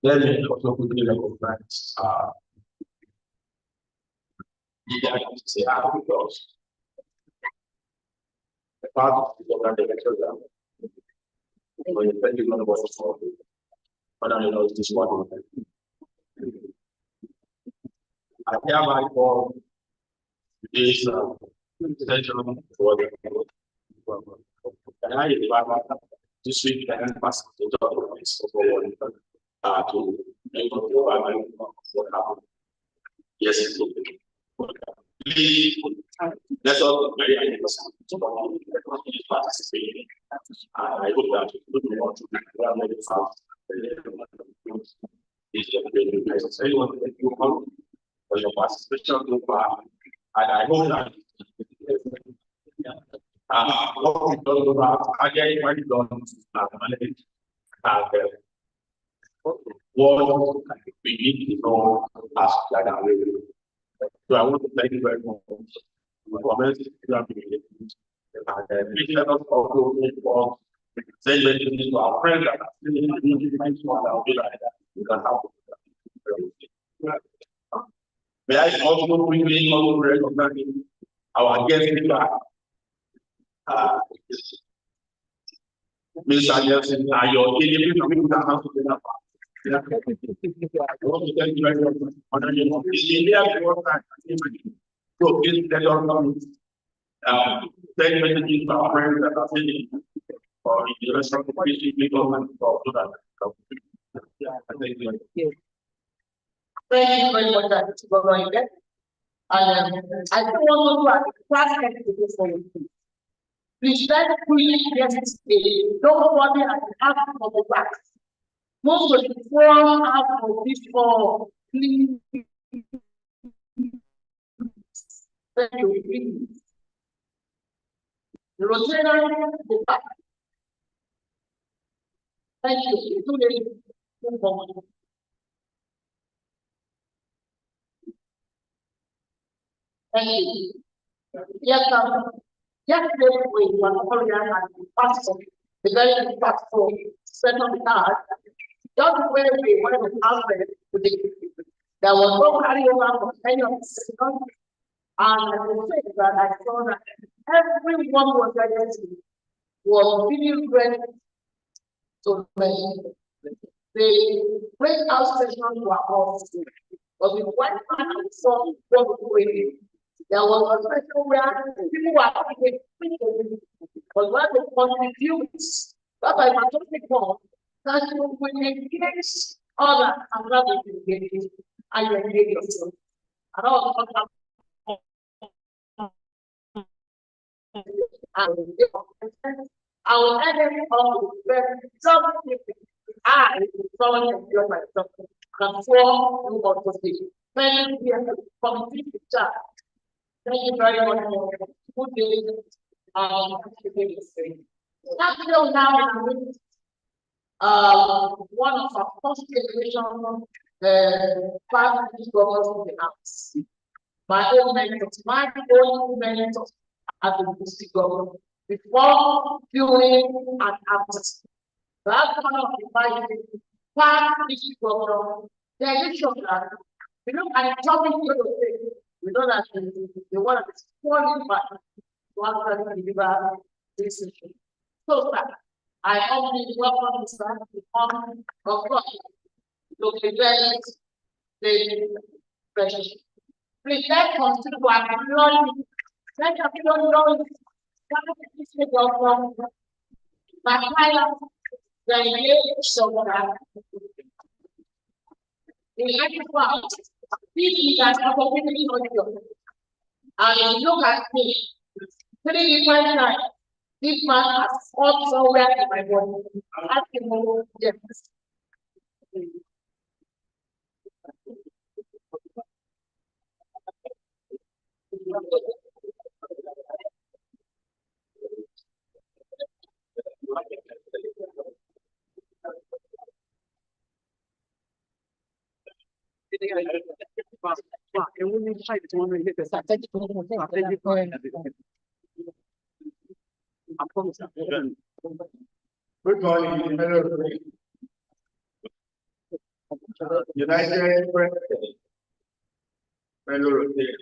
Then also quickly recognize say because the part of the director when you think you're going to watch for but I don't know this one. I hereby call today's session for the and I this week and pass the documents to what happened. Yes, please, that's all very interesting. I hope that you would want to very fast. Anyone that you come for your participation so far, and I hope that what we talk about again when you don't manage what we need to know as that. So I want to thank you very much for comments you have been making. And please let us also send messages to our friends that are still in the like that. You can help. May I also quickly recognize our guest speaker, Mr. Nelson, your daily people that have to be up. I want to thank you very much. So please let us know. Send messages to our friends that are sending or in the rest of the people and so that. Thank you. Thank you very much, Dr. Bogoyde. And I don't want to class this for you. Please let me get it. Don't worry, I have for the class. Most of the forum out of this for please. Thank you. The Rotarian, the back. Thank you. Thank you. Yes, yesterday we were following and passing the very impactful second card. Just where we wanted to answer there was no carryover from any of the second. And I will say that I saw that everyone was ready was really ready to mention. The breakout sessions were all but we went and saw what we were. There was a special where people were thinking, but when they contribute, that I want to take on, that you will engage others and that will engage and you engage yourself. And all I will end it all with something I someone enjoy myself before you also speak. Thank you for the chat. Thank you very much for good day. One of our first generation family governors in the house. My own mentors as the district governor before, during, and after. That's one of the five past district governor. The election that we look at the topic we know that the one that is falling back one that deliver this issue. So that I only welcome Mr. to come of God to present the pressure. Please let's consider to acknowledge. Let everyone know the government, but the this is an opportunity for you. And you look at me, 3 different times. This man has fought somewhere in my body. Ask him more. Yes. Good morning. United President, fellow Rotary,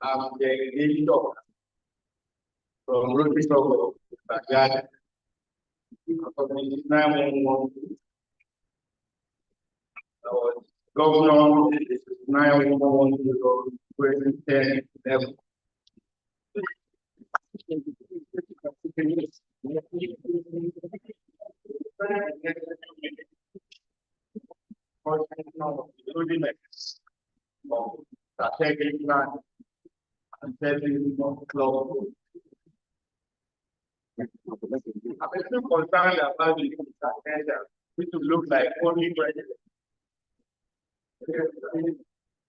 I'm the editor from Rotary Club, Backyard, 911. Governor, 911, President, level. Strategic plan and setting club. I'm still concerned about the agenda, which will look like only president.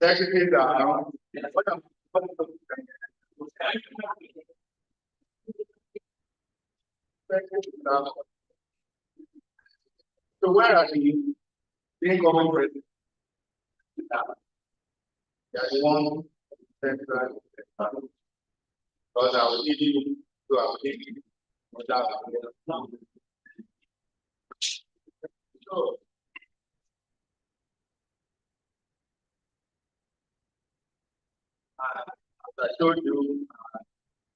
Secretaries are so where are the incoming presidents? There's one central because I will need you to update you on that. So, as I told you,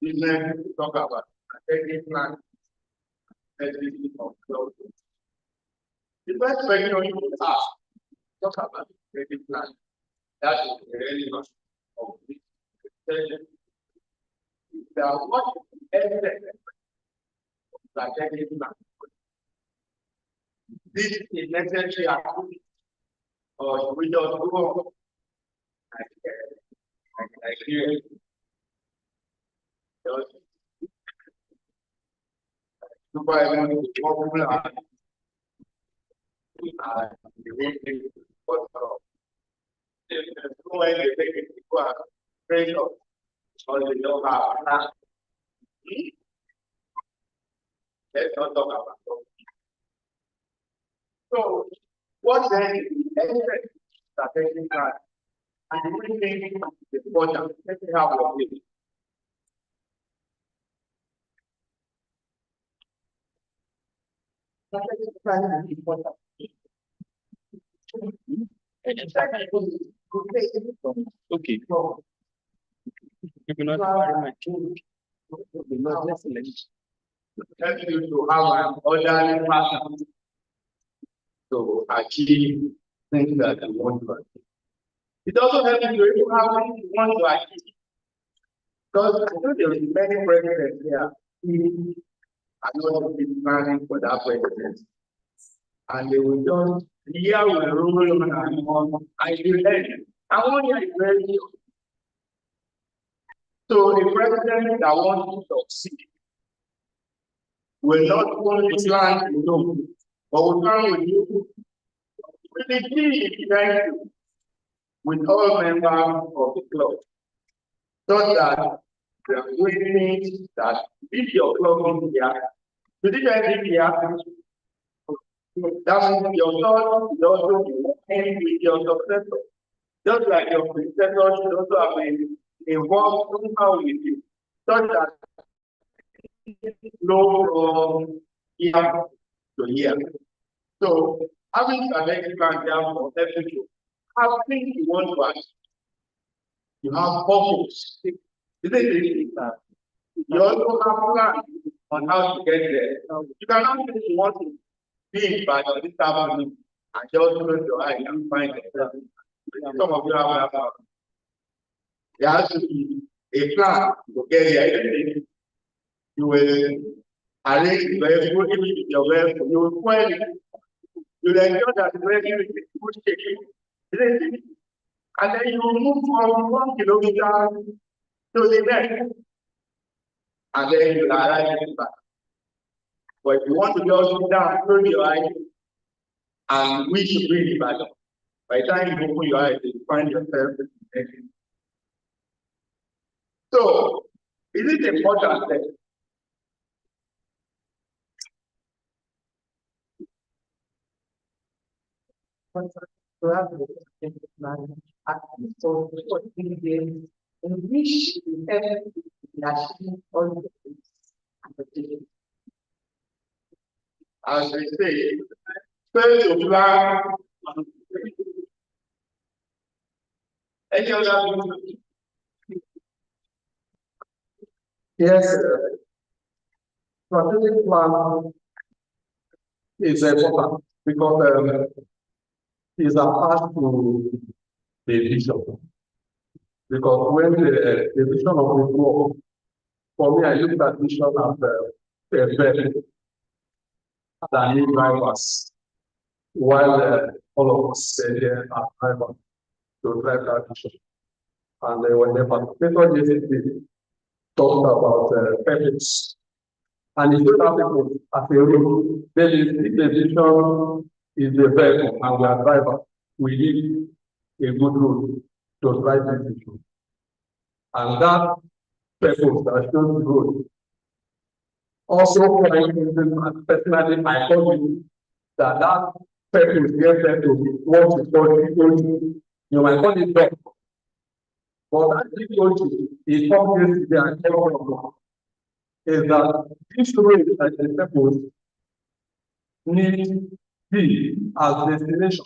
business to talk about strategic plan, strategic of growth. The first question you will ask, talk about strategic plan. That is the relevance of this session. What evidence of strategic plan? This is necessary activity, or we just go on like here. Popular the way they put so when they take it to a trade off or they don't have that. Let's not talk about it. So what then is strategic plan? And the only thing is important. Let's see how we do it. Strategic plan is important. Okay. You cannot fire my tool. Help you to have an orderly pattern to achieve things that you want to achieve. It also helps you to have what you want to achieve. Because I know there is many presidents here who are not planning for that president. And they will just the year will roll on and you end. And 1 year is very short. So a president that wants to succeed will not only plan alone, but will plan with you, with the key event, with all members of the club, so that we are doing things that if your club is here, to the end here, that means your son is also working with your successor. Just like your predecessor should also have been involved somehow with you, so that flow from year to year. So having strategic plan for everything, have things you want to achieve. You have purpose. You also have plan on how to get there. You cannot say you want to be by this afternoon and just close your eyes and find yourself. Some of you have that. There has to be a plan to get there. You will arrange very good with your wealth. You will spoil it. You will ensure that the wealth is good shape. And then you will move from 1 kilometer to the next. And then you will arrive back. But if you want to just sit down, close your eyes, and wish to bring it back. By the time you open your eyes, you find yourself. So, is it important that to have a plan at least for 3 days in which you have achieved all the things and the things. As we say, fail to plan Any other? Yes, strategic plan is important because it's attached to the vision. Because when the vision of the work, for me, I look at vision as a very than new drivers, while all of us here are drivers to drive that vision. And when the participator yesterday talked about purpose, and if you have people as a rule, then if the vision is the vehicle and we are driver, we need a good road to drive the vision. And that purpose that shows good. Also, personally, I told you that purpose gets them to what is called you might call it dog. But that theology is something they are talking is that this way that the purpose need be as destination.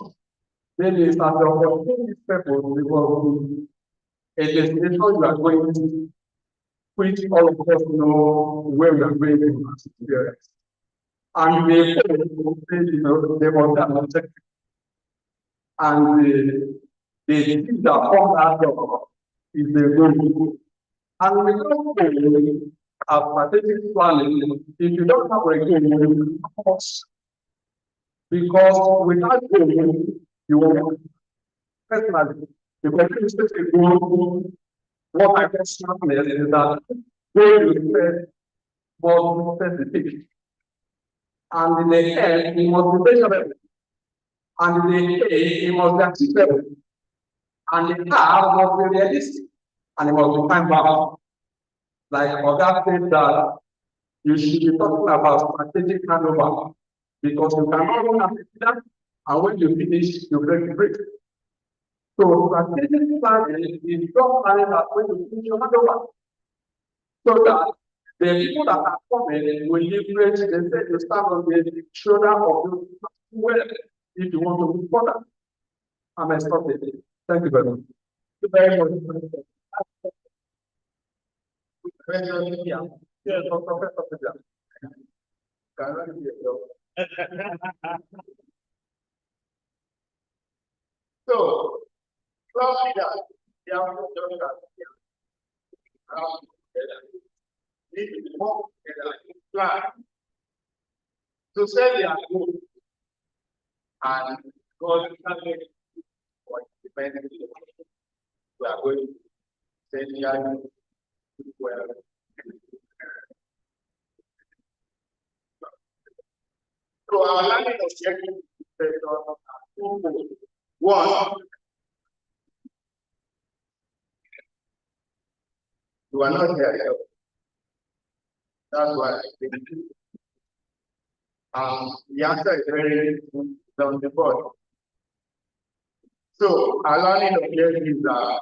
Then is that the opportunity purpose because a destination you are going to, which all of us know where we are going to experience. And they want that objective. And the thing that comes out of is the goal. And we don't have strategic planning if you don't have a goal, because without goal, you will personally, because you set a goal, what I can happen is that goal is set more specific. And in the end, it must be measurable. And in the end, it must be achievable. And the R must be realistic. And it must be time bound. Like Oga said that you should be talking about strategic handover because you cannot run after that, and when you finish, you break. So strategic planning is just planning that when you finish your handover, so that the people that are coming will leverage the say you stand on the shoulder of the well if you want to move further. I'm stopping. Thank you very much. Thank you very much. Yes, Professor. So, Florida, they are not just need to work together in plan to set their goal and God can make what the benefit we are going to send you well. So our learning objective is twofold. One, you are not here. That's why I think. The answer is very on the board. So our learning objectives are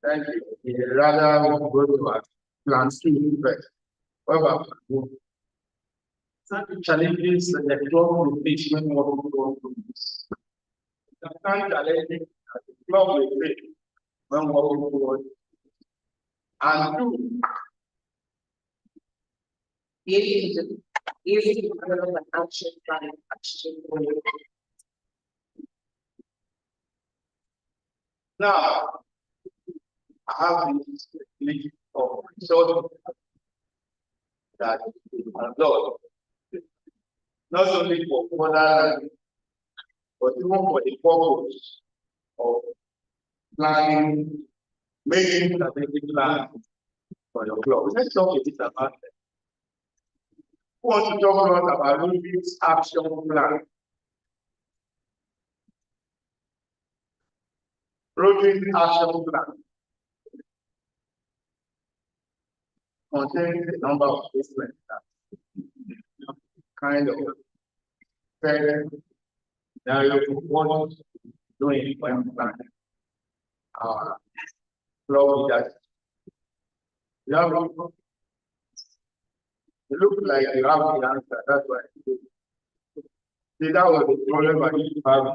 thank you. Rather go to our plan C first. What about some challenges that the club will face when working on this? Some challenges that the club will face when working towards. And two, Easy to develop an action plan, action goal. now I have this list of resources that are done, not only for further learning, but even for the purpose of planning, making strategic plan for your club. Let's talk a bit about that. Who wants to talk about Ruby's action plan? Ruby's action plan contains a number of statements that kind of very Now you want doing when planning. Flow that you have you look like you have the answer. That's why. See, that was the problem I used to have.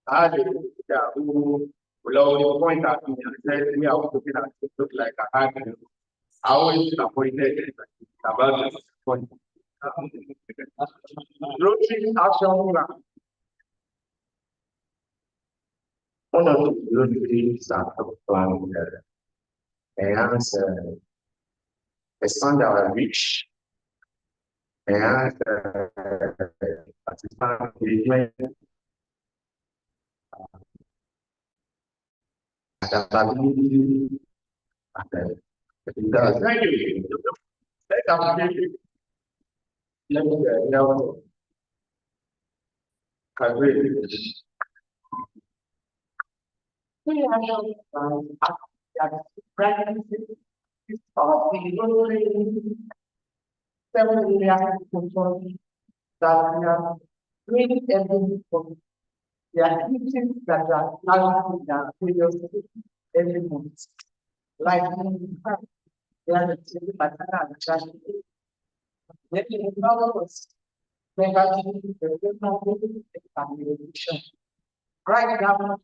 I had a teacher who will always point at me and said, me, I was looking at it, look like I had to. I always disappointed about this point. Rotary action plan. One of the Rotary action plan enhance expand our reach and participant engagement, adaptability, and thank you. Let me know. Several areas of control that we are doing every month. The activities that are allowed in the previous every month. Like they are the same pattern and traffic. Then in another was negative evaluation. Right now,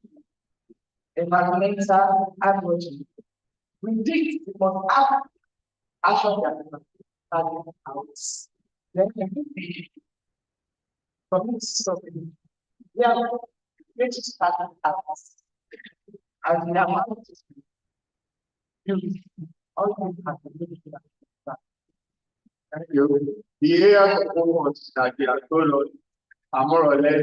environmental advocacy. We did because have action that out. Then the community something. Yeah, which is starting at us. And the amount of you all have to do that. Thank you. The areas of focus that we are told on are more or less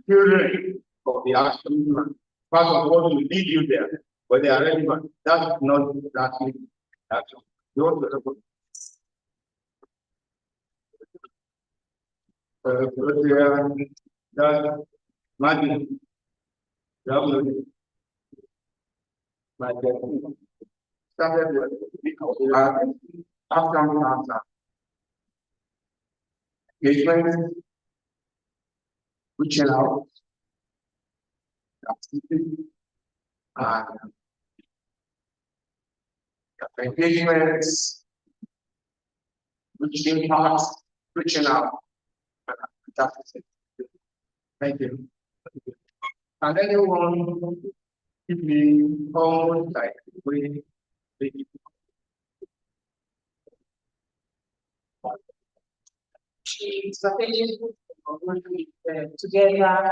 children of the action plan. First of all, we lead you there, but they are relevant. That's not that action. You want to that Maggie, started with Afghan cancer. Engagement, reaching out, and engagements, reaching out, reaching out. That's it. Thank you. And anyone give me almost like we strategies together.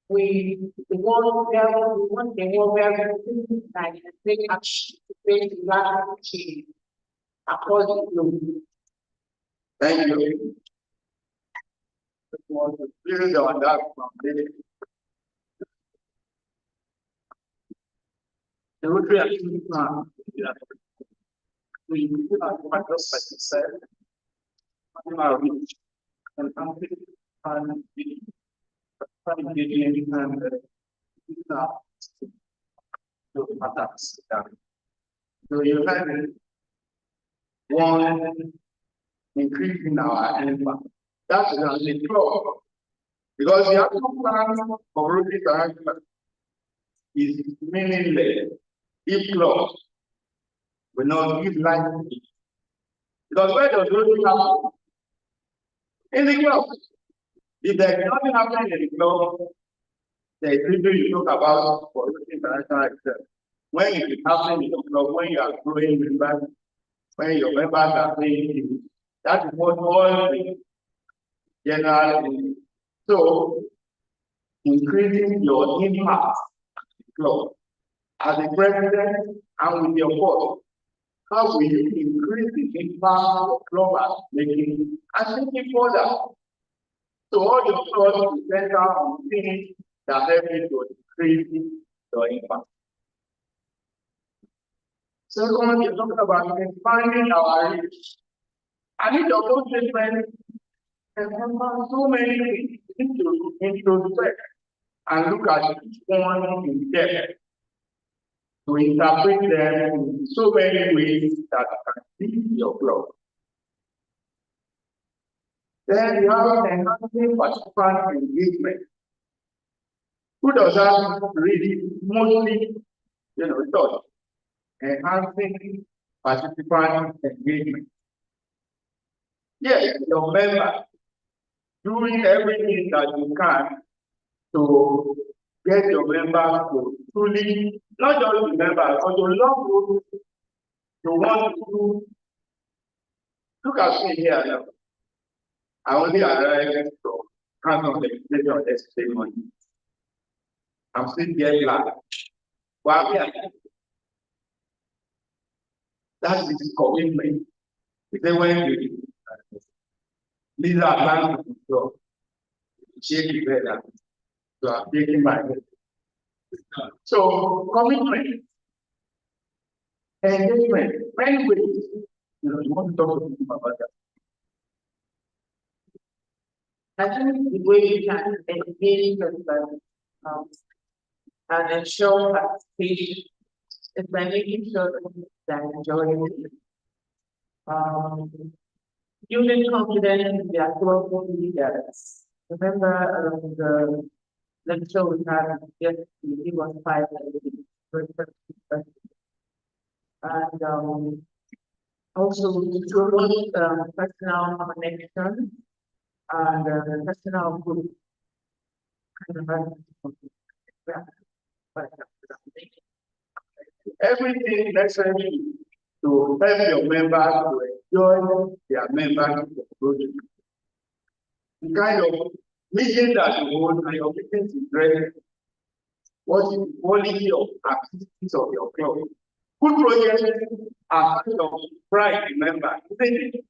We want the world where we like take action to create radical change across the globe. thank you. Build on that foundation. The Rotary Action Plan. We put our focus, like you said, on our reach and conflict and the engaging and the attacks. So you have one increasing our impact. That's the club. Because the action plan for Rotary Action is meaningless if club will not give life to it. Because where does Rotary happen? In the club. If there is nothing happening in the club, there is little you talk about for Rotary International itself. When it is happening in the club, when you are growing members, when your members are paying you, that is what all the general. So, increasing your impact in the club as a president and with your board, how will you increase the impact of club making and thinking further? So all the thoughts to center on things that help you to increase your impact. Second, you're talking about expanding our reach. I need your own statement and so many things into effect and look at each one in depth to interpret them in so many ways that can be your flow. Then you have enhancing participant engagement. Who does that really mostly, touch? Enhancing participant engagement. Yes, your member doing everything that you can to get your members to truly, not just remember, but to love you, to want to look at me here now. I only arrived from Canton Legislation yesterday morning. I'm still here glad. Well, yeah. That is commitment. Because when you leave that land to control, shake the bed, so I'm taking my head. So, commitment, engagement, many ways. You want to talk to people about that. I think the way you can engage with and ensure participation is by making sure that they enjoy it. Building confidence in their global leaders. Remember the lecture we had yesterday, it was 5 and also to promote personal connection and personal group. Everything necessary to help your members to enjoy their membership project. The kind of meeting that you hold and your meetings is ready. What is the quality of activities of your club? Good projects are kind of pride in members, isn't it?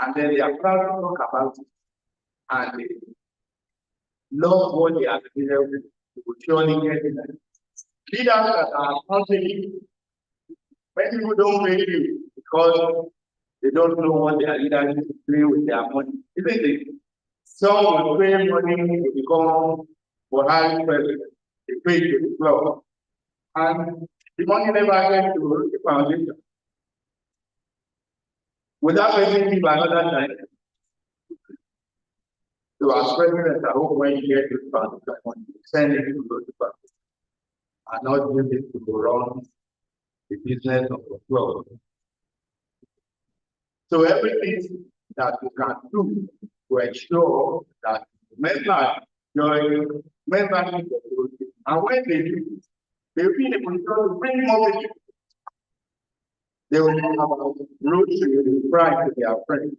And then they are proud to talk about it. And they love what they are doing, they will surely get it. Leaders that are accountable, many people don't pay you because they don't know what their leaders is doing with their money, isn't it? Some will pay money to become Buhari president. They pay to the club. And the money never gets to the foundation. Without paying people another time. So as president, I hope when you get to the foundation, send it to the foundation. And not use it to run the business of the club. So everything that you can do to ensure that members join membership of the group, and when they do, they will be in a position to bring more people. They will have road to pride to their friends,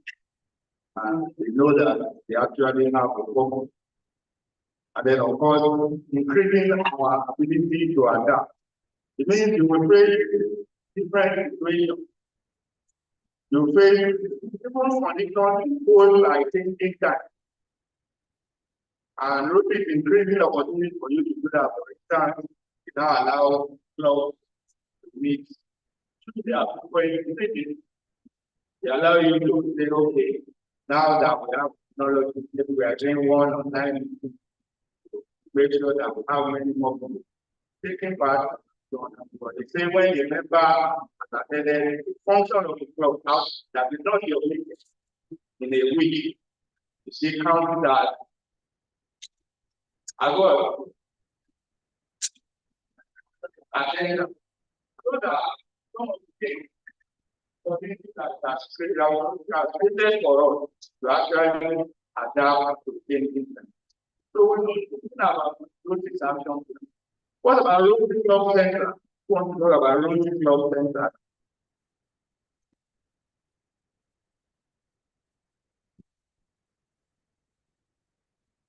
and they know that they actually have a focus. And then, of course, increasing our ability to adapt. It means you will face different situations. You face different conditions whole like thinking time. And road is increasing opportunity for you to do that. For instance, it now allows clubs to meet. They allow you to say, okay, now that we have technology, we are doing one online, make sure that we have many more people taking part. But they say when you member attended the function of the club house that is not your business in a week, you see, count that. I go and then so that some of the things that's created for us to actually adapt to changing them. So when we think about robotics action, what about robotics club center? Who wants to talk about robotics club center?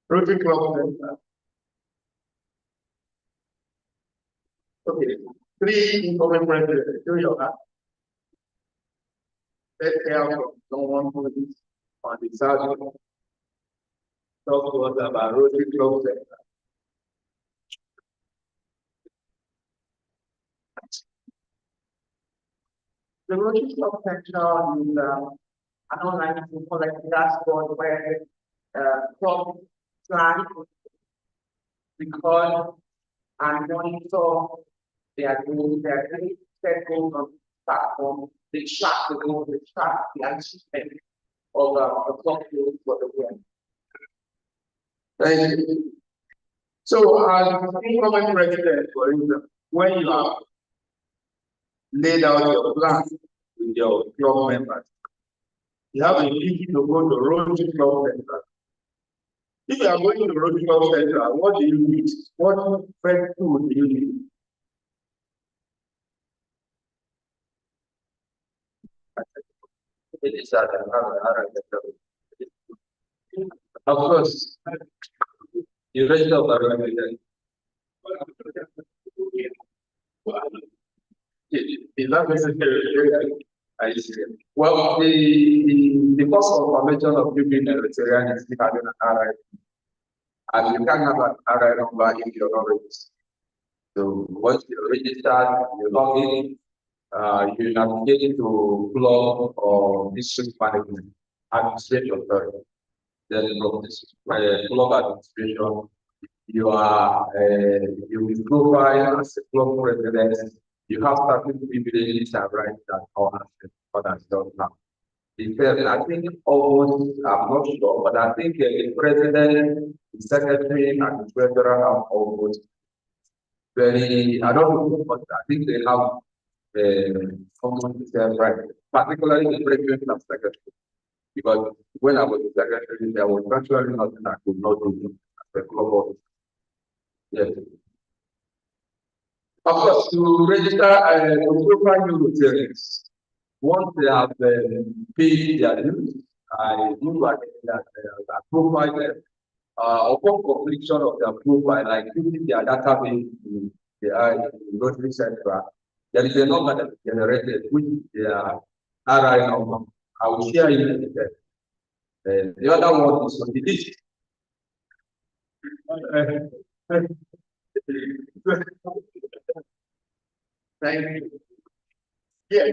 Robotics club center. Okay, 3 incoming presidents. Do your hand. Let's hear from someone who is on the side. Talk to us about Rotary Club Center. The Rotary Club Center is an online collective dashboard where club plan, record, and monitor their goals, their set goals on the platform. They track the goals, they track the achievement. of the for the world. Thank you. So, as incoming president, for instance, when you have laid out your plan with your club members, you have a duty to go to Road Club Center. If you are going to Road Club Center, what do you need? What fresh food do you need? Of course, you raised up the is that necessary? I see. Well, the cost of formation of new being a Rotarian is still having an RI. And you can have an RI number if you're not registered. So once you're registered, you log in, you navigate to club or district management, administration authority. Then from this club administration, you are you will profile as a club president. You have certain privileges and rights that others don't have. I think almost, I'm not sure, but I think the president, the secretary, and the treasurer have almost very, I don't know, but I think they have almost the same right, particularly the president and secretary. Because when I was the secretary, there was virtually nothing I could not do as a club officer. Yes. Of course, to register to profile new Rotarians, once they have paid their dues, I do that profile them. Upon completion of their profile, like using their database in the Rotary Central, there is a number that is generated, which is their RI number. I will share it with them. The other one is on the list. Thank you. Yes,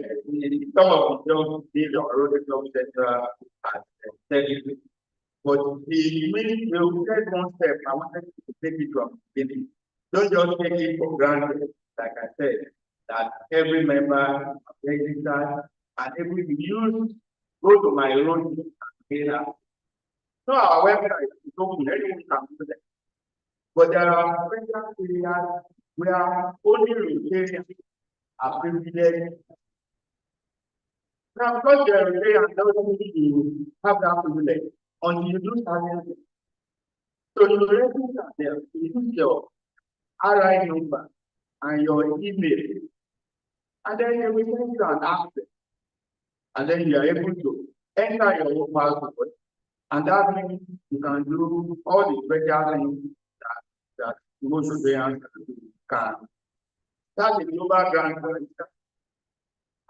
some of the jobs need your Rotary Club Center and but the minute you take one step, I wanted to take it from the beginning. Don't just take it for granted, like I said, that every member registered and every use go to my own data. So our website is open, anyone can do that. But there are special areas where only Rotarians are privileged. Now, because you're a Rotarian doesn't mean you have that privilege until you do something. So you register there, you use your RI number and your email, and then you will send you an access. And then you are able to enter your own password. And that means you can do all the special things that most Rotarians can. That's a global grant.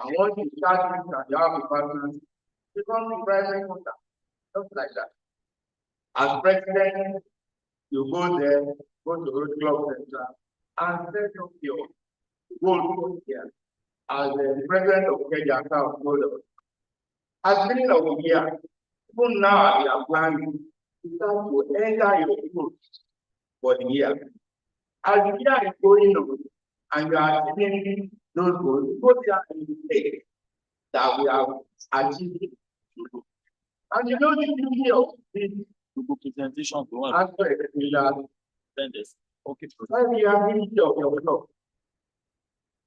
And once you start with and you have a partner, you become a private contract, just like that. As president, you go there, go to Road Club Center, and set up your goal here. As the president of Kenya, at the beginning of the year, even now we are planning to start to enter your goals for the year. As the year is going on, and you are achieving those goals, go there and say that we have achieved. And you know the beauty of this presentation to one. aspect is that Okay. when you have unity of your club,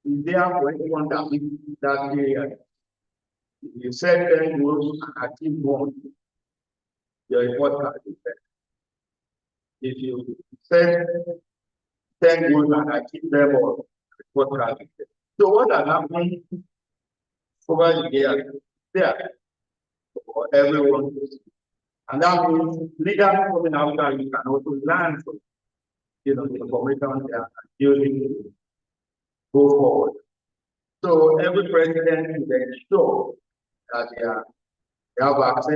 is there for anyone that you set 10 goals and achieve one, your report card is there. If you set 10 goals and achieve them all, report card is there. So what has happened over the years there for everyone? And that means leaders coming after you can also learn from the information they are using to go forward. So every president is ensure that they have access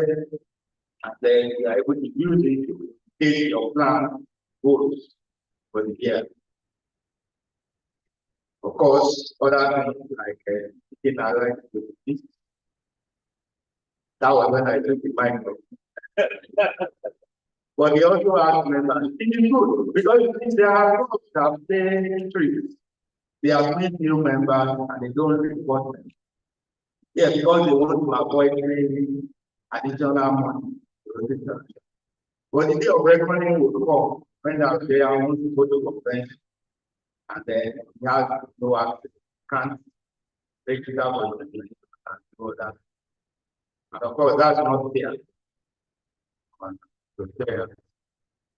and then they are able to use it to take your plan goals for the year. Of course, other things like taking a right to this. That was when I took the mic. But they also ask members, it is good because there are groups that have been trees. They have made new members and they don't report them. Yes, because they want to avoid additional money to road intervention. But the day of reckoning will come when they are want to go to convention and then we have no access, can't register for the and all that. And of course, that's not fair.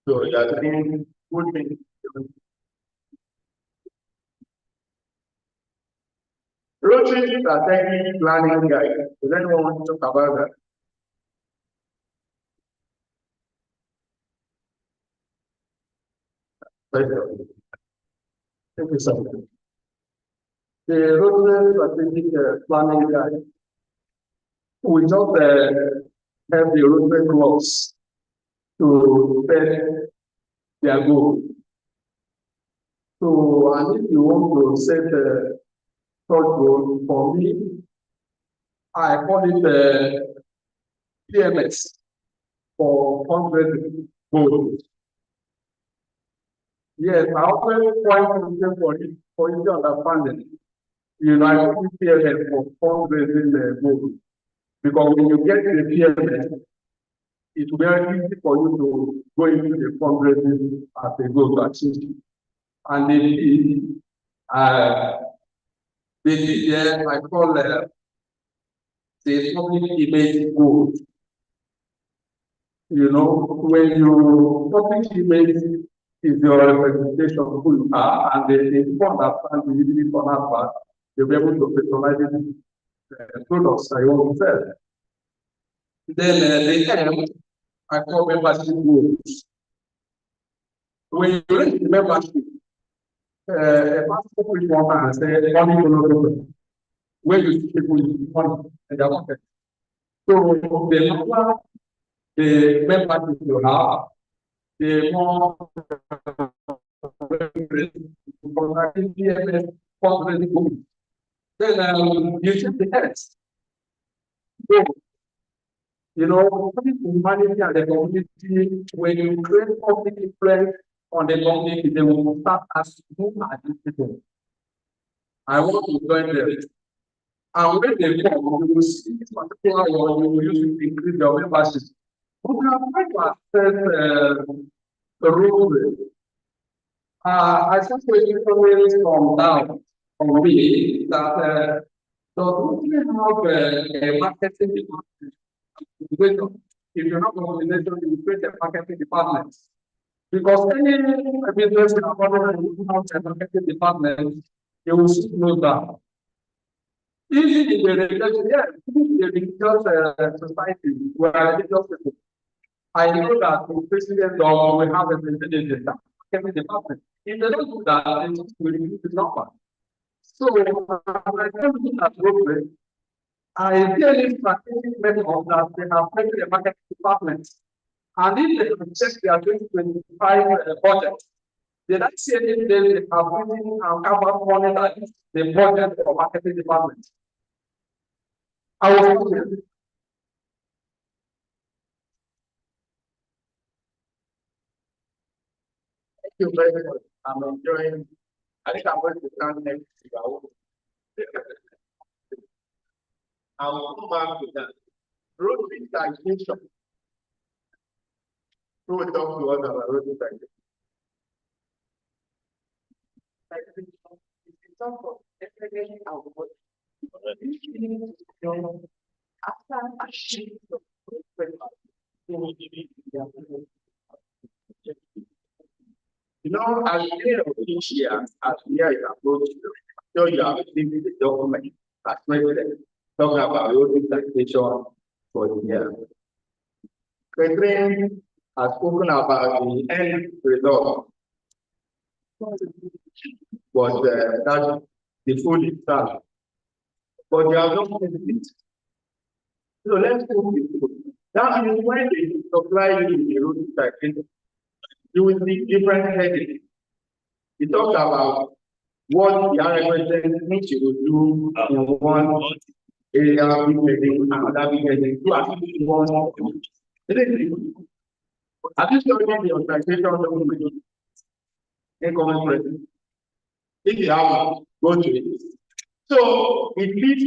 So that's been good thing. Rotary strategic planning guide. Does anyone want to talk about that? Thank you, sir. The Rotary strategic planning guide. We just have the Rotary clubs to set their goal. So, and if you want to set a short goal, for me, I call it PMS for 100 goals. Yes, I often point to for you to understand it. You know, I put PMS for fundraising goals. Because when you get the PMS, it's very easy for you to go into the fundraising as a goal to achieve. And I call the public image goal. You know, when you public image is your representation of who you are, and the people understand the unity for that part, you'll be able to personalize products that you want to sell. Then the M, I call membership goals. When you reach the membership, a pastor will come and say, where you see people in money in the market. So the number the membership you have, the more then you check the heads. So, you know, humanity and the community, when you create public influence on the community, they will start asking who are these people. I want to join them. And when they come, you will see this particular one, you will use it to increase your membership. But we are trying to access the role. I just waiting from down from me that so we have a marketing department. If you're not coordinated, you create a marketing department. Because any business in a marketing department, you will see close down. Even in the religious society, where religious people, I know that the president will have a representative department. If they don't do that, they will reduce the number. So, I don't think that's appropriate. I really strategic method that they have created a marketing department. And if they can check their 2025 budget, they don't see any they have written and covered money that is the budget for marketing department. I was Thank you very much. I'm enjoying. I think I'm going to stand next to you. I will come back to that. Road digitization. Who will talk to us about road digitization? You know, at the end of each year, as the year is approaching, so you have received the document as president talking about road digitization for the year. Catherine has spoken about the end result, but that's the full itself. But you have not finished it. So let's go. That means when they supply you with the road digitization, you will see different headings. It talks about what the representative needs to do in one area, big heading, another big heading. You are doing one. At this point, the organization document in common presence. If you have go to it. So it leads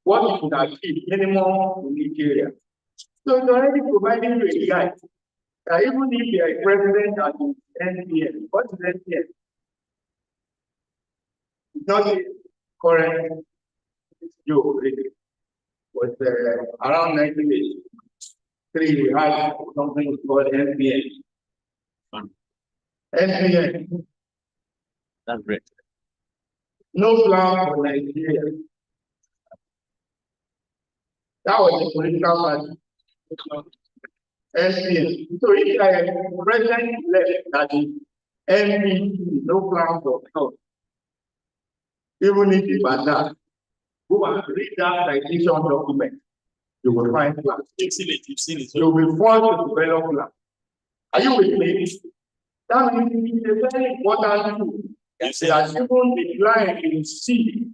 what you could achieve minimum in each area. So it's already providing you a guide. Even if you are a president at the NPN, what is NPN? It's not a current joke, really. But around 1983, we had something called NPN. NPN. That's great. No plan for Nigeria. That was the political party. NPN. So if I am president left that is NPN, no plan for health. Even if you are that, go and read that citation document. You will find plans. You've seen it. You will be forced to develop plan. Are you with me? That means it's a very important tool. That even the plan you see,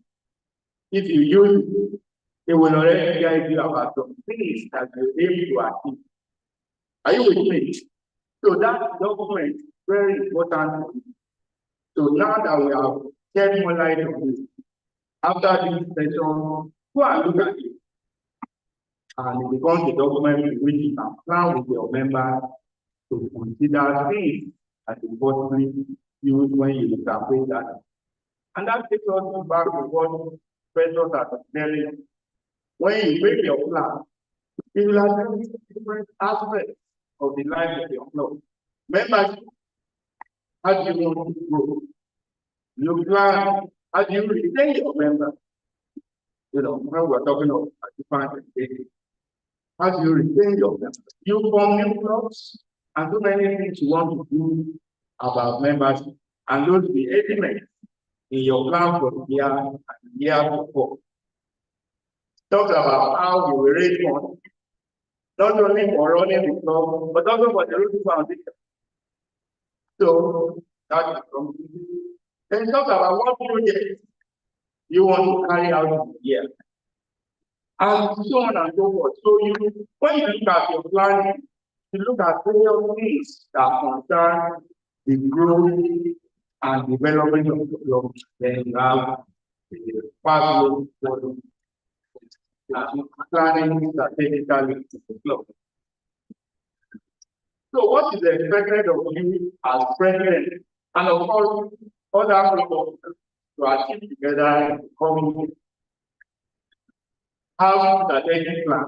if you use it, it will already guide you about some things that you aim to achieve. Are you with me? So that document is very important. So now that we have shed more light on this, after this session, go and look at it. And it becomes a document which you can plan with your members to consider things that you possibly use when you interpret that. And that takes us back to what professors are telling. When you make your plan, you will address different aspects of the life of your club. Membership, how do you want to grow? You plan, how do you retain your members? You know, when we're talking of different things, how do you retain your members? You form new clubs and do many things you want to do about membership, and those will be elements in your plan for the year and the year before. Talk about how you will raise money, not only for running the club, but also for the Rotary Foundation. So that is something. Then talk about what projects you want to carry out in the year, and so on and so forth. So when you look at your planning, you look at various things that concern the growth and development of the club. Then you have the pathway for planning strategically to the club. So what is expected of you as president, and of course other people to achieve together in the community? Have strategic plan.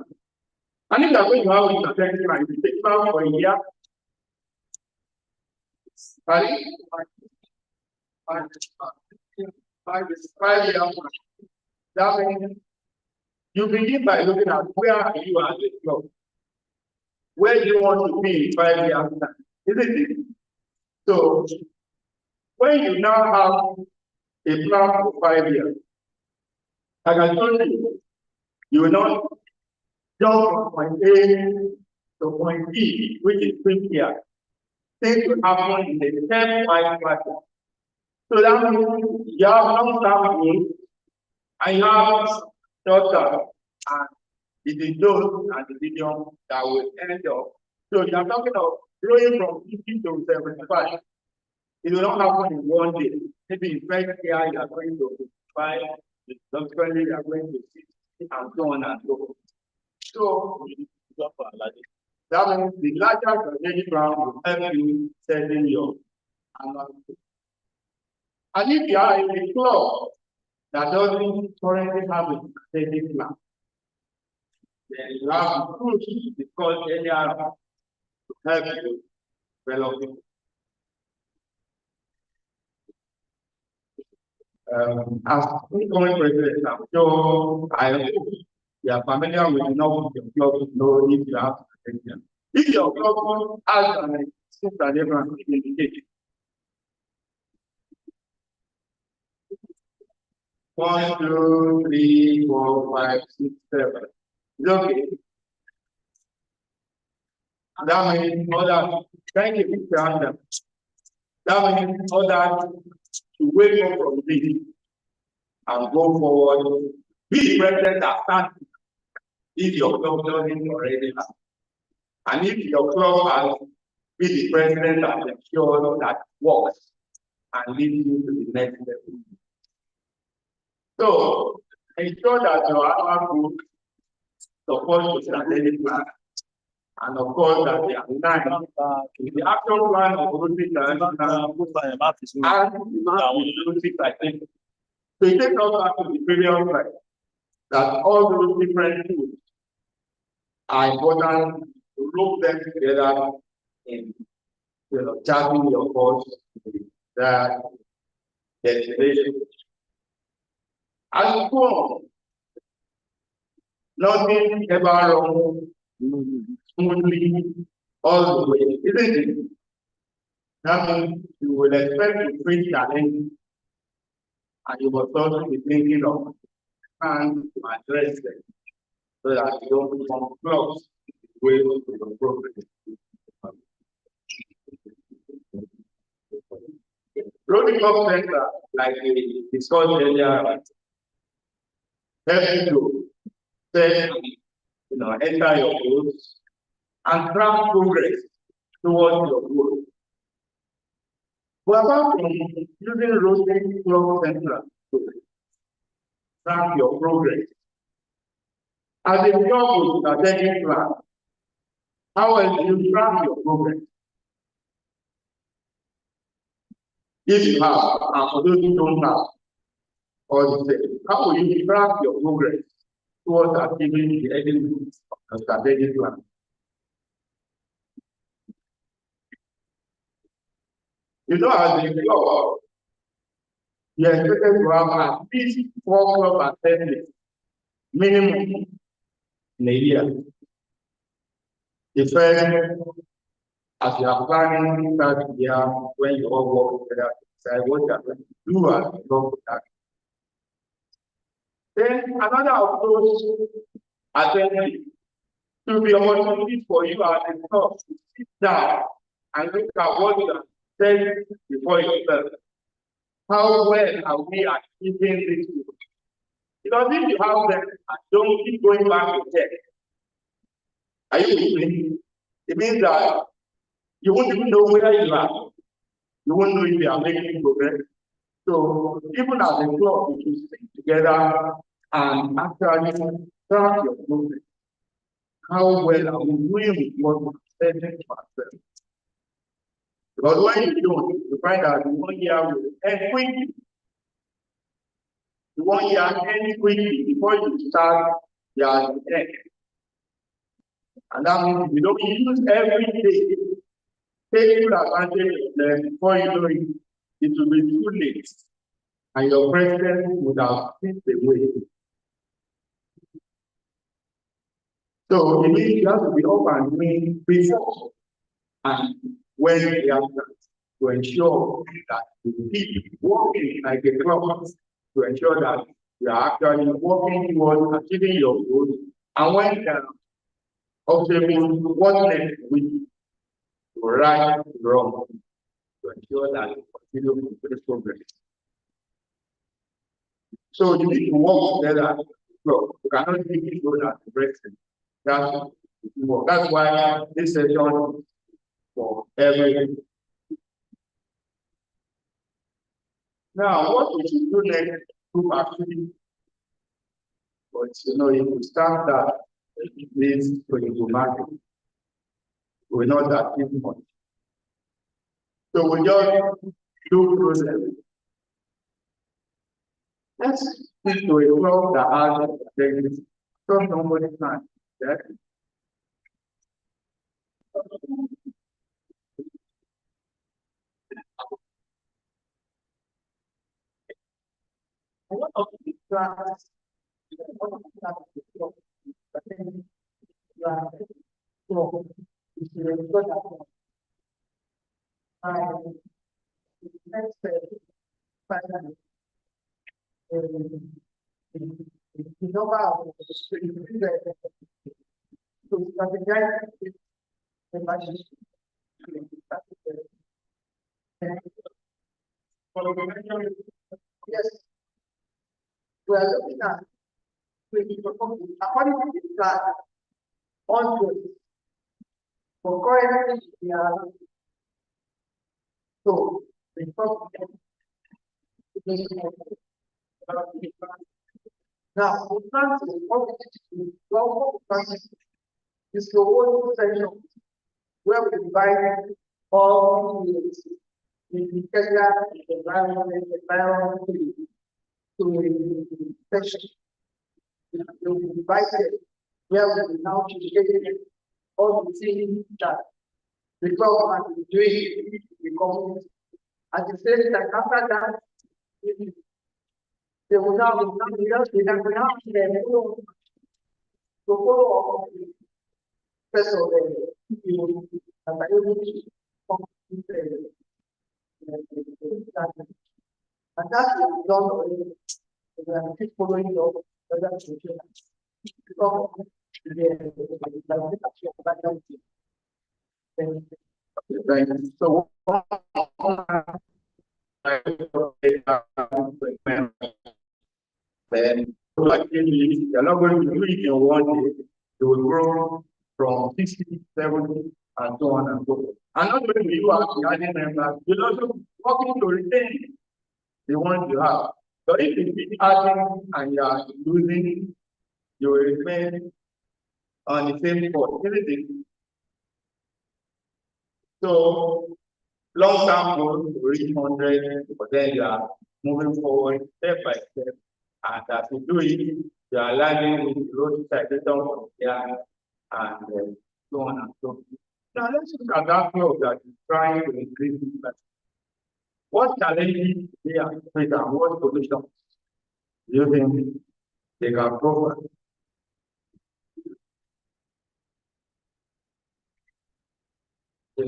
And if you are going to have a strategic plan, you take plan for a year. Right? 5 years. That means you begin by looking at where are you at the club. Where do you want to be in 5 years time? Isn't it? So when you now have a plan for 5 years, like I told you, you will not jump from point A to point B, which is quick here. Things will happen in the step-wise process. So that means you have long-term goals and you have short-term, and it is those and the medium that will end up. So you are talking of growing from 50 to 75. It will not happen in one day. Maybe in first year you are going to 55, subsequently you are going to 60, and so on and so forth. So that means the larger strategic plan will help you setting your annual goal. And if you are in a club that doesn't currently have a strategic plan, then you have to push because they are to help you develop it. As incoming president, I'm sure I hope you are familiar with enough of your club to know if you have strategy. If your club has an indication, 1, 2, 3, 4, 5, 6, 7. It's okay. That means other, thank you, Mr. That means other to wake up from this and go forward. Be the president that stands if your club doesn't already have. And if your club has, be the president that ensures that works and leads you to the next level. So ensure that your annual group supports the strategic plan And of course, that they are nine. The actual plan of Rotary International and the Rotary Criterion. So it takes us back to the previous slide that all those different tools are important to rope them together in charting your course, that destination. As you go on, nothing ever wrong smoothly all the way, isn't it? That means you will expect to face challenge, and you must also be thinking of and to address them so that you don't become close with your progress. Rolling up center, like we discussed earlier, help you to set, enter your goals and track progress towards your goal. But apart from using Rotary Club Central to track your progress, as a job strategic plan, how will you track your progress? If you have, and for those who don't have, or the same, how will you track your progress towards achieving the elements of the strategic plan? As a club, you are expected to have at least 4 club attendees minimum in a year. The first, as you are planning that year, when you all work together, decide what you are going to do as a club that. Then another approach attendees to be opportunity for you as a club to sit down and look at what you have said before yourself. How well are we achieving this? Because if you have them and don't keep going back to check, are you with me? It means that you won't even know where you are. You won't know if you are making progress. So even as a club, we should stick together and actually track your progress. How well are we doing with what we said to ourselves? Because when you don't, you find out you 1 year will end quickly. You 1 year end quickly before you start your end. And that means if you don't use every day, take full advantage of them before you know it will be too late. And your president would have slipped away. So it means you have to be up and doing before and when we have to ensure that we keep working like a club to ensure that we are actually working towards achieving your goals. And when obstacles, what next we right, wrong, to ensure that we continue to make progress. So you need to work together. So you cannot simply go that direction. That's why this session for every. Now, what we should do next to actually, but if we start that, this going to market, we're not achieve much. So we just do through them. Let's speak to a club that has integrity. So nobody can. What of the class? Yes. We are looking at according to the plan on for currently we are so the now the plan is what we do. is the whole session where we divide all fields in technical environment to a section. We divide it where we now integrate all the things that the government is doing in the community. At the same time, after that, they will now to follow up first of all, you are able to complete and that's what we done already. We are keep following up whether to do So then actually you're not going to do it in one day. It will grow from 60, 70, and so on and so forth. And not only you are adding members, you're also working to retain the ones you have. So if you keep adding and you are losing, you will remain on the same spot, isn't it? So long-term goal to reach 100, but then you are moving forward step by step. And as you do it, you are learning with the road citation from here and so on and so forth. Now let's look at that flow that is trying to increase this. What challenges they are facing and what solutions do you think they can provide? If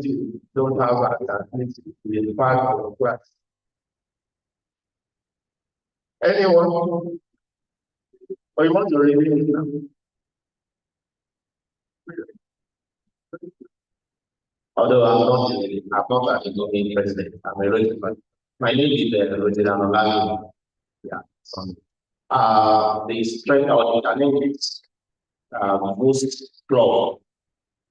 you don't have at least the part of class. Anyone? Or you want to review it now? Although I'm not a government president, I'm a resident. My name is Resident Olalu. Yeah. The strength of the challenges most club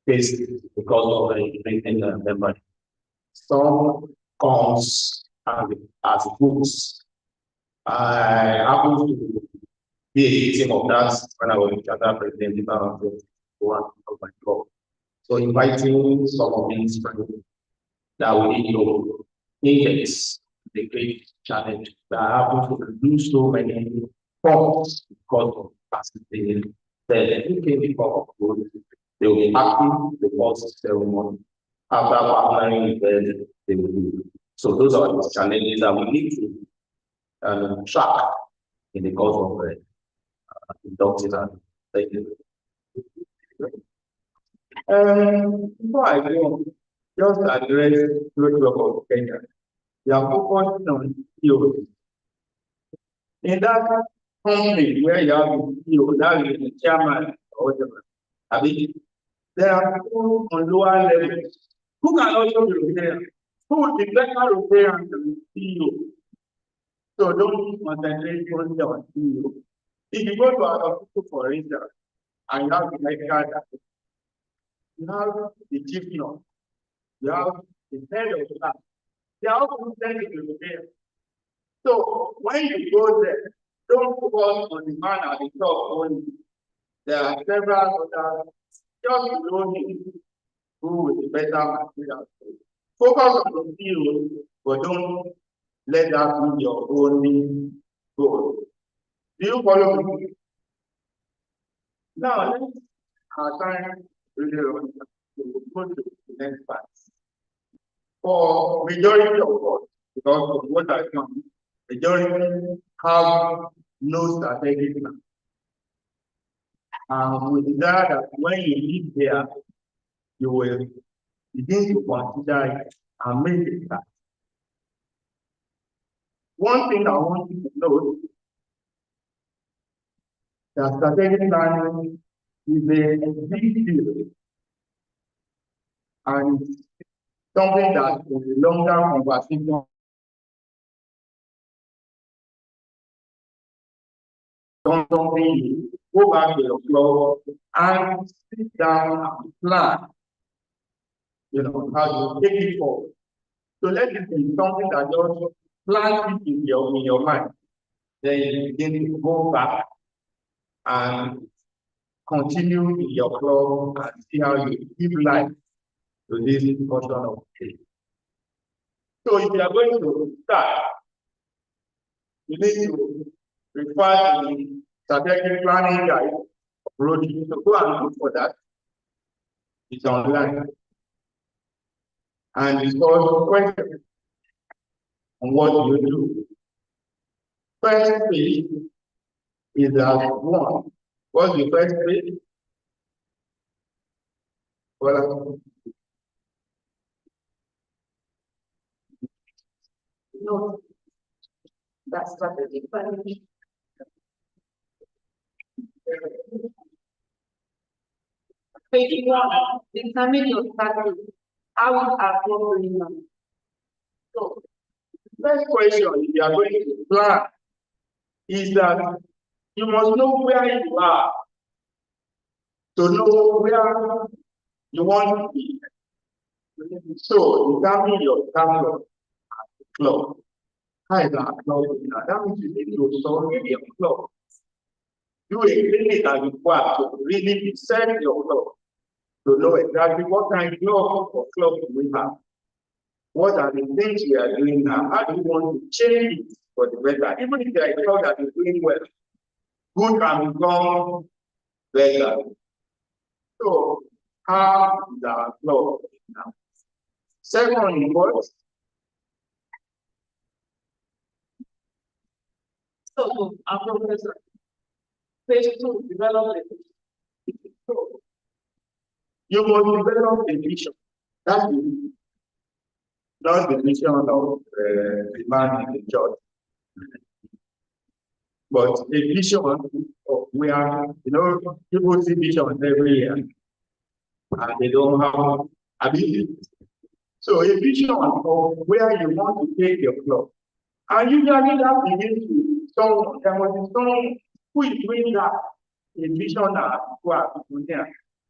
face because of the member. Some comes as books. I happen to be a victim of that when I was in Qatar president in 2021 of my club. So inviting some of these friends that will need to index the great challenge that happens to produce so many forms because of participating. Then UK they will be active the first ceremony. After partnering with them, they will do. So those are the challenges that we need to track in the course of inducting and thank you. Before I go, just address roadblock of Kenya. We are focused on you. In that company where you have you, that is the chairman or whatever. I mean, there are people on lower levels who can also be there, who will be better Rotarians than the CEO. So don't concentrate only on CEO. If you go to other people, for instance, and you have the medical director, you have the chief nurse, you have the head of staff, they are all presented to there. So when you go there, don't focus on the man at the top only. There are several others just below him who will be better material. Focus on the field, but don't let that be your only goal. Do you follow me? Now let's our time really run to go to the next part. For majority of us, because of what I found, majority have no strategic plan. With that, when you live there, you will begin to consider it and make it start. One thing I want you to know that strategic planning is a big deal and something that is a longer conversation. Something you go back to your club and sit down and plan, how to take it forward. So let it be something that just plant it in your mind. then you begin to go back and continue in your club and see how you give life to this portion of faith. So if you are going to start, you need to refer to the strategic planning guide approach. So go and look for that. It's online. And it's called questions on what you do. First page is as one. What's the first page? Well, No, that's strategic planning. Page 1, determine your strategy. How is our club going on? so first question, if you are going to plan, is that you must know where you are to know where you want to be. So determine your target at the club. How is our club doing now? That means you need to survey your club. Do a clinical report to really research your club to know exactly what kind of club do we have. What are the things we are doing now? How do you want to change it for the better? Even if there is a club that is doing well, good can become better. So, how is our club now? Second, report. So, our professor. Page 2, develop it. So, you must develop a vision. That's the not the vision of the man in the church, but a vision of where, people see vision every year and they don't have ability. So a vision of where you want to take your club. And usually that begins with someone, there must be someone who is doing that, a visionary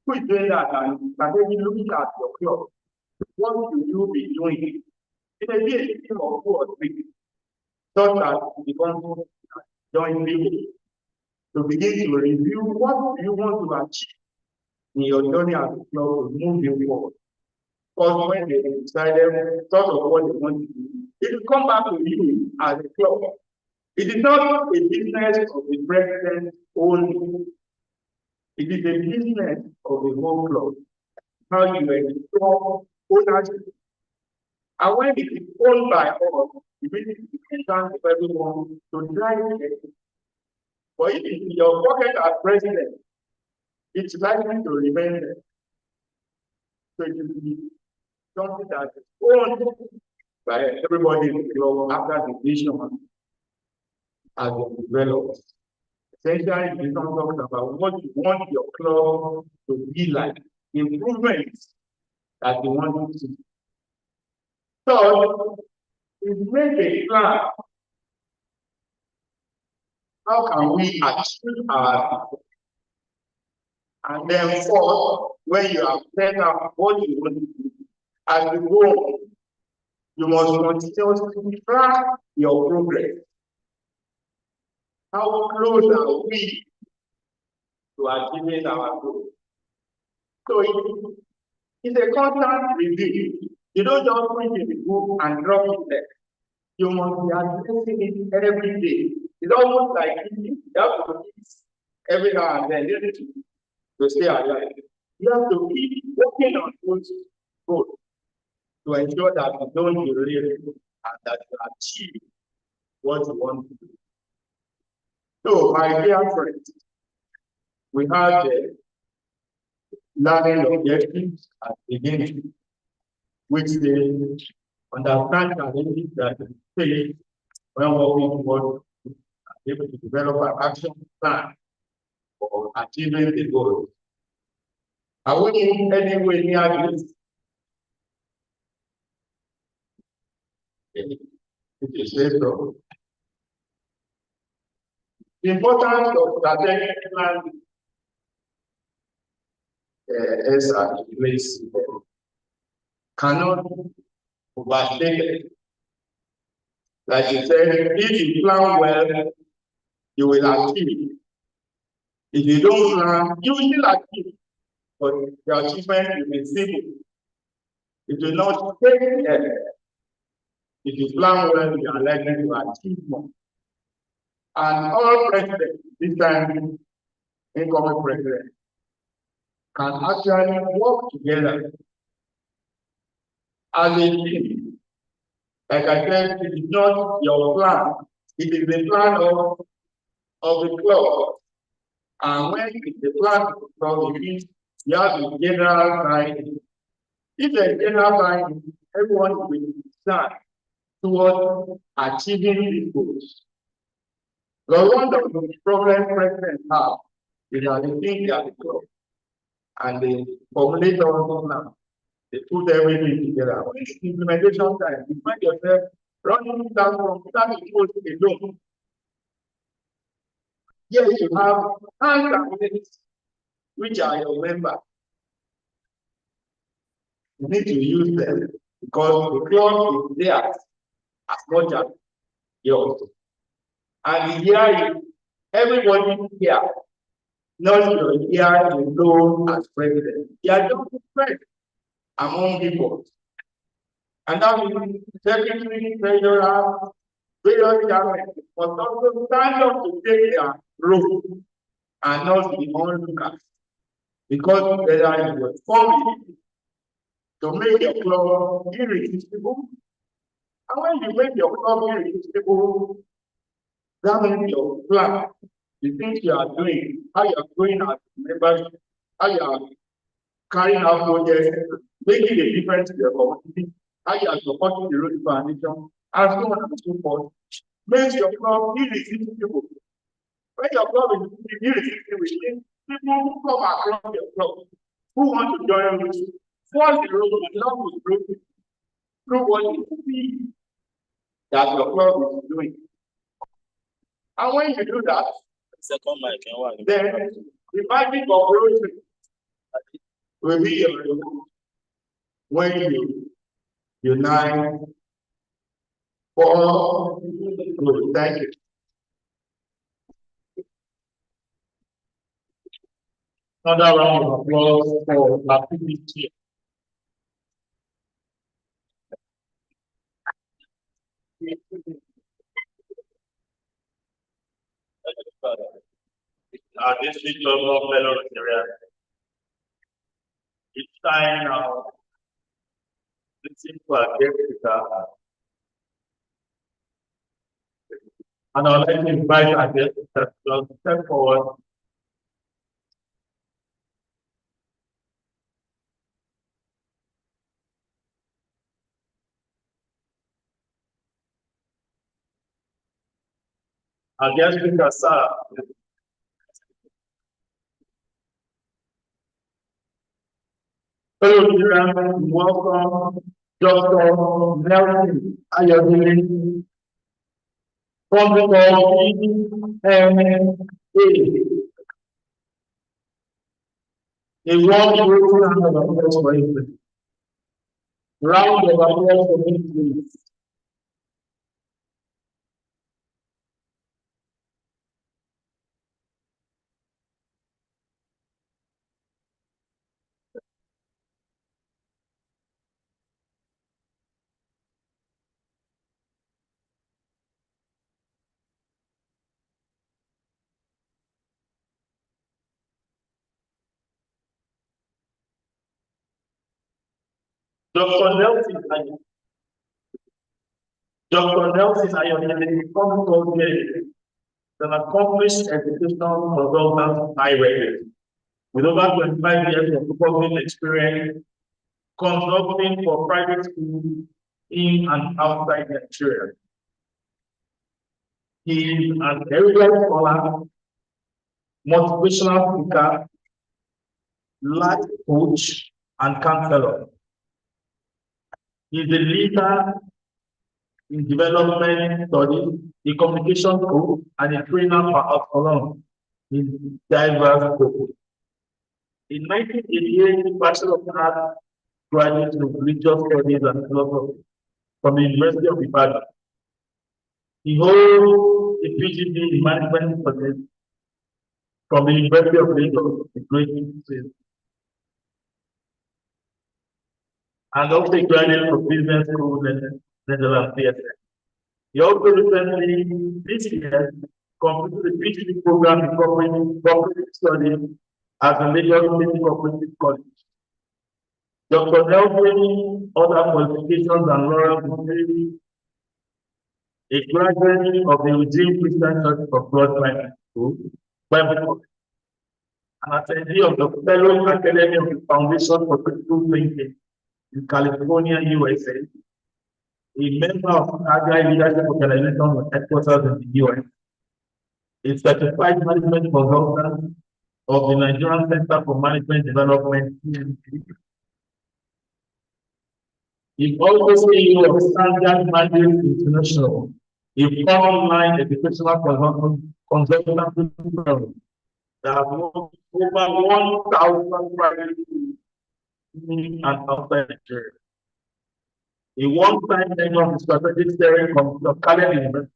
who is doing that and strategically looking at your club. What should you be doing? It may be a team of 2 or 3, such that you become jointly to begin to review what you want to achieve in your journey as a club to move you forward. Because when they decided sort of what they want to do, it will come back to you as a club. It is not a business of the president only. It is a business of the whole club. How you explore ownership. And when it is owned by all, it really depends on everyone to drive it. But if it's in your pocket as president, it's likely to remain there. So it will be something that is owned by everybody in the club after the vision has been developed. Essentially, we don't talk about what you want your club to be like, improvements that you want to see. So, we make a plan. How can we achieve our, and then fourth, when you have set up what you want to do, as you go, you must continuously track your progress. How close are we to achieving our goal? So it's a constant review. You don't just put it in the book and drop it there. You must be addressing it every day. It's almost like you have to eat every now and then to stay alive. You have to keep working on those goals to ensure that you don't derail and that you achieve what you want to do. So, my dear friends, we have the learning objectives at the beginning, which they understand challenges that they face when working towards able to develop an action plan for achieving the goals. Are we in any way near this? If you say so. The importance of strategic planning is a place cannot overstate. Like you said, if you plan well, you will achieve. If you don't plan, you will still achieve, but your achievement will be simple. It will not take effort. If you plan well, you are likely to achieve more. And all presidents, this time incoming president, can actually work together as a team. Like I said, it is not your plan, it is the plan of the club. And when it's the plan of the club, it means you have the general guidance. If the general guidance, everyone will stand towards achieving these goals. The one of the problem presidents have is that they think they are the club and they formulate all the plan. They put everything together. When it's implementation time, you find yourself running down from starting alone. Yes, you have hands and legs, which are your members. You need to use them because the club is theirs as much as yours. And here is everybody here, not your here alone as president. You are just friends among people. And that means secretary, treasurer, various chairmen must also stand up to take their role and not be onlookers. Because there is a formula to make your club irresistible. And when you make your club irresistible, that means your plan, the things you are doing, how you are going as members, how you are carrying out projects, making a difference to your community, how you are supporting the road foundation, and so on and so forth, makes your club irresistible. When your club is irresistible, people who come across your club, who want to join with you, force the road along with broken through what you see that your club is doing. And when you do that, then the magic of Rotary will be your reward when you unite for good. Thank you. Another round of applause for the activity. Our district of fellow Nigeria. It's time now. Listen to our guest speaker. And I'd like to invite our guest speaker to step forward. Our guest speaker, sir. Fellow Nigerians, welcome Dr. Nelson Ayodele from the DLA. A round of applause for him. Round of applause for him, please. Dr. Nelson Ayodele is an accomplished educational consultant IRED with over 25 years of public experience consulting for private schools in and outside Nigeria. He is an erudite scholar, motivational speaker, life coach, and counselor. He is a leader in development studies, a communication coach, and a trainer for alone in diverse fields. In 1988, he Bachelor of Arts graduate in religious studies and philosophy from the University of Ibadan. He holds a PhD in management studies from the University of Lagos, the great institute, and also a graduate of business school in Netherlands, PSN. He also recently, this year, completed a PhD program in corporate studies at the Lagos State Cooperative College. Dr. Nelson, other qualifications and laurels, a graduate of the Eugene Christian Church of God Primary School, Bible College, an attendee of the Fellow Academy of the Foundation for Critical Thinking in California, USA, a member of Agile Leadership Organization with headquarters in the US, a certified management consultant of the Nigerian Center for Management Development, CMC. He's also CEO of Standard Management International, a frontline educational consultant firm that has worked over 1,000 private schools in and outside Nigeria. A one-time member of the Strategic Steering Committee of Calais University,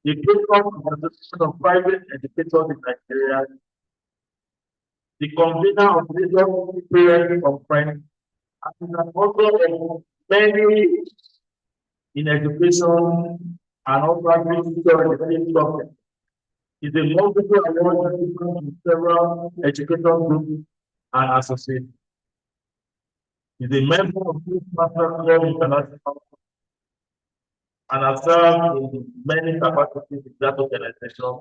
a patron of the Association of Private Educators in Nigeria, the convener of Lagos Parents Conference, and an author of many in education and also agriculture subjects. He's a multiple award recipient in several education groups and associations. He's a member of Master Club International and has served in many capacities in that organization.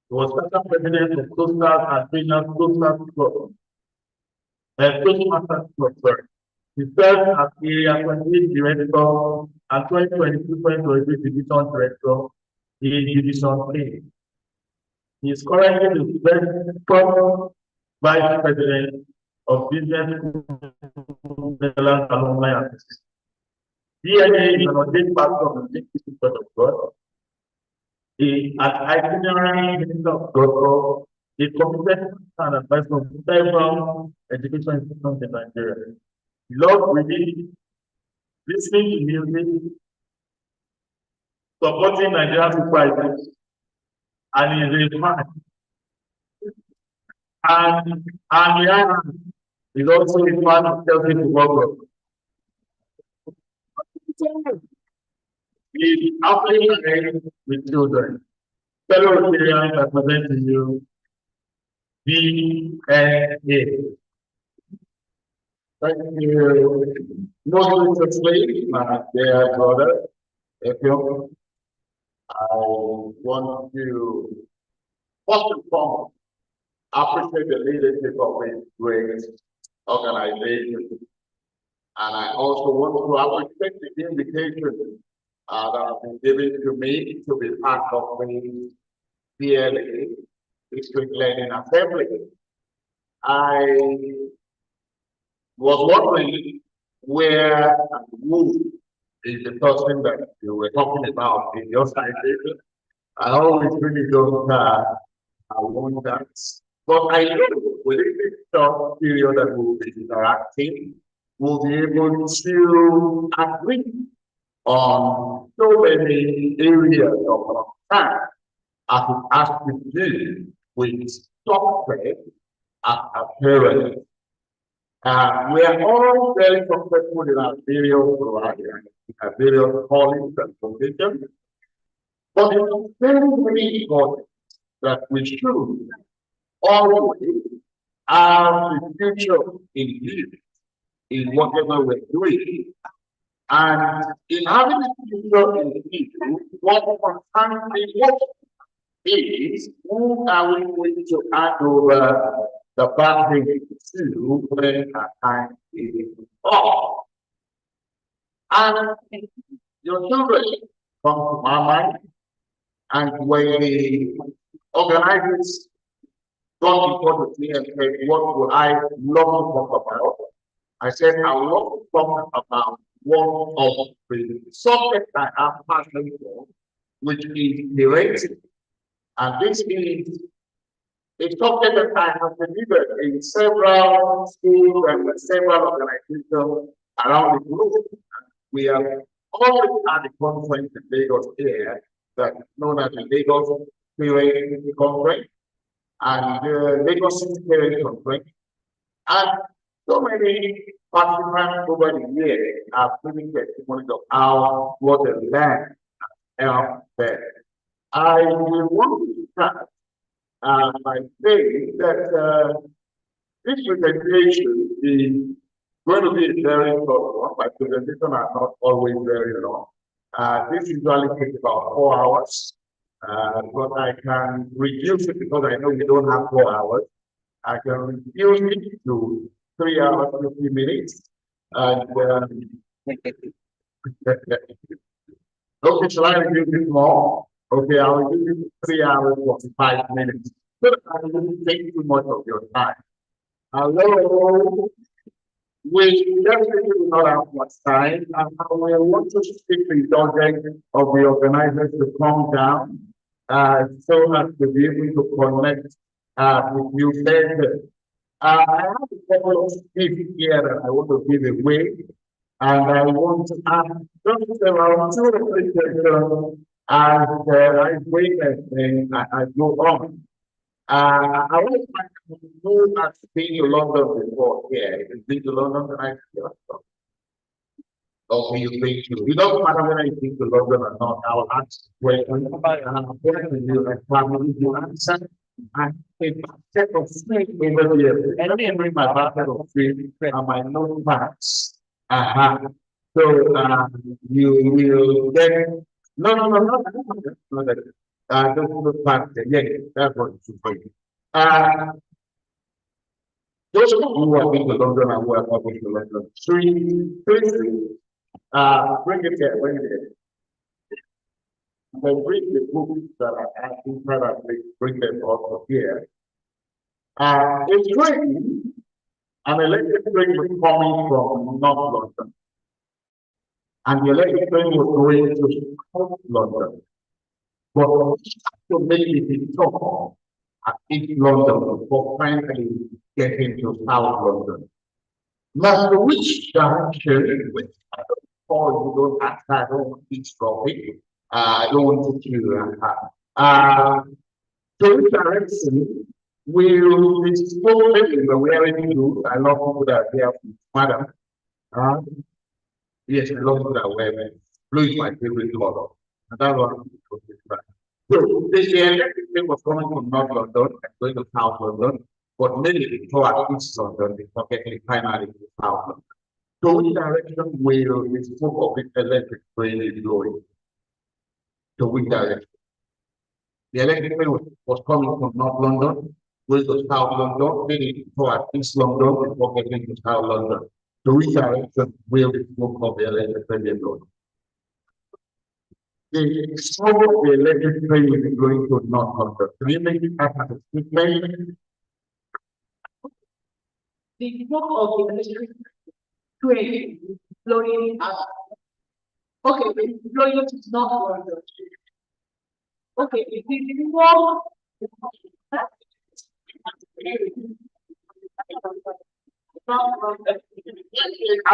He was special president of Coastal and Trainers Coastal Club, Toastmasters Club, sorry. He served as Area 28 Director and 2022-2023 Division Director in Division 3. He is currently the first Vice President of Business Netherlands Alumni Association. DLA is an ordained pastor of the Church of God, an itinerary minister of God, a competent and advisor of several education institutions in Nigeria. He loves reading, listening to music, supporting Nigerian society, and is a fan. And yeah, is also a fan of Chelsea Football Club. He is happily married with children. Fellow Rotarians representing you, DLA. Thank you. Most recently, my dear brother, Efio, I want to first and foremost appreciate the leadership of this great organization. And I also want to appreciate the invitation that has been given to me to be part of the DLA, District Learning Assembly. I was wondering where and who is the person that you were talking about in your citation. I always really don't want that. But I know within this short period that we'll be interacting, we'll be able to agree on so many areas of concern as it has to do with software as a parent. We are all very successful in our various callings and positions, but it's very, very important that we should always have the future in view in whatever we're doing. And in having the future in view, what concerns me most is who are we going to hand over the baton to when our time is up. And your children come to my mind, and when the organizers got before me and said, what would I love to talk about? I said, I would love to talk about one of the subjects I have passion for, which is parenting. And this is a subject that I have delivered in several schools and several organizations around the globe. We have always had a conference in Lagos here that known as the Lagos Parent Conference and the Lagos City Parent Conference. And so many participants over the years have given testimonies of how what the land helped them. I will want to start by saying that this presentation is going to be a very short one. My presentations are not always very long. This usually takes about 4 hours, but I can reduce it because I know we don't have 4 hours. I can reduce it to 3 hours, 50 minutes. And okay, shall I reduce it more? Okay, I'll reduce it to 3 hours, 45 minutes. So that I won't take too much of your time. Hello. We definitely do not have much time, and we want to seek the indulgence of the organizers to come down so as to be able to connect with you better. I have a couple of tips here that I want to give away, and I want to ask just around 2 or 3 questions as I wait and I go on. I want to know I've been to London before. Yeah, you've been to London, and okay, you've been to. It doesn't matter whether you've been to London or not. I will ask questions, and I'm going to do a family to answer. And a basket of food over here. And let me bring my basket of food and my notepads. So you will get no. Don't look back there. Yeah, that's what it's for you. Those who have been to London and who have not been to London, three, bring it here, bring it here. Then read the books that I have in front of me, bring them also here. It's raining, and electric train was coming from North London. And the electric train was going to South London. But to make it stop at East London before finally getting to South London. Now, which direction, which or you don't ask, I don't want to stop it. I don't want to so which direction will be spoken in the wearing blue? I love people that are there, madam. Yes, I love people that are wearing blue is my favorite color. And that's what I'm so the electric train was coming from North London and going to South London, but mainly before East London, before getting finally to South London. So which direction will the smoke of the electric train is blowing? To which direction? The electric train was coming from North London, going to South London, mainly before East London, before getting to South London. To which direction will the smoke of the electric train be blowing? The smoke of the electric train will be going to North London. Can you make it happen? The smoke of the electric train blowing out. Okay, it's blowing to North London. Okay, it is more. I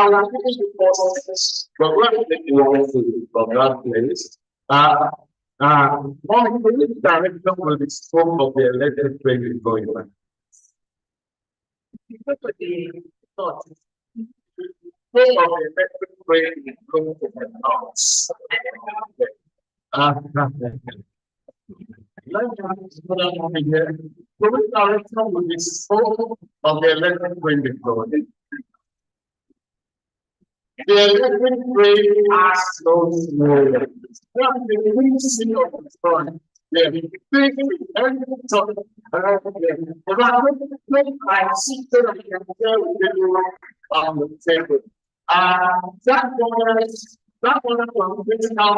will finish the process, but we're going to take you from that place. One which direction will the smoke of the electric train is going back? Because of the thought. Smoke of the electric train is going to the north. So which direction will the smoke of the electric train be going? The electric train has no smoke. The wind seal of the sun. Yeah, I see that I can tell you on the table. That one from this now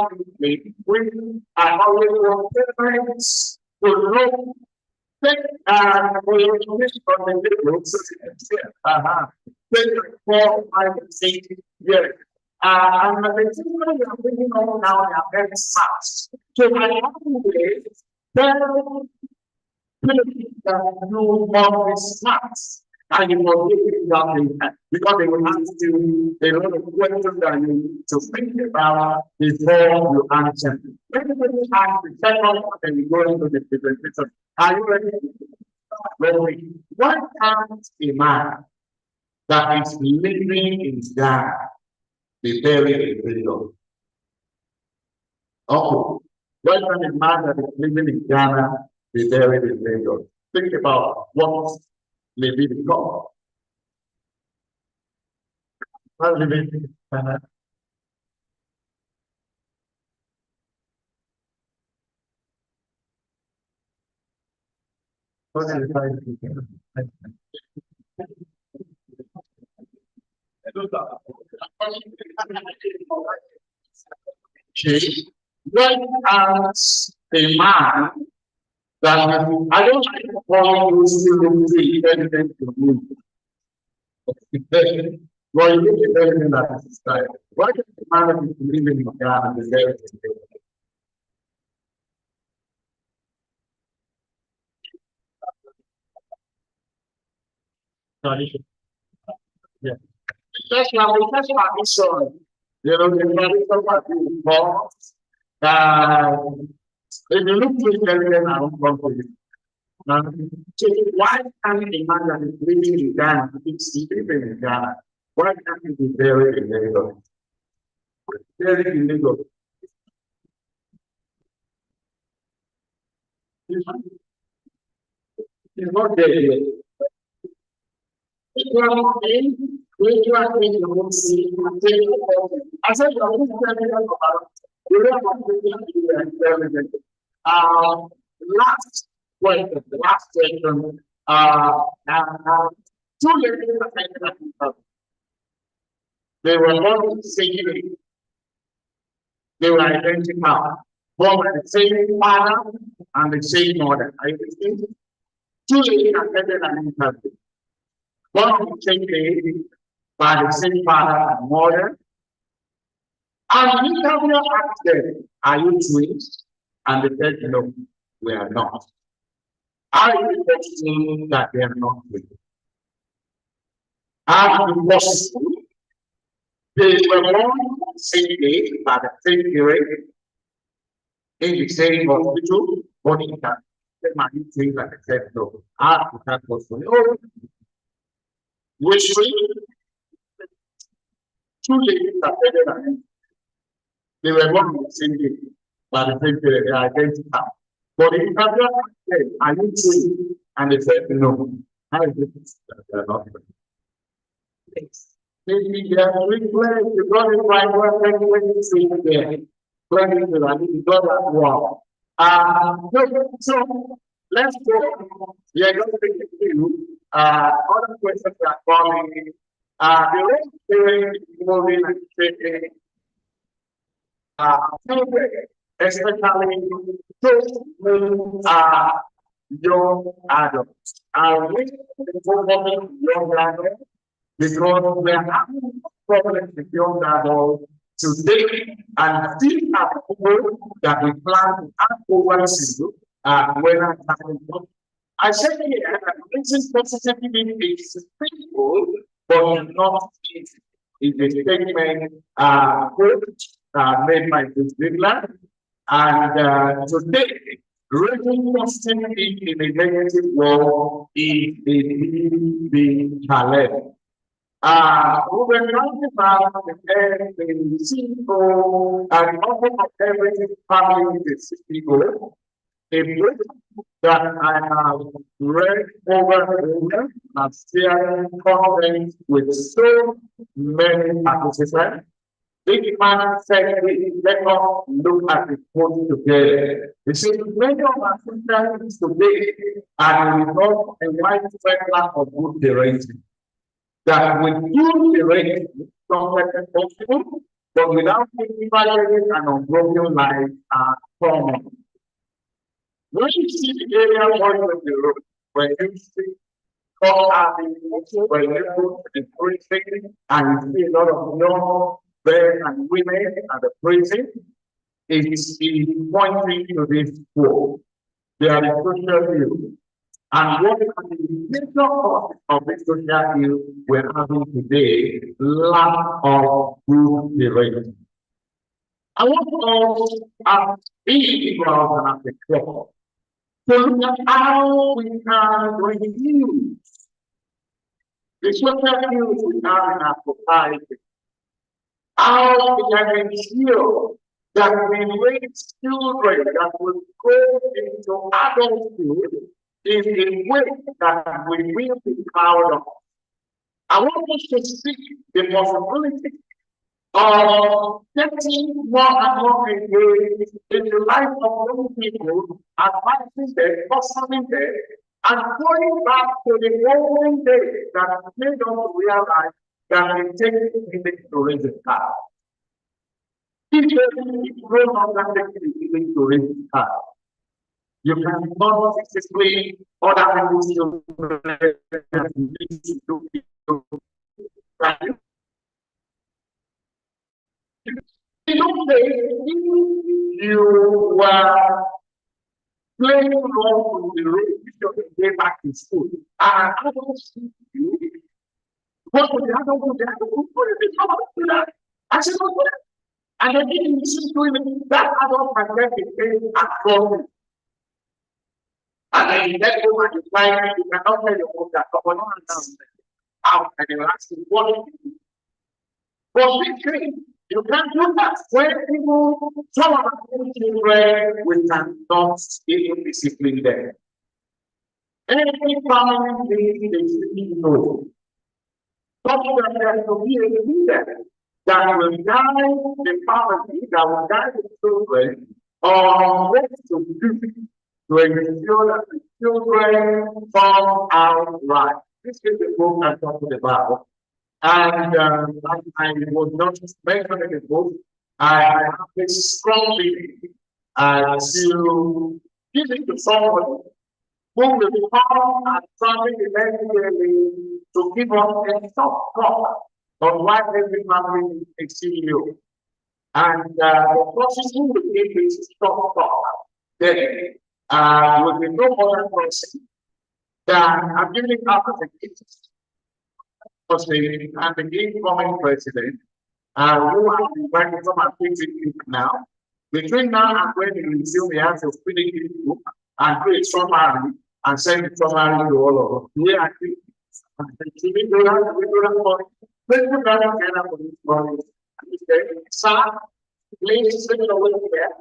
when I already want parents to know that for your information on the videos. 4, 5, 6 years. And the things we are bringing on now are very fast. So I have to wait, then no more smart. And you will give it that because they will ask you a lot of questions that you need to think about before you answer. When you ask the second one, then you go into the presentation. Are you ready? Ready. What happens a man that is living in Ghana be buried in Rio? Okay. What can a man that is living in Ghana be buried in Rio? Think about what may be the cause. Not living in Ghana. When as a man that I don't like to call you still the evidence to me. Well, you need to evidence that is right. Why does the man that is living in Ghana is there? Tradition. Yeah. That's why we touch tradition. You know, the tradition what you call if you look to the evidence, I don't come to you. So why can't a man that is living in Ghana, is living in Ghana, why can't he be buried in Lagos? Buried in Lagos. He's not there yet. I said, last question, the last question, two ladies they were both saying they were identical, both the same father and the same mother. I think two ladies attended an interview. One of the same lady by the same father and mother. And the interviewer asked them, "Are you twins?" And they said, "No, we are not." I mean that they are not twins. And because they were born the same day by the same period in the same hospital, but in that they might think that they said no. That was for you. Which two ladies attended they were born the same day by the same period, they are identical. But the interviewer said, "Are you twins?" And they said no. How is it that they are not twins? Maybe they are twins because it's like when you see there. When you do that wow. So let's go. We are going to take you other questions are coming. The rest during moving and shaking. Especially those who are young adults. We young adults because we are having problems with young adults today and still have people that we plan to add over to when I'm having. I said here that this positivity is simple, but not easy. It's a statement made by this Bigland. And today, raising positivity in a negative world is a big challenge. We were talking about the CEO and also everything family is CEO. A book that I have read over and over and sharing content with so many participants. This man said, "Let us look at the book together." You see, many of our sisters today are the result of a widespread lack of good parenting. That with good parenting, something possible, but without evaluating an unbroken life are common. When you see the area point of the road, when you see when you go to the prison and you see a lot of young men and women at the prison, it is pointing to this quote. They are the social view. And what are the major causes of the social ill we're having today? Lack of good parenting. I want us as individuals and as a couple to look at how we can reduce the social ills we have in our society. How we can ensure that we raise children that will go into adulthood in a way that we will be proud of. I want us to see the possibility of getting more and more engaged in the life of young people, advancing them, fostering them, and going back to the olden days that made us realize that we take it to raise a child. People no longer take it to raise a child. You cannot display other people's children. In those days, you were playing along with the road to get back to school. And I don't see you. What would I don't do that? I said, no, and I didn't listen to him. That adult can get the pain at home. And then you get home and you find you cannot tell your mom that someone else out and you ask him what do you do? But victory, you can't do that. When people, some of our children, we cannot even discipline them. Every family they should know. Something that there will be a leader that will guide the family, that will guide the children on what to do to ensure that the children come out right. This is the book I'm talking about. And I was not mentioning the book. I have this strong feeling to give it to somebody who will come and something eventually to give us a soft talk on why every family is CEO. And the process who will give this soft talk then will be no other person than I'm giving up as a gift. And the incoming president, who has been working from our PTP now. Between now and when he resume, he has to finish his book and create summary and send the summary to all of us. We are we do that for this morning. Sir, please sit away there.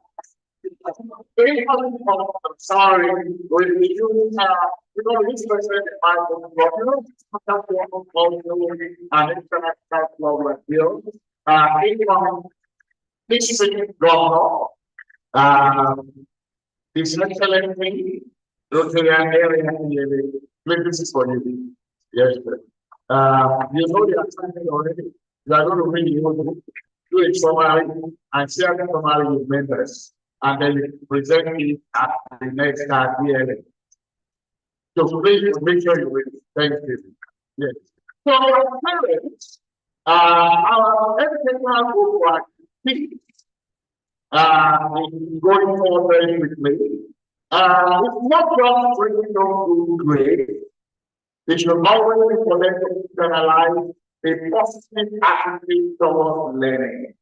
I'm sorry, when we use this person and international global field, this governor, this excellent thing, Rotarian area, this is for you. Yes, sir. You know the assignment already. You are going to bring you do a summary and share the summary with members. And then present it at the next DLA. So please make sure you will. Thank you. Yes. So our parents, our educational group are going forward very quickly. It's not just bringing them good grades. It should always be for them to analyze a positive attitude towards learning.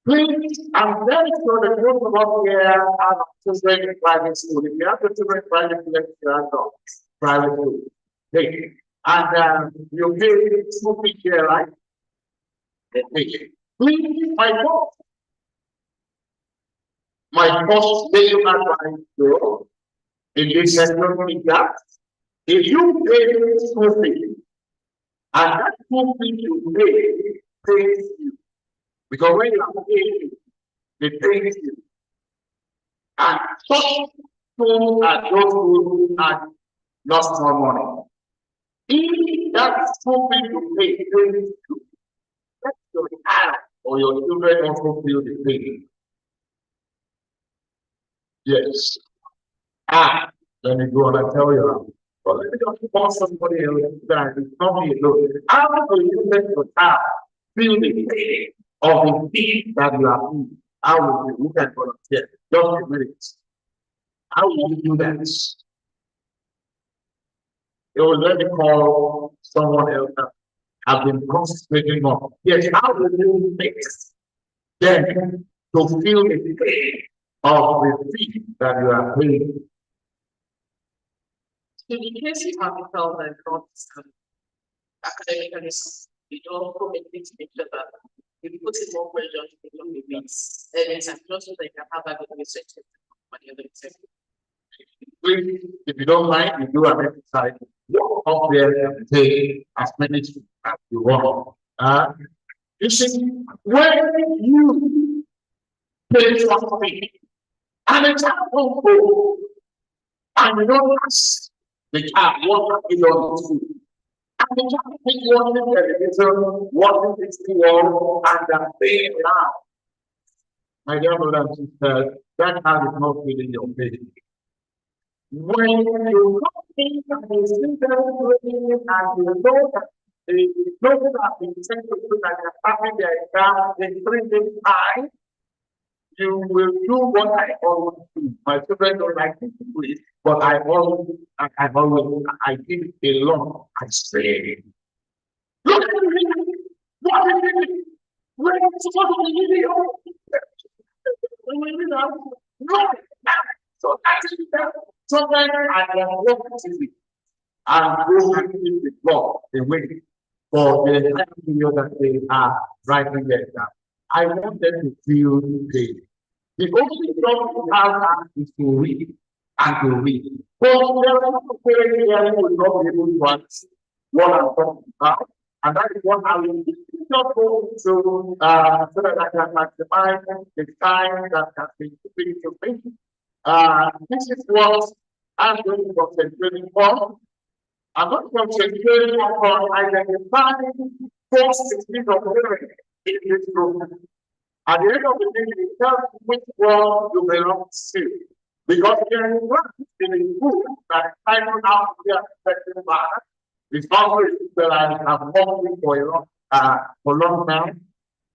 Please, I'm very sure that most of us here have children in private school. If you have the children in private school, you have private school. Okay. And you pay school fee here, right? Okay. Please, my first daily advice to in this sector is that if you pay school fee, and that school fee you pay pays you. Because when you are paying, they pay you. And such schools are those who are not small money. If that school fee you pay pays you, that's your child or your children also feel the pain. Yes. Let me go on and tell you. But let me just call somebody else that is not me alone. How do you let your child feel the pain of the thing that you are doing? How will you look at volunteer? Just a minute. How will you do that? it will let me call someone else that have been concentrating on. Yes, how do you fix them to feel the pain of the fee that you are paying? So in case you have felt that not academically, you don't commit it to each other. You put it more pressure to the limits. And it's just so they can have a good research on the other side. Please, if you don't mind, you do an exercise. Walk up there and take as many steps as you want. You see, when you pay something and it's a go and you don't ask the child what you want to do. And the child take watching television, watching this wall, and then paying now. My dear brother and sister, that child is not feeling your pain. When you come in and you see them doing it and you know that they know that they intend to do that they're having their exam in 3 days' time, you will do what I always do. My children don't like to do it, but I give it a lot. I say, look at me, what is it? Where is the video? So actually, sometimes I can walk to it and go and keep the block away for the entire period that they are writing their exam. I want them to feel pain. The only job you have is to read and to read. But there are some parents here who will not be able to answer what I'm talking about. And that is what I will not go to so that I can maximize the time that has been given to me. This is what I'm going to concentrate on. I'm not concentrating on identifying 4 16 of parents in this group. At the end of the day, you tell which one you belong to. Because there is one in the book that I know how to be affected by. It's always that I have worked with for a long time.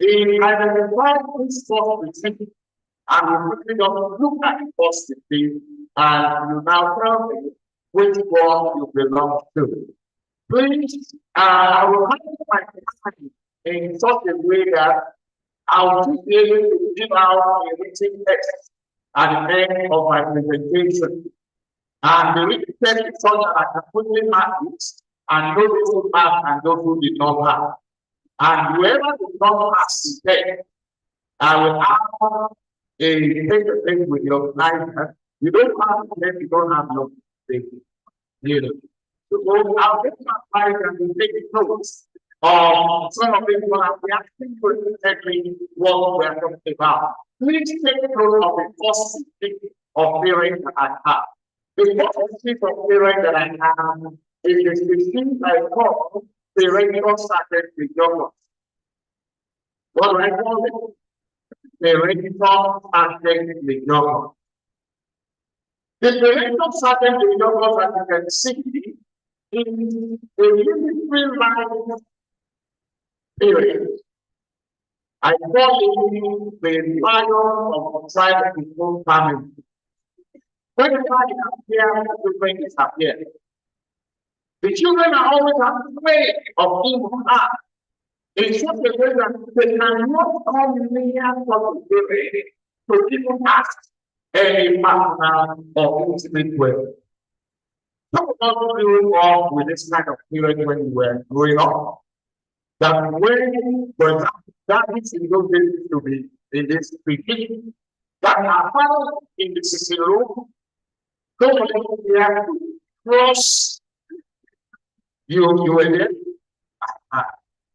In identifying this first thing, and you quickly don't look at the first thing, and you now tell me which one you belong to. Please, I will manage my time in such a way that I will be able to give out a written text at the end of my presentation. And the written text is such that I can quickly mark it and those who pass and those who did not pass. And whoever did not pass today, I will have a face-to-face with your client. You don't have to you don't have no face. So I'll get my client and we take notes. Some of them will be asking for exactly what we are talking about. Please take note of the first thing of parent that I have. The first thing of parent that I have is the thing I call the regular sacred development. What do I call it? The regular sacred development. The regular sacred development, as you can see, is a unitary line period. I call it the lion of tribe people family. When the lion appears, the children disappear. The children are always afraid of evil art. In such a way that they cannot come near what the parent to even ask any partner or intimate way. Some of us grew up with this kind of period when we were growing up. That when, for example, that is in those days to be in this beginning, that are found in the sitting room, go there to cross you were there.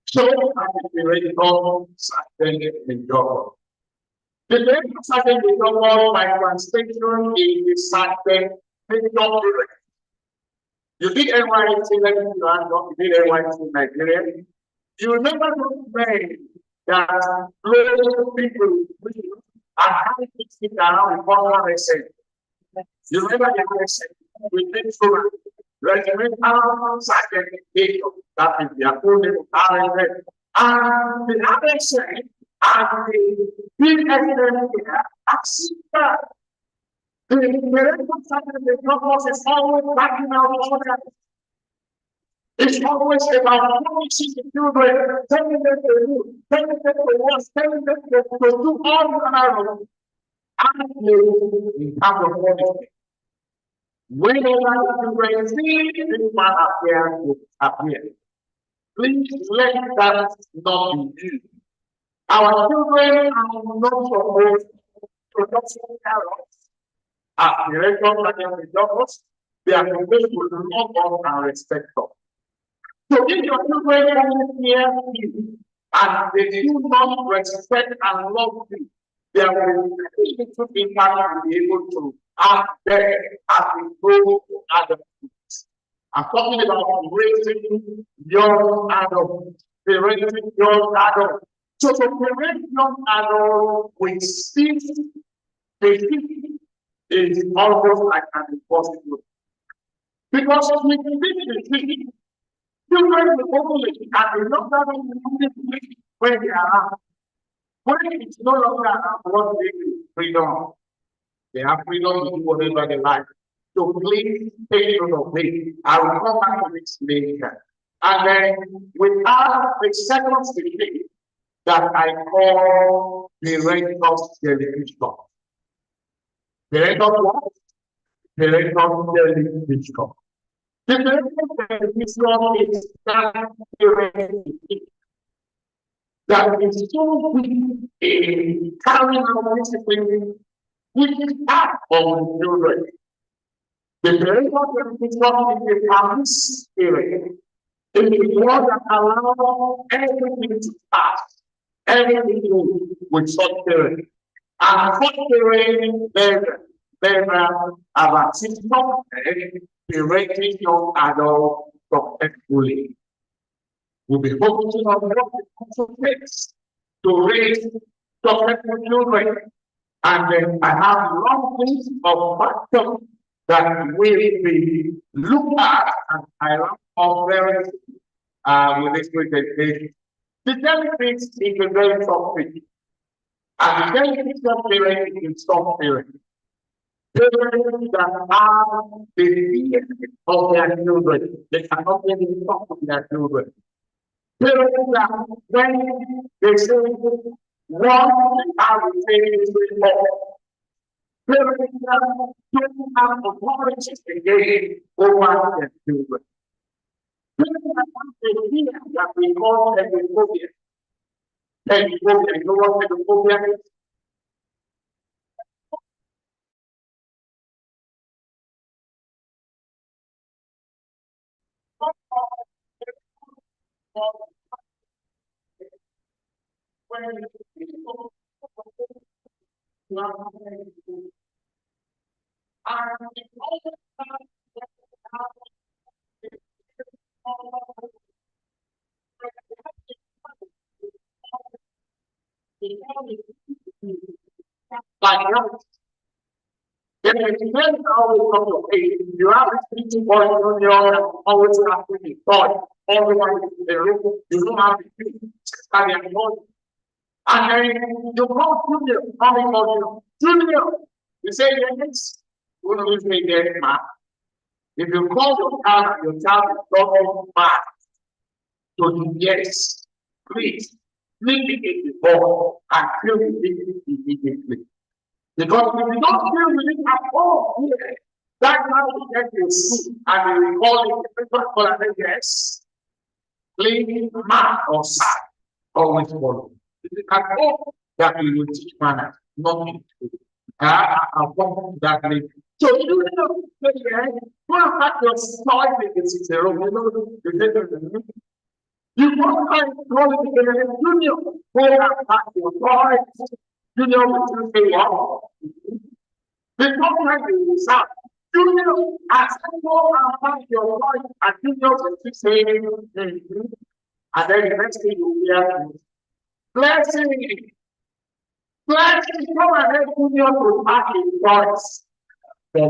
So I be ready for certain job. The name of certain job by translation is certain job. You did NYC like you did NYC in Nigeria. You never know when that global people are having to sit down with one person. You never know we did so regimental certification that is the approval of RFS. And the other side, and the big evidence here, the parental certificate is always backing out of order. It's always about punishing the children, telling them to do, telling them to watch, telling them to do all manner of actions in terms of punishment. Whenever the children see this man appear, please let that not be used. Our children are not supposed to produce parents as directors and the doctors. They are supposed to love us and respect us. So if your children come here you and they do not respect and love you, they will be able to impact and be able to act there as we grow adults. I'm talking about raising young adults, parenting young adults. So to parent young adults with speech is almost like an impossible. Because with speech, children will only and not when they are around. When it's no longer around, what they do, freedom. They have freedom to do whatever they like. So please take note of it. I will come back to this later. And then we have the second technique that I call parental television. Parental what? Parental television. The parental television is that parenting that is so weak in carrying out discipline, which is part of the children. The parental television is a promise spirit. It is what that allows everything to pass, everything to with such parent. And such parent, there are about 6 parenting young adults successfully. We'll be focusing on what it also takes to raise successful children. And then I have long list of factors that will be looked at and I love of parents with this presentation. The benefits is a very soft thing. And the benefits of parents is soft parents. Parents that have the fear of their children, they cannot really talk to their children. Parents that when they say one, they have the same report. Parents that don't have authority again over their children. Parents that have the fear that we call xenophobia. Xenophobia, you know what xenophobia is? Like then it depends always on your age. You have this teaching boy junior always have to be taught. Everyone is in the room, you don't have to study anymore. And then you call junior, call junior. You say yes, you will say yes, man. If you call your child is talking back to yes, please it before and fill it immediately. Because if you don't deal with it at all, that now you get your soup and you recall it, and yes, plain man or sad, always follow. If you can all that we will teach manners, nothing to do. I'll come to that later. So you know, you have your story in the 6 year old, you don't have to call it junior, who have your story. Junior will say, wow. The problem is that junior as more about your life and junior will say, and then the next thing you hear is blessing. Blessing, come ahead, junior to pack his voice. At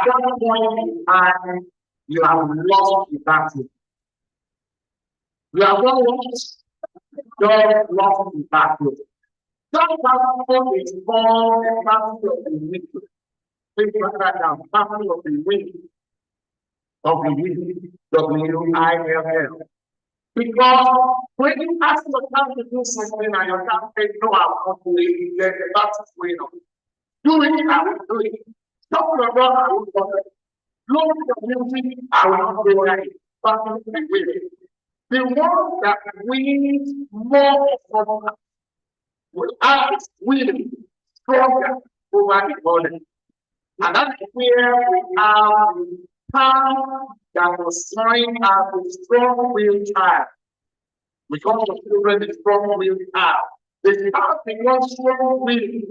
that point in time, you have lost the battle. You have not lost. God lost the battle. That battle is called the battle of the weak. Think about that now, battle of the weak. W-I-L-L. Because when you ask your child to do something and your child says, no, I won't do it, then the battle is going on. Do it, I will do it. Stop your brother, I will do it. Look at your music, I will not do it. But the one that wins more from us will always win stronger over the body. And that's where we have the power that was showing us the strong will child. We call the children the strong will child. The child becomes strong will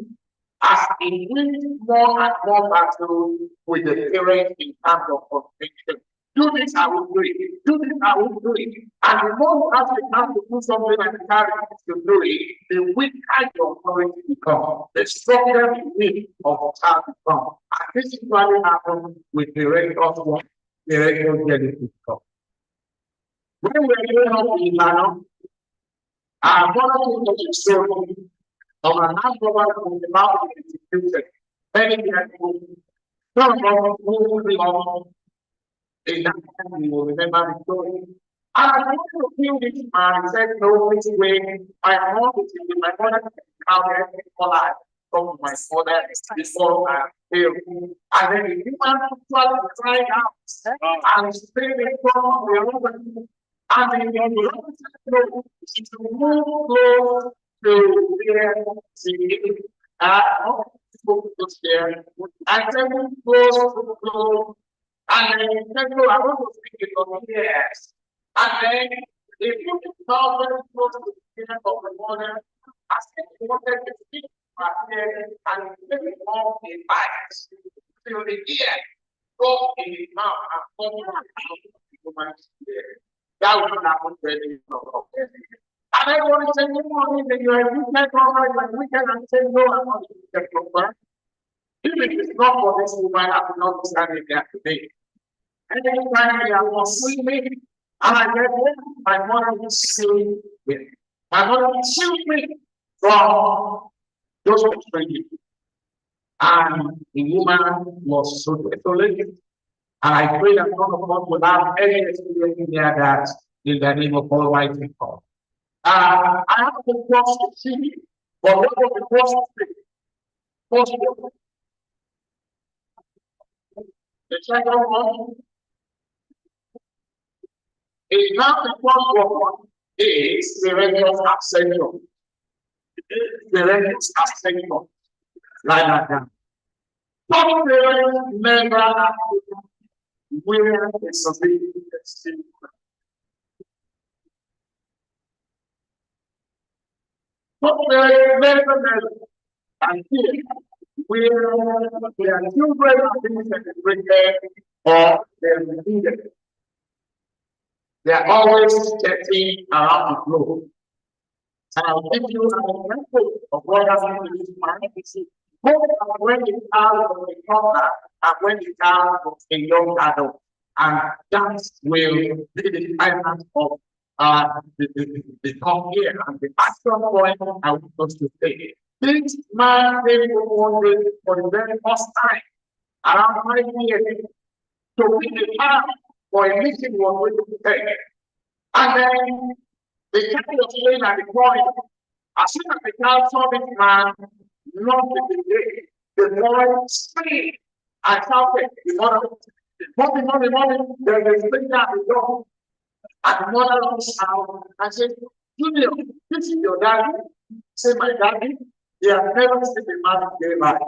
as it wins more and more battles with the parents in terms of conviction. Do this, I will do it. Do this, I will do it. And the more as the child to do something and the child to do it, the weaker your authority becomes, the stronger the will of the child becomes. And this is what happens with the rate of what the rate of genesis becomes. When we are going up in Ibadan, our mother told us a story of an brother from the mountain institution. Many people, some of us who belong in that time, you will remember the story. And I want to feel this man said, no, this way, my mom is in my mother can count for life from my father before I fail. And then the human tried to cry out and stay in front of the other. And then the other to move close to where she is. And then close. And then I want to speak it on yes. And then if you can very close to the beginning of the morning, I think you wanted to speak my head and maybe all the bias till the ear go in the mouth and come out that will not happen very well. And I want to say good morning that you are weekend over my weekend and say no, I'm not weekend over. Even if it's not for this woman, I will not stand in there today. And anytime I was sleeping, and I read it, my mother would sing with me. My mother would shield me from those strangers. And the woman was so isolated. And I pray that none of us will have any experience near that in the name of Almighty God. I have to cross the sea, but what was the cross the sea? First one. The second one is now the first one is the religious ascension. The religious ascension. Like that down. Some parents never where is something but never and here where their children are being celebrated or they're needed. They are always getting around the globe. And I'll give you an example of what happened to this man. Both when the child was a toddler and when the child was a young adult. And that will be the finance of the come here and the actual point I want us to say. This man came one day for the very first time, around 5 years, to be the child for a meeting was going to take. And then the child was playing at the point. As soon as the child saw this man, not the boy screamed and shouted, the mother, mommy, there's a stranger at the door. And the mother looks out and said, Junior, this is your daddy. Say, my daddy, they have never seen a man in daylight.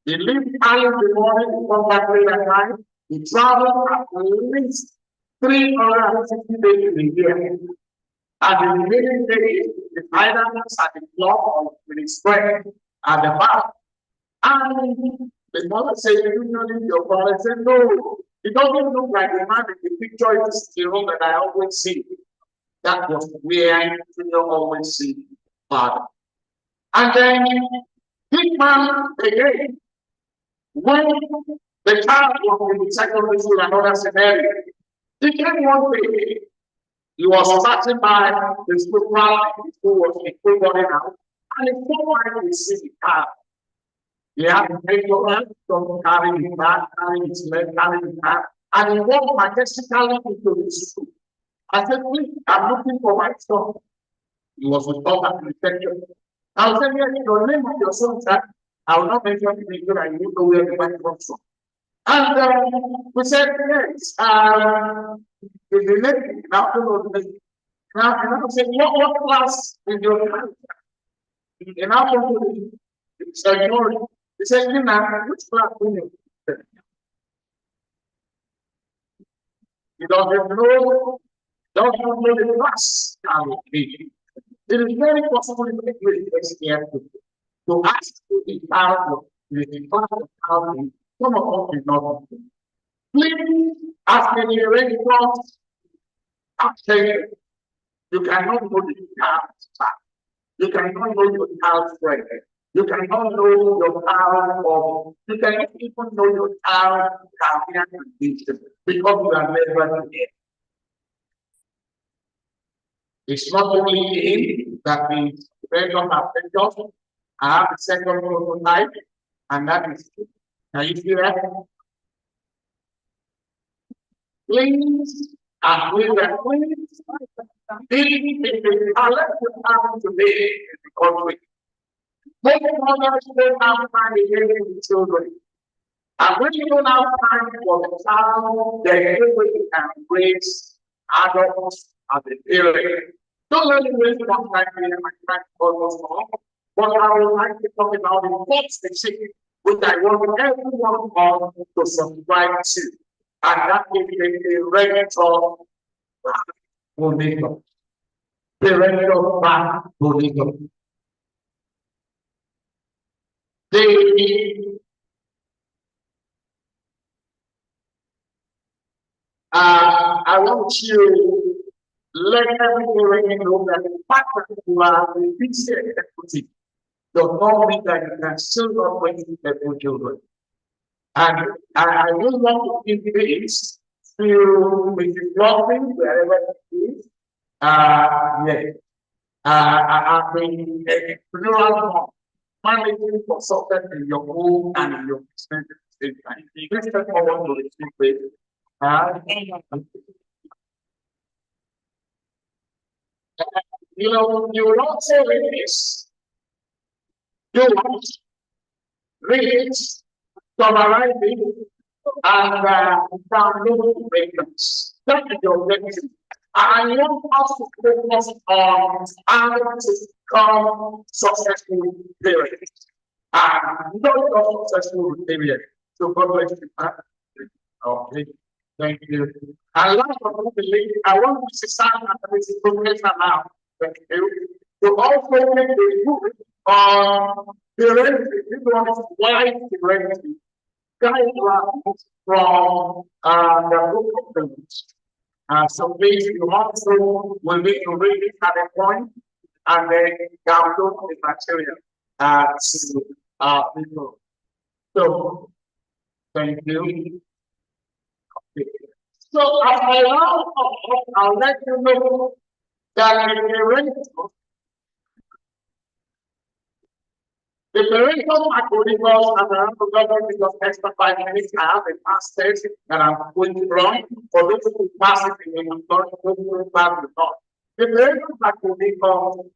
He lived early in the morning, he come back late at night. He traveled at least 360 days in a year. And the remaining days, the islands at the club or with his friend at the bar. And the mother said, you know, your father said, no, it doesn't look like the man in the picture is the room that I always see. That was where I always see father. And then this man again, when the child was in the secondary school, another scenario, he came one day. He was passing by the school ground, the school was running out, and he saw him see the car. He had to take over from carrying his back, carrying his leg, carrying his back, and he walked majestically into the school. I said, please, I'm looking for my son. He was with us at the reception. I was saying, yes, your name of your son, sir. I will not mention the name, I need to know where the man comes from. And we said, yes, the name, now I said, what class is your child? And I told him, he said, you know, which class do you? He doesn't know the class. It is very possible in the way to ask the child, the class of how some of us is not. Please, as many restaurants, you cannot know the child's child. You cannot know your child's friend. You cannot know your child, or you cannot even know your child's career condition because you are never there. It's not only in that is very affected. I have a second prototype, and that is, can you see that? Please, and we are please, if the talent you have today in the country, make mothers don't have time again with the children. And when you don't have time for the child, then you can raise adults as a parent. Don't let me waste one time here, my friend, almost all. But I would like to talk about the fourth specific, which I want everyone on to subscribe to. And that is the parental monitor. Parental monitor. I want to let everybody know that the fact that you are a fixed equity does not mean that you can still not wait for children. And I will want to give this to Mrs. Lawson, wherever it is. Yes. I've been a plural managing consultant in your home and in your business at the same time. Please step forward to the same place. You know, you will also read this. You want read, summarize it, and download reference. That is your objective. I want us to focus on how to become successful parents. And not successful parents. So God bless you. Okay. Thank you. And last but not least, I want to start at this information now. Thank you. To also make a book on parenting. This one is why parenting. Guidelines from the book of the week. So please, you also will need to read it at a point and then download the material to people. So, thank you. So as I round up, I'll let you know that the parental algorithms and the government because extra 5 minutes I have a past test that I'm going to run for those who pass it in the those who pass the thought. The parental algorithm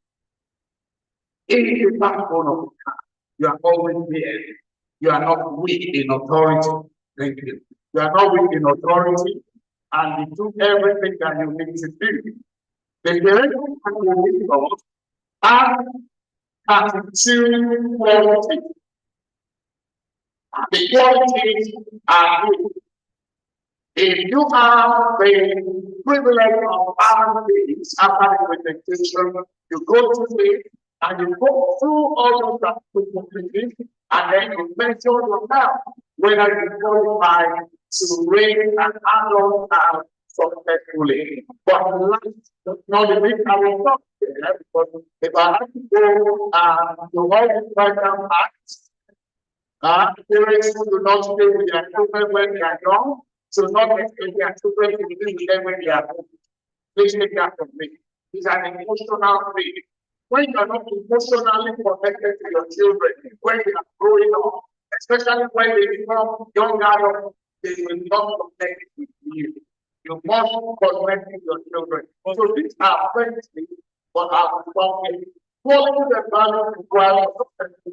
is the backbone of the car. You are always there. You are not weak in authority. Thank you. You are not weak in authority, and you do everything that you need to do. The parental algorithm are 32 qualities. The qualities are good. If you have the privilege of having things after the presentation, you go to it and you go through all of that completely, and then you measure yourself whether you qualify to raise and handle successfully. But not the big I will stop there, because if I have to go to all the vital acts, parents who do not stay with their children when they are young, so not expect their children to be with them when they are old. Please take that from me. It's an emotional thing. When you are not emotionally connected to your children, when they are growing up, especially when they become young adults, they will not connect with you. You must connect with your children. So these are friendly, but are talking. Following the value required of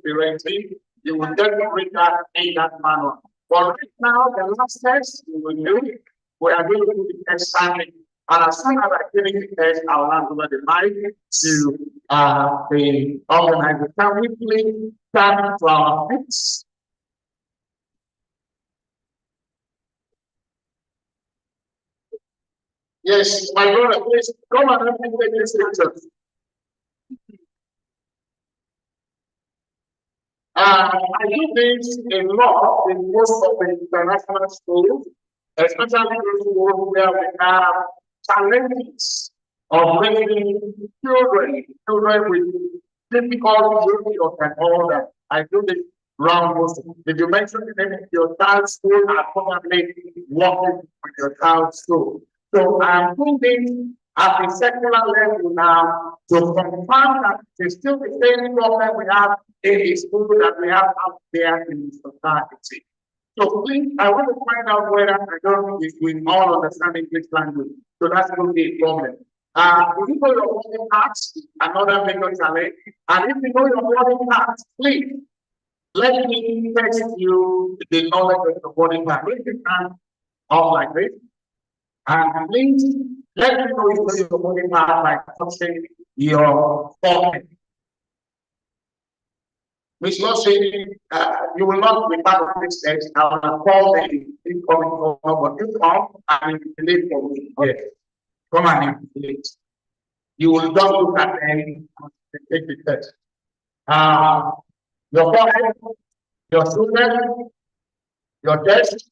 parenting, you will definitely bring that in that manner. But right now, the last test we will do, we are going to do the test timing. And as soon as I finish the test, I'll hand over the mic to the organizer. Can we please stand to our feet? Yes, my brother, please come and help me take this picture. I do this a lot in most of the international schools, especially those schools where we have challenges of raising children with difficulties and all that. I do this round most. Did you mention the name of your child's school? I probably working with your child's school. So I'm doing this at a secular level now to confirm that it's still the same problem we have in the school that we have out there in the society. So please, I want to find out whether I don't if we all understand English language. So that's going to be a problem. If you know your working parts, another major challenge. And if you know your working parts, please let me text you the knowledge of the working part. Raise your hand up like this. And please let me know you know your working part by touching your forehead. Which not saying you will not be part of this text. I will call the incoming call, but you come and manipulate for me. Yes. Come and manipulate. You will just look at them and take the test. Your forehead, your shoulder, your chest,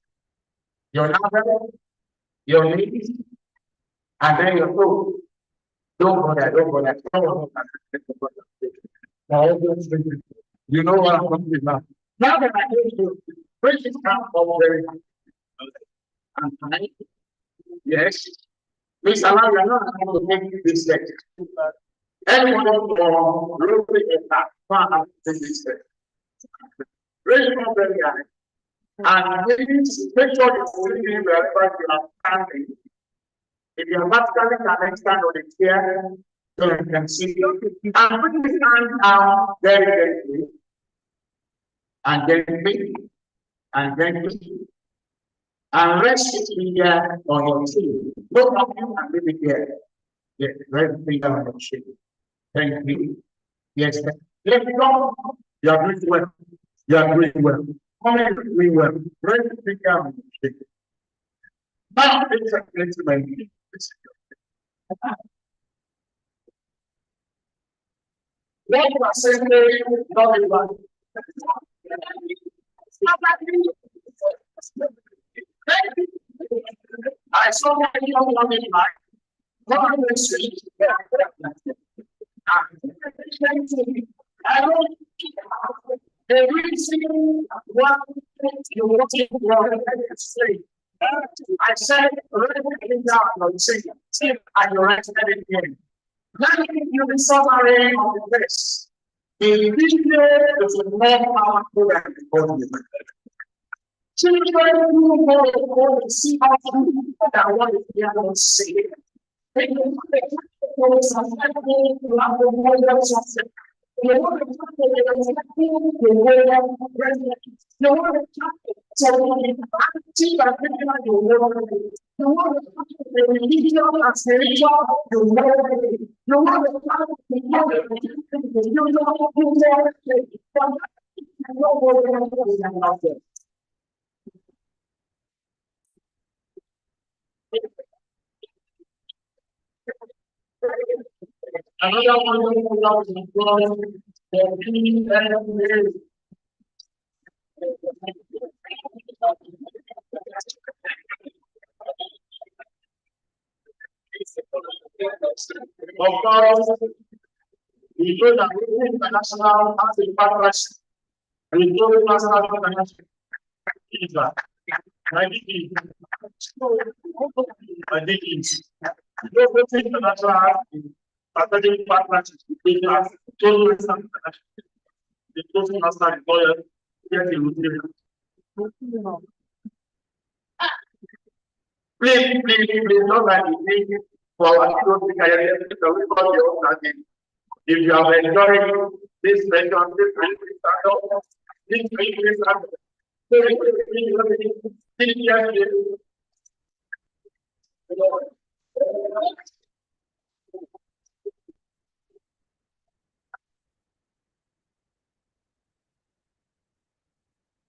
your navel, your knees, and then your toe. Don't go there, don't go there. You know what I'm talking about. Now that I told you, bring this down for very and tonight, yes, please allow you not to take this lecture. Anyone who really attack, can't take this lecture. Really not very high. And please make sure you're sitting wherever you are standing. If you are vertically can stand on the chair, so you can see. And put this hand down very gently. And gently. And gently. And rest it finger on your chin. Look up you and leave it there. Yes, rest finger on your chin. Thank you. Yes. Let it go. You are doing well. You are doing well. Come on, doing well. Rest it finger on your chin. Now, it's a gentleman. What you are saying, not everybody. I saw my young woman in life. I don't. The reason why you want to say. I said, write down on sing, and you write it again. Let me give you the summary of the text. The video is a more powerful than the body. Children who go to see how to do that what is the other say. They can another one of course, we know that we international has a partnership. We know international partnership. I did it. We know international strategic partnerships between us, the total national employer, Please, don't like the thing for our children to carry it. So we got your own thing. If you have enjoyed this session, this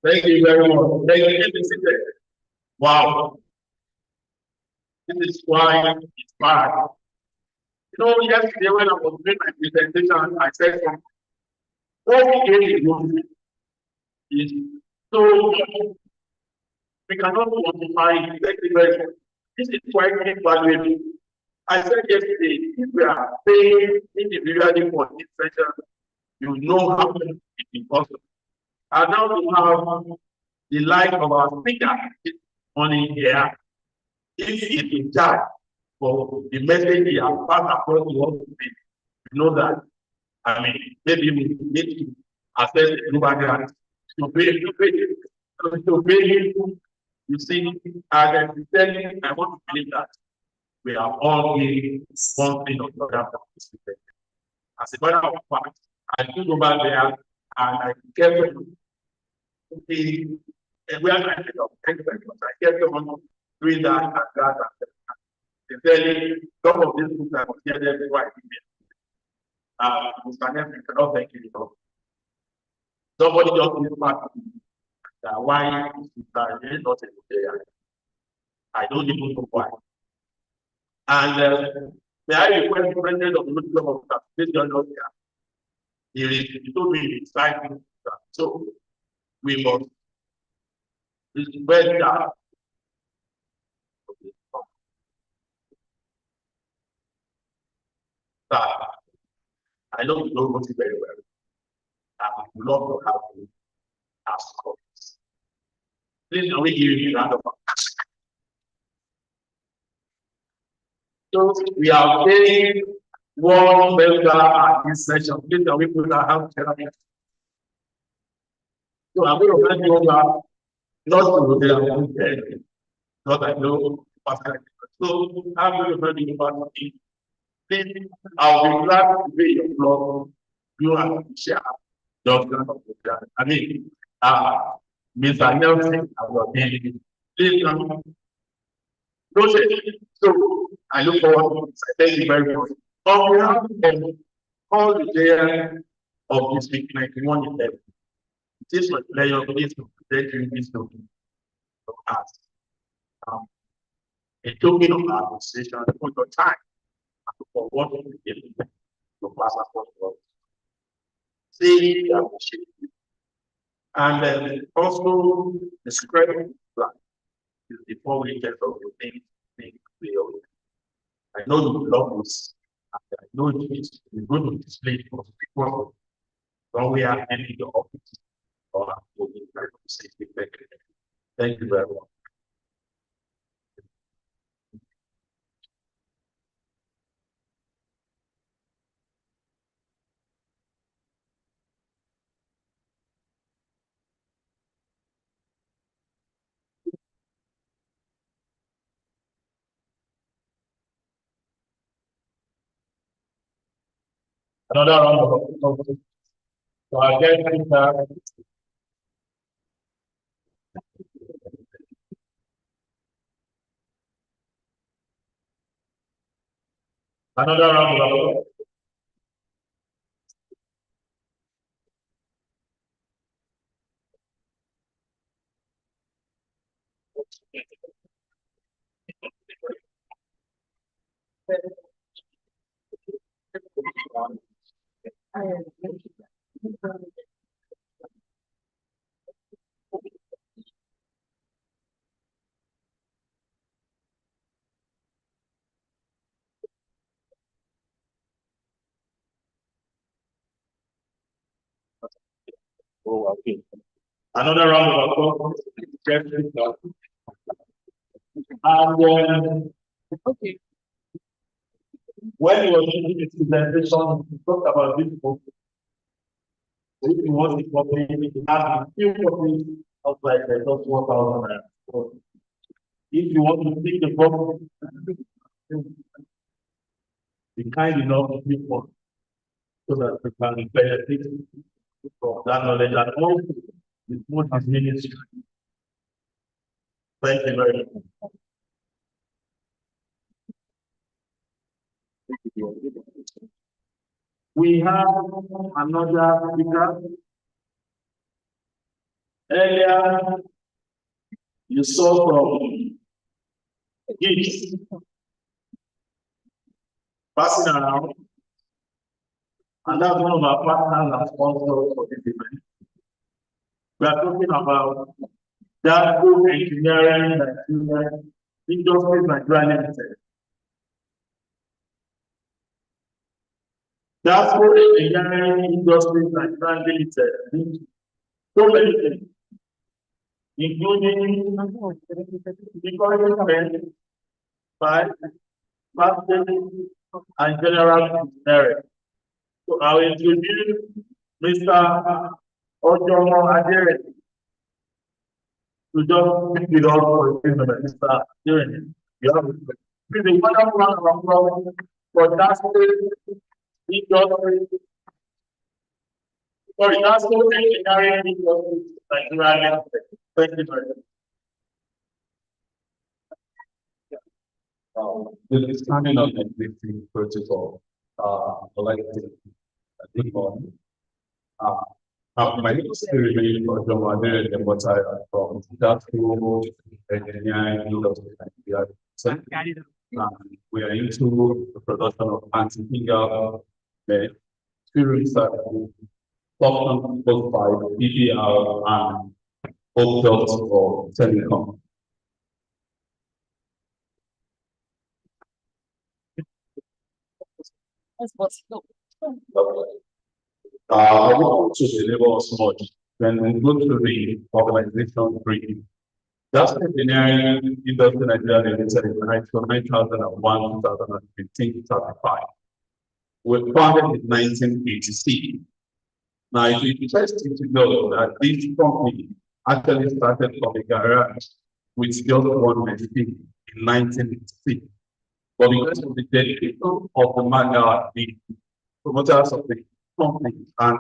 thank you very much. Thank you. Wow. This is why it's bad. You know, yesterday when I was doing my presentation, I said something. What is so we cannot quantify it. This is quite invaluable. I said yesterday, if we are paying individually for this session, you know how much it is possible. And now we have the life of our speaker this morning here. If it is in charge for the message he has passed across the world, you know that. I mean, maybe we need to assess the global grant to pay him. You see, as I'm telling, I want to believe that we are all doing one thing or the other. As a matter of fact, I took over there and I kept the where I ended up. I kept on doing that and that. And then some of these books I was here there before I did it. Mr. Nelson cannot thank you enough. Somebody just came back to me that why Mr. is not a player. I don't even know why. And may I request the president of the Ministry of this young lord here? He told me it's exciting. So we must respect that. I know you know it very well. I would love to have you as colleagues. Please can we give you a round of applause? So we are paying one member at this session. Please can we put our hands together? So I'm going to hand you over not to the not I know. So I'm going to hand you over to please, I'll be glad to pay your blog. You have to share. I mean, Mr. Nelson, our baby. Please come. So I look forward to this. Thank you very much. On behalf of all the DLA of this week 91 event, it is my pleasure to present you this document of us. A token of our appreciation for your time and for what you did to pass across the world. Say we appreciate you. And also the script plan is the 4 weekends of the things clear. I know you love this, and I know it's going to display it for people when we are ending the office or thank you very much. Another round of applause. So again, another round of applause. Oh, okay. Another round of applause. And okay. When he was doing his presentation, he talked about this book. If you want the copy, he has a few copies of like just 1,000. if you want to take the book, be kind enough to people so that we can benefit from that knowledge and also the food is ministry. Thank you very much. We have another speaker. Earlier, you saw from gifts passing around, and that's one of our partners and sponsors for this event. We are talking about that good engineering Nigeria, industries Nigeria Limited. That's good engineering industries Nigeria Limited means so many things, including encouragement by marketing and general engineering. So I will introduce Mr. Ojomo Adere to just pick it up for Mr. Adere. You have a wonderful round of applause for that industry. Sorry, that's good engineering industry Nigeria. Thank you very much. The understanding of existing protocol, like I think on, my name is remain for John Wadere, and what I am from that school, engineering industry Nigeria. We are into the production of anti-finger experience both by PPR and OPDOT or telecom. I want to deliver as much when we go to the organization brief. That's engineering industry Nigeria Limited in 2001, 2015, 35. We founded in 1986. Now, it is interesting to know that this company actually started from a garage with just one machine in 1986. But because of the dedication of the promoters of the company and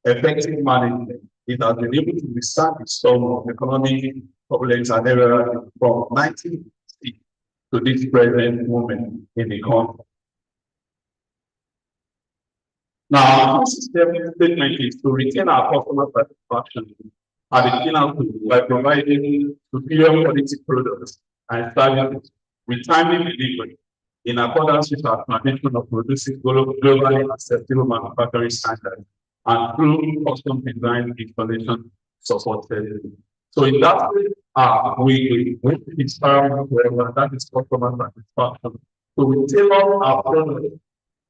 effective management, it has been able to withstand the storm of economic problems and errors from 1960 to this present moment in the country. Now, our statement is to retain our customer satisfaction at the beginning by providing superior quality products and services with timely delivery in accordance with our tradition of producing globally acceptable manufacturing standards and through custom design installation support services. So in that way, we experiment wherever that is customer satisfaction. So we tailor our products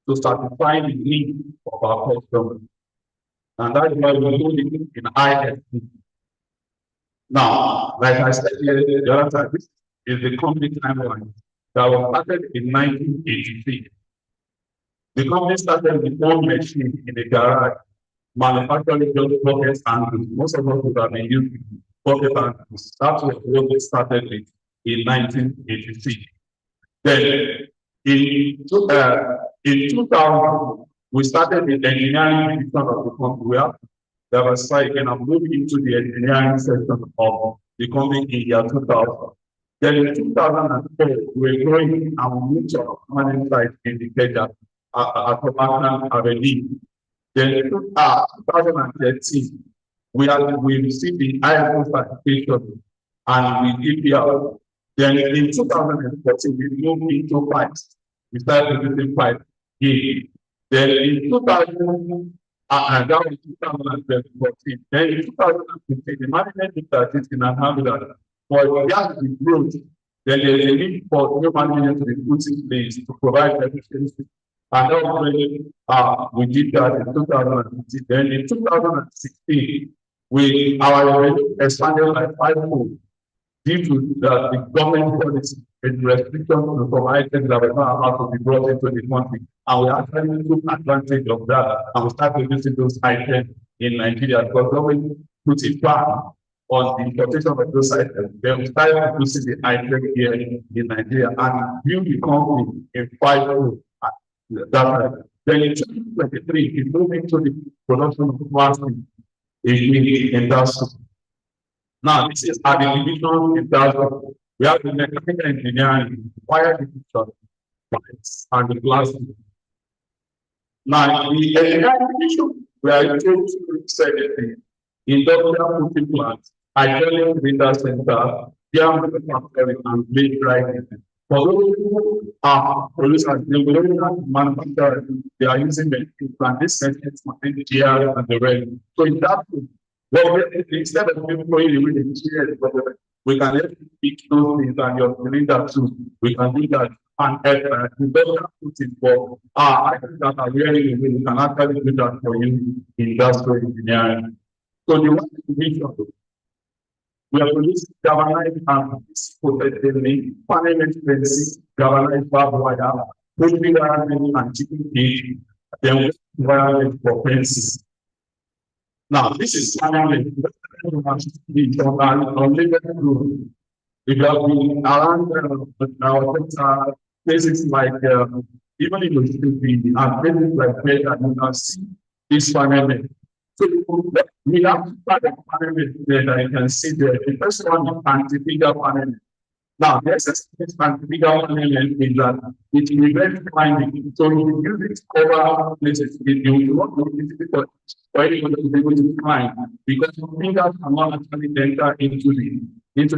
to satisfy the need of our customers. And that's why we do it in ISP. Now, like I said here the other time, this is the company timeline that was started in 1983. The company started with one machine in the garage, manufacturing just buckets and most of us would have been using bucket handles. That's what we started with in 1983. Then in 2000, we started the engineering division of the company. That was why again I'm moving into the engineering section of the company in year 2000. Then in 2004, we were growing and we moved to our permanent site in the Kenya at Commercial Avenue. Then in 2013, we received the ISO certification and the EPR. Then in 2014, we moved into pipes. We started producing pipe here. Then in 2000, and that was 2014. Then in 2015, the management looked at it in an angle for gas to growth. Then there is a need for new management to be put in place to provide efficiency. And that was when we did that in 2015. Then in 2016, our revenue expanded by 5-fold due to the government policy and restrictions to some items that were not allowed to be brought into the country. And we actually took advantage of that and we started producing those items in Nigeria because government put a plan on the importation of those items. Then we started producing the item here in Nigeria and built the company in 5 years. Then in 2023, we moved into the production of plastic in industry. Now, this is at the division industry. We have the mechanical engineering, fire division, and the plastic. Now, the engineering division, we are able to say the industrial putting plants, hydraulic data center, diameter manufacturing, and blade driving. For those who are producers, they will not manufacture, they are using the plant, this sentence contains the GR and the rest. So in that way, well, instead of people going away the GR, we can let pick those things and you're doing that too. We can do that. And industrial putting for items that are really away, we can actually do that for you in industrial engineering. So the one division, we are producing galvanized and protected panel expenses, galvanized barbed wire, poultry wiring and chicken cage, then wiring for fences. Now, this is panel on labor group. We have been around our places like even in the city and places like where you can see this panel. So we have part of panel that you can see there. The first one is anti-figure panel. Now, the exercise anti-figure panel is that it prevents climbing. So if you use it to cover places, you will not be difficult for anyone to be able to climb because the fingers cannot actually enter into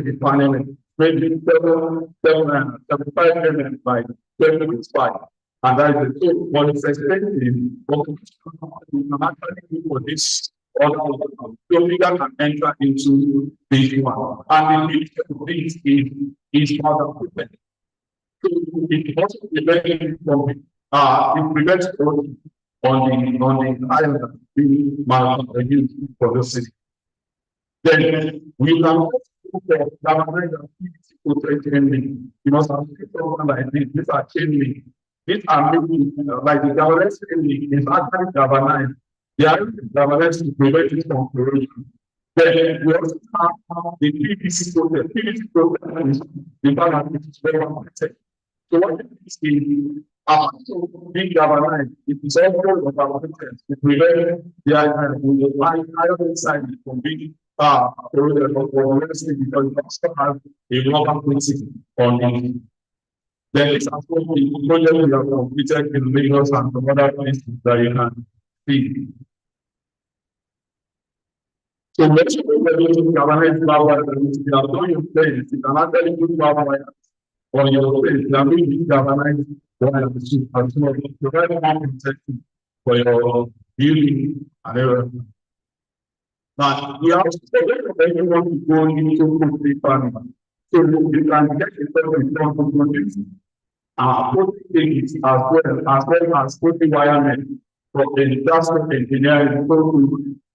the panel. Maybe 75 mm by 12.5. And that is the truth. What is expected, but we can actually do for this other one. So we can enter into this one. And the picture of this is part of the thing. So it also prevents from it prevents on the island being used for the city. Then we can you know, some people like this, these are changing. These are making, like the galvanized is actually galvanized. They are galvanized to prevent it from corrosion. Then we also have the PVC process. PVC process is the one which is very important. So what it is being galvanized, it is also of our process to prevent the iron side from being corroded or because it also has a rubber coating on it. Then it's also the project we have completed in Lagos and some other places that you can see. So when you are doing galvanized flower, you are doing your place, you can actually put flower wires on your place. You are doing galvanized wires as well. So very more protection for your building and everything. Now, we have to everyone to go into poultry farming. So you can get yourself in terms of producing poultry things as well as poultry wiring for the industrial engineering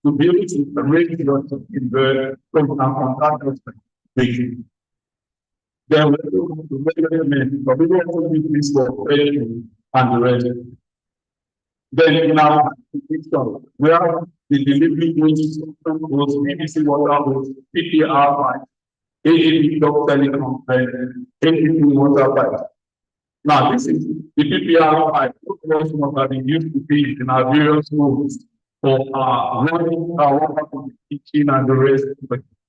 to be able to raise your in the contractors. Then we go to measurement, but we also use this for training and the rest. Then in our application, we have the delivery goods, BBC water hose, PPR pipe, AAP dog telecom, and AAP water pipe. Now, this is the PPR pipe, which have been used to be in our various homes for running our water from the kitchen and the rest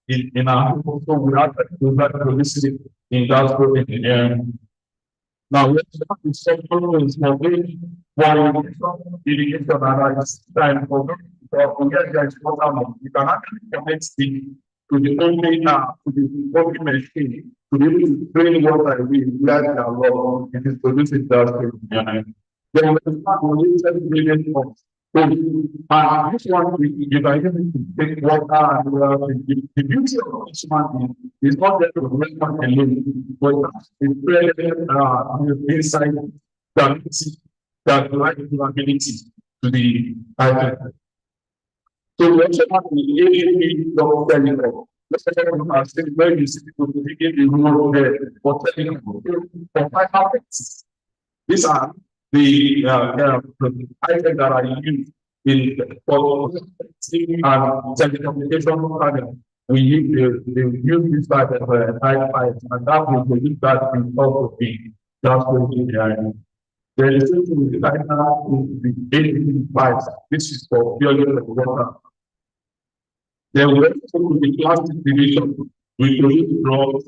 in our home. So we have to do that publicity in industrial engineering. Now, let's start with several things for which one irrigation analysis time for forget guys what happened. You can actually connect to the only to the coffee machine to be able to train water away where they are low. It is producing industrial engineering. Then we start with 7 million tons. So, this one, you can even take water and the beauty of this one is not that the restaurant alone, but it's very inside that right ability to the item. So we also have the AAP dog telecom. Let's say where you see people taking the role there for telecom for 5 hours. These are the items that are used in for and telecommunication panel. we use this type of high pipes, and that will produce that in top of the transport engineering. Then the same thing with the final is the basic pipes. This is for purely for water. Then we also with the plastic division, we produce drugs,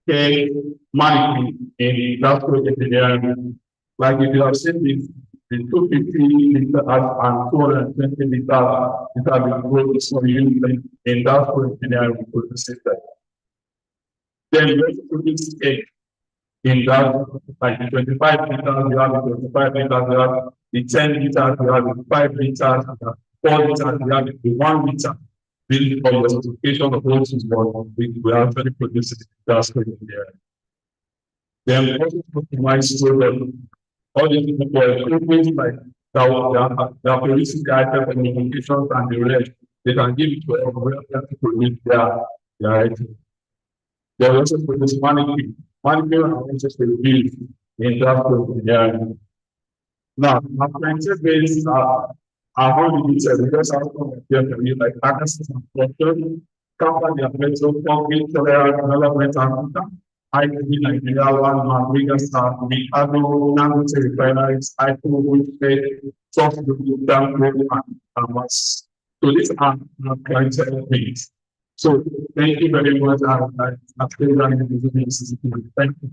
cake, mannequin in transport engineering. Like if you have seen this, the 250 liter and 220 liter these are the products for use in transport engineering system. Then we also produce cake in that, like the 25 liters, you have the 25 liters, you have the 10 liters, you have the 5 liters, you have 4 liters, you have the 1 liter. Building for your certification of those is what we actually produce in transport engineering. Then we also optimize product. All these people like they are producing the item and communications and the rest. They can give it to everyone to produce their item. They also produce mannequin. Mannequin are also produced in transport engineering. Now, apprentice base are how limited because I was going like access and structure, company appraisal, concrete, tolerance, development, and IT Nigeria, one man, bigger staff, the other language refineries, IT, which they software, download, and mass. So these are clientele things. So thank you very much. Thank you.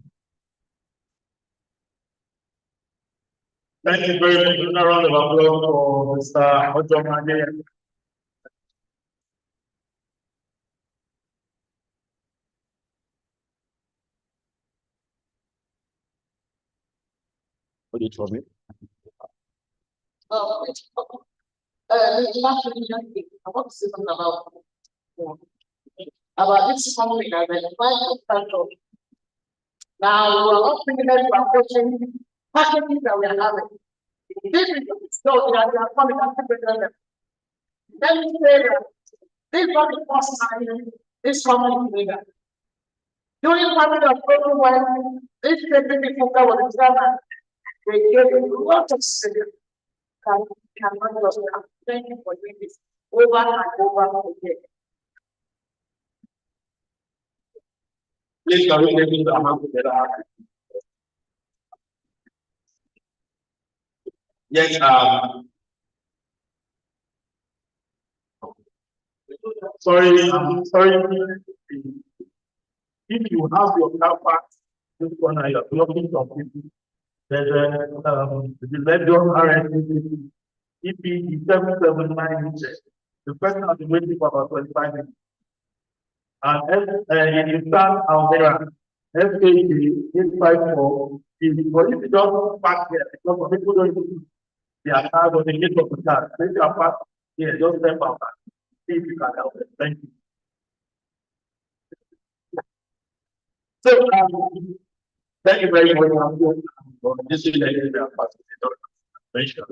Thank you very much. A round of applause for Mr. Otomade. What did you tell me? I want to say something about this company that identified of. Now, we are not thinking that we are approaching packaging that we are having. This is so that we are coming up with them. Let me say that this is not the first time this company did that. During family approval, when this people that was examined, they gave a lot of service. Cannot just thank you for doing this over and over again. Please, can we get into the amount together? Yes, sorry. If you have your car parked this corner, you're blocking some people. There's the Legion RNC EP 779 inches. The person has been waiting for about 25 minutes. And in San Alvera, FAG 854 is for you to just park here because some people don't use their cars or the gate of the car. So if you are parked here, just step out and see if you can help them. Thank you. So, thank you very much for this presentation.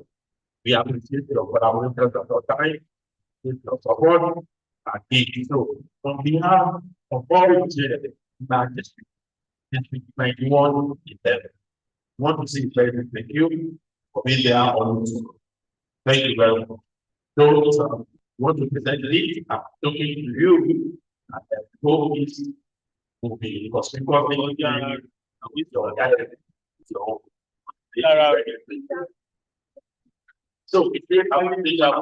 We appreciate your collaboration of your time, your support, and aid. So, on behalf of all the District 91 11, want to say thank you for being there on Zoom. Thank you very much. Those want to present this, I'm talking to you, and the goal is will be because with your guidance. So if you have any data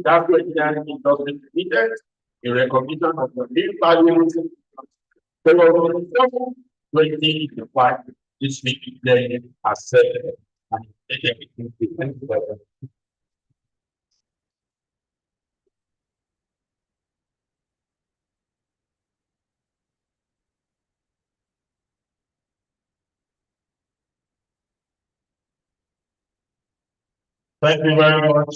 that's what it doesn't needed in recognition of the new values. So when you define this week then as said and thank you very much.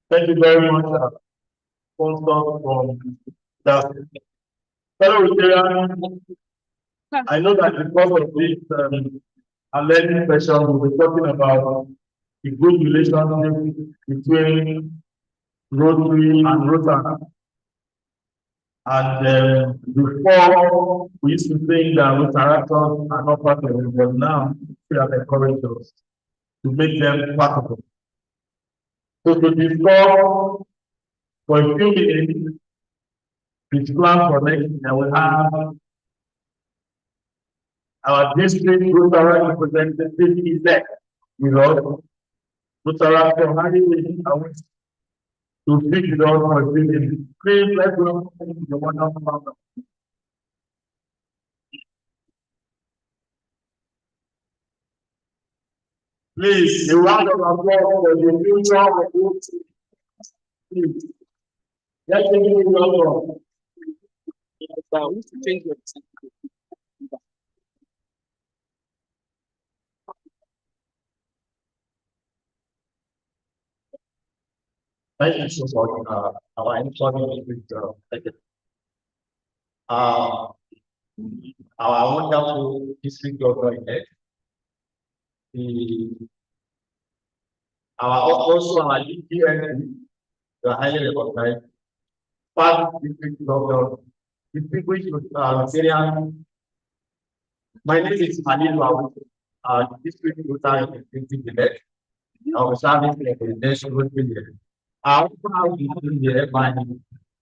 Thank you very much, sponsor from that. Fellow Rotarian, I know that because of this learning session, we'll be talking about the good relationship between Rotary and Rotary. And before we used to think that Rotaractors are not part of it, but now we have encouraged us to make them part of it. So to discuss for a few minutes, his plan for next year. We have our district Rotary representative elect, Rotary from Harry, to speak with us for a few minutes. Please let's go to the wonderful mother. Please, the round of applause for the future of the please. Let's give you welcome. Thank you so much. Our employee with our wonderful district governor elect. Also our DLA, the highly recognized past district governor, distinguished Syrian. My name is Halil district representative elect. I was serving the national period. I also have been here by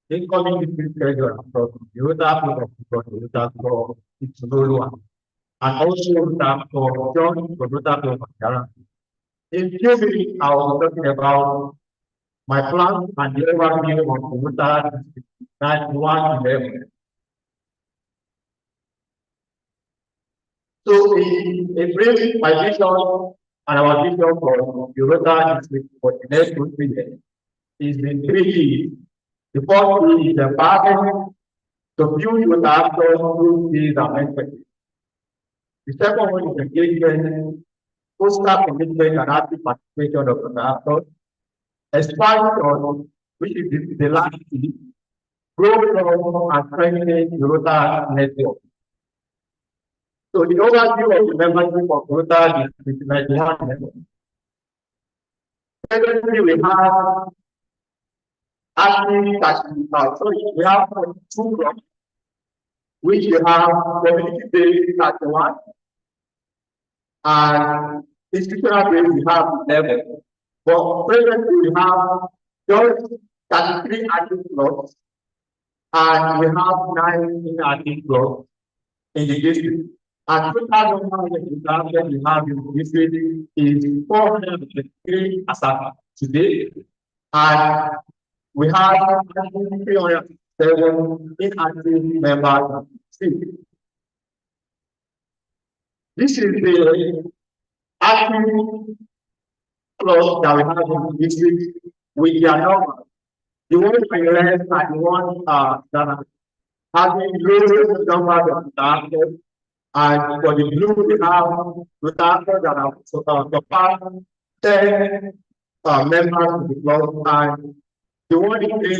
incoming district treasurer from Utah for its role and also for John from Utah. In few minutes, I was talking about my plan and the overview of Utah 9111. So, in brief, my vision and our vision for Utah district for the next 2 years is in 3 keys. The first key is empowerment to build with actors through skills and mentorship. The second one is engagement, foster commitment and active participation of the actors. Expansion, which is the last key, grow and strengthen Utah network. So the overview of the membership of Utah is 91 members. Secondly, we have active participation. We have 2 groups, which we have community-based 31 and institutional based we have 11. But presently we have just 33 active clubs and we have 9 inactive clubs in the district. And total number we have in the district is 423 as of today. And we have 307 inactive members. This is the active club that we have in the district with their number. The one less and the one that are having low number of actors. And for the blue, we have actors that are surpassed 10 members of the club, and the one in the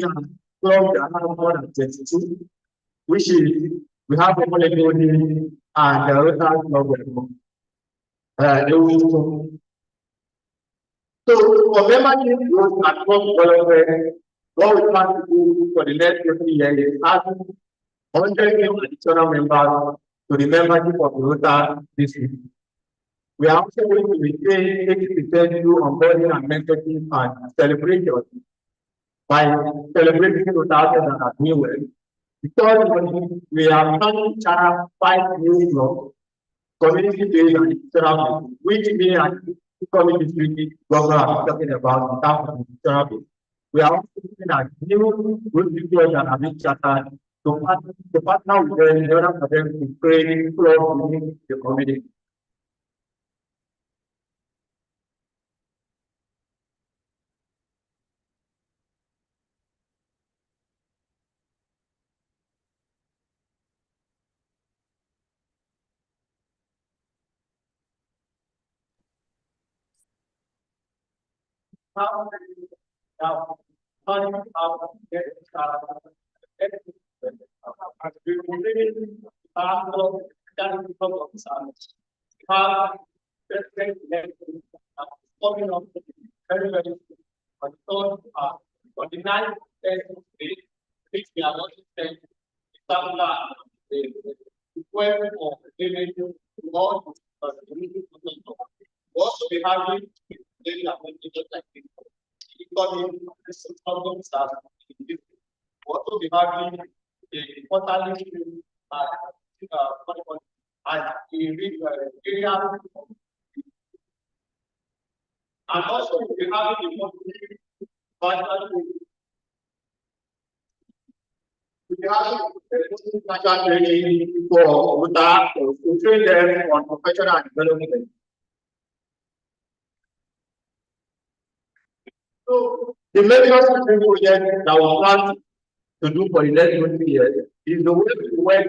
club that have more than 22, which is we have the Molecule and the Rotary Club. So for membership growth and club development, what we plan to do for the next 20 years is add 100 new additional members to the membership of the Rotary district. We are also going to retain 80% through onboarding and mentorship and celebration by celebrating Rotary that are new well. The third one, we are planning to have 5 new clubs, community based and institutional, which we are community district governor are talking about in terms of institutional. We are also looking at new group people that have been chartered to partner with them in order for them to create clubs within the community. having a quarterly stream at area, and also we have the monthly budget. We have special training for staff to train them on professional development. So the major project that we plan to do for the next 20 years is the way to work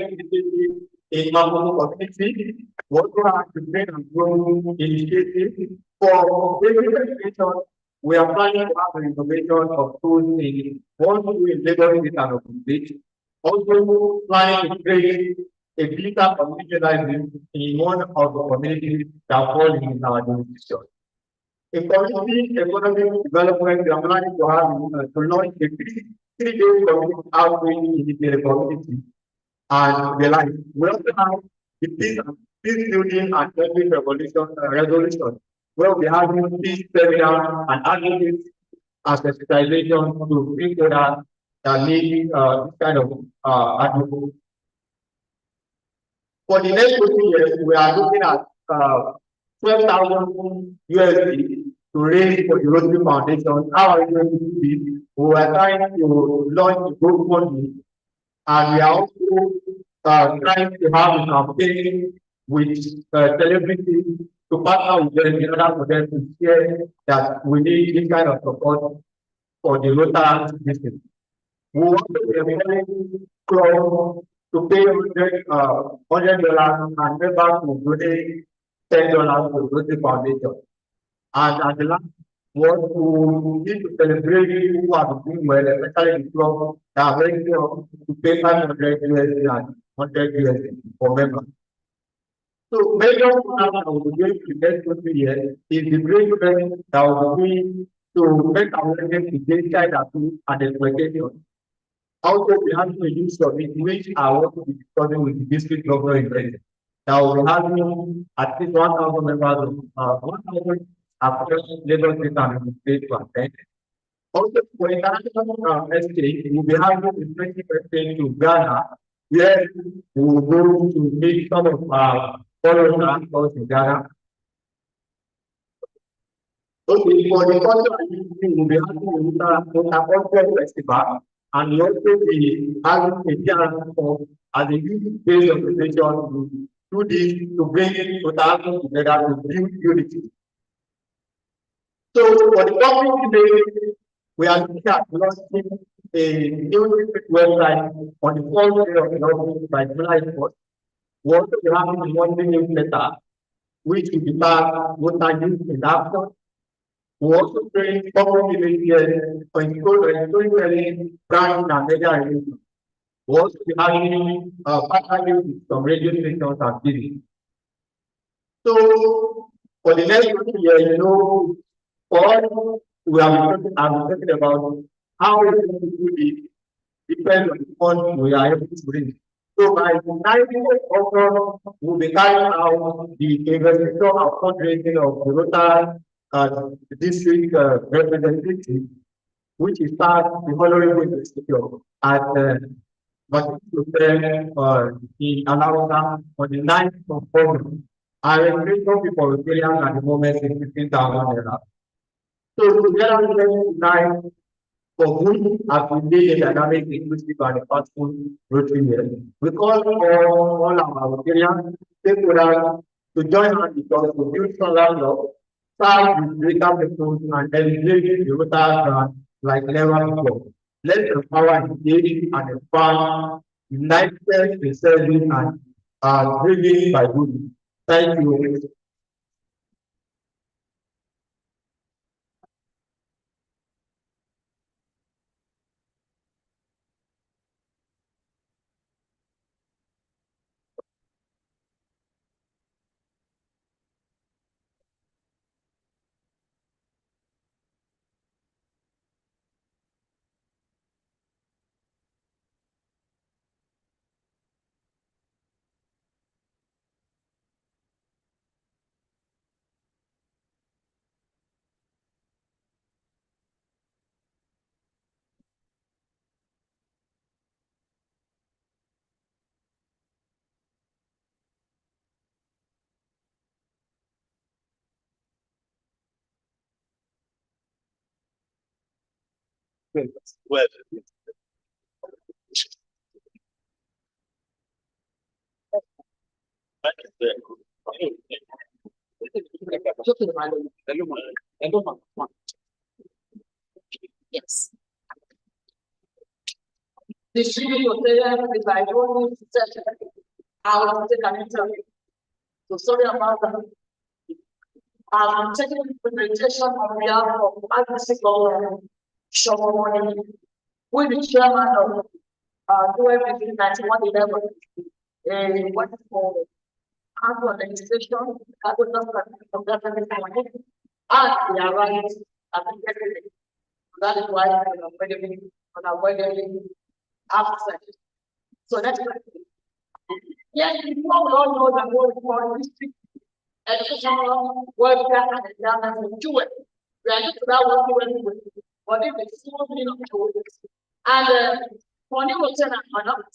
in our community. We also have to train and grow initiative for basic education. We are planning to have an innovation of schools in one school in Lagos State and Ogun State. Also planning to create a digital community library in one of the communities that fall in our jurisdiction. In community economic development, we are planning to have to launch a three-day community outreach in the community and the like. We also have the peace building and conflict resolution, where we have peace seminar and advocacy and sensitization to people that need this kind of advocacy. For the next 20 years, we are looking at 12,000 USD to raise for the Rotary Foundation. How are we going to do this? We are trying to launch a GoFundMe, and we are also trying to have a campaign with celebrities to partner with them in order for them to share that we need this kind of support for the Rotary business. We want to be a club to pay $100 and members to donate $10 to the Rotary Foundation. And at the last, what we need to celebrate people who are doing well, especially the club that are ready to pay 500 USD and 100 USD for members. So, major program that we will do in the next 20 years is the great event that we will do to make awareness against child abuse and exploitation. Also, we have to use summit, which I want to be discussing with the district governor in Benin. Now, we have at least 1,000 members of 1,000 across Lagos State and state to attend. Also, for international exchange, we will be having a 20% to Ghana, where we will go to meet some of our followers in Ghana. Okay, for the culture, we will be having a cultural festival, and we also be having a chance as a youth-based organization to do this to bring total together to build unity. So for the topic today, we are looking at launching a new website on the first day of the launch by July 1st. We also have a monthly newsletter, which will be part water use in action. We also train public relations on storytelling, brand and media relations. We also be having partnership with some radio stations and TV. So for the next 2 years, all we are talking about how we do this depends on the fund we are able to raise. So by the 19th of October, we'll be carrying out the investigation and fundraising of the Rotary district representative, which is part of the Honorable Investigator at in Alauda on the 9th of August. Our registration before Rotarians at the moment is 15,000. So together with them tonight, for good as we made a dynamic, inclusive and impactful Rotary year. We call all our Rotarians stakeholders to join us because we build stronger love, start with greater purpose and elevate the Rotary brand like never before. Let's empower, engage, and expand, united in serving and driven by good. Thank you. Well, Yes. The shooting was there, if I don't need to tell you, I will take an interview. So sorry about that. I'm taking presentation on behalf of IBC government, Shomoni, who is the chairman of DLA 9111, what is called Council of Administration, Council of Government, and they are right at the beginning. That is why I'm avoiding absent. So that's right. Yes, people all know that what we call district educational welfare and endowment of children. We are used to that what we went with, but it is small meaning of children. And for new lieutenant,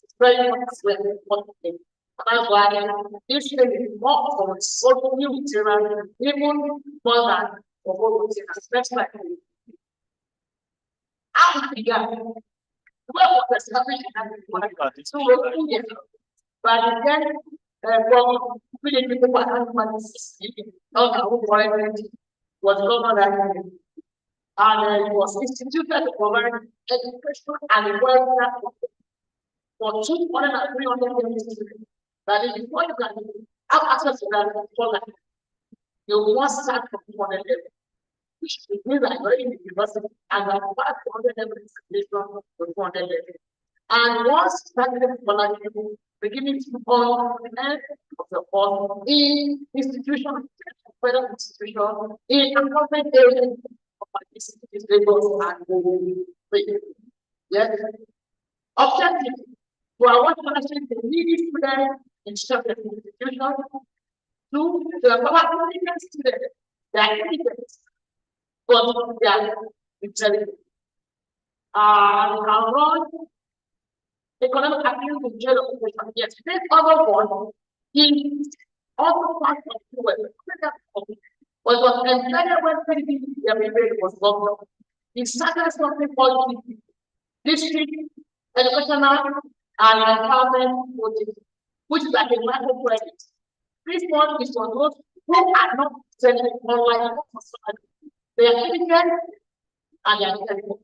it's very important thing. That's why this thing is more for so new lieutenant, even more than for old lieutenants. Next slide. How it began. Well, was established in so India. But then, from feeling people was governed and it was instituted to provide education and welfare for 200 and 300 years. That is before you can have access to that for that. You must start from 200 level, which means that you're in the university and you have 500 level institution to 200 level. And once started for beginning to on the end of the course in institution, federal institution, in a government area of Lagos and yes. Objective to avoid punishing the needy students in separate institutions, to the power students, their intelligence, but their intelligence. Can run economic activity in jail operation. Yes, this other one is also part of the web. But was entirely when PDP was governor. He started something called district educational and empowerment project, which is like a micro project. This one is for those who are not selling online. They are intelligent and they are intelligent.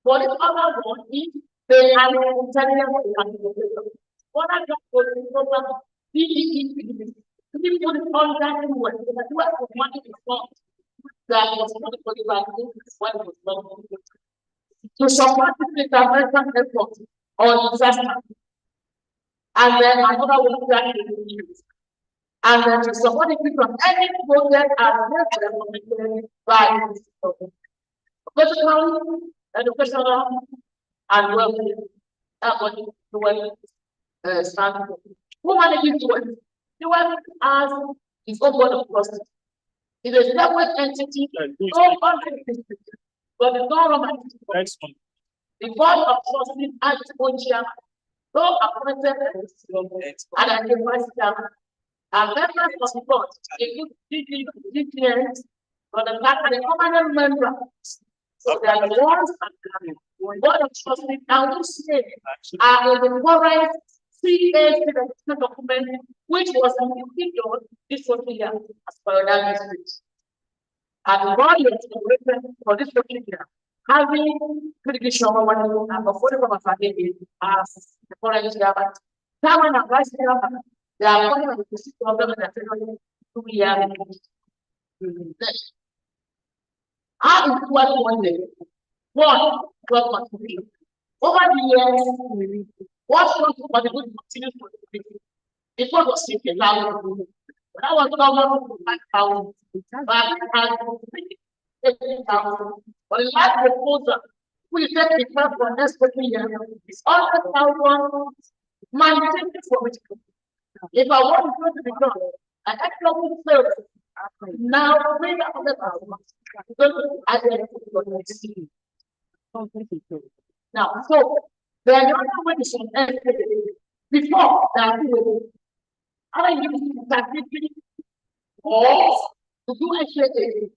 For this other one is they are intelligent and intelligent. What I just told you program DEE. We put it on that word. The word of money is not that was not for the value when it was not to support the American effort on disaster. And then another one that is used. And then to support the people from any project and by professional, educational, and wealthy. That's what the word stands for. Who manages the word? The word has its own board of trustees. It is a separate entity, no country district, but the government. The board of trustees has its own chairman, no appointed and a vice chairman. And members of the board include DPNs for the fact and the permanent members. So there are the ones and the board of trustees and which state are in the current CA document, which was indicated this year as per that district. And the body is for this year, having critical and affordable as the current government. Chairman and vice chairman, they are one of the problem that 2 years. How is one day? One, God continues. Over the years, what for the good continues for the people. Before was simply loud. When I was government, 5,000, but I had 8,000. But the last proposal, we take the plan for next 3 years, it's 100,000 maintained for which. If I want to go to the ground, I actually service. Now, bring up the now, so there are other ways before that I use statistics or to do actually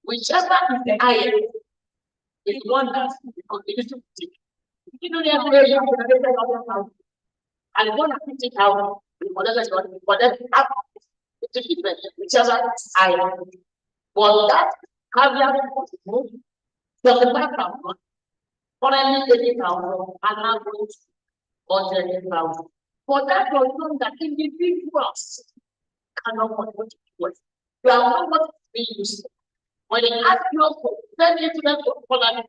whichever is the highest. is one that continues to take. You know, they are you have and one of 50,000, whatever happens, it's different, whichever I but that caveat was moved from the background, currently 80,000 and now going to 100,000. For that was known that individuals cannot contribute to it. You are not what is being used. When they ask you for 10 incidents for quality,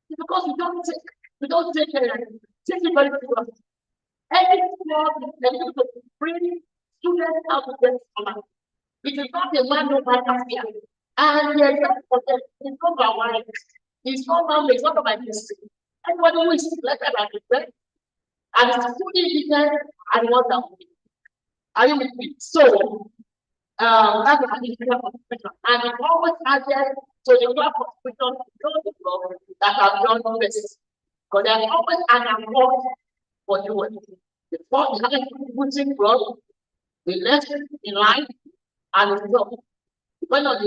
it's because we don't take take it very seriously. Every small thing to bring students out of their school. It is not a manual practice here. And the example for them is not my wife. It's not my it's not my history. Everybody who is selected at the break and it's fully different and what that will be. Are you with me? So that's an indicator of participation. And it always added to the work of participation those people that have done this. Because there's always an award for doing it. Before the other putting from the left in line and the top. Depending on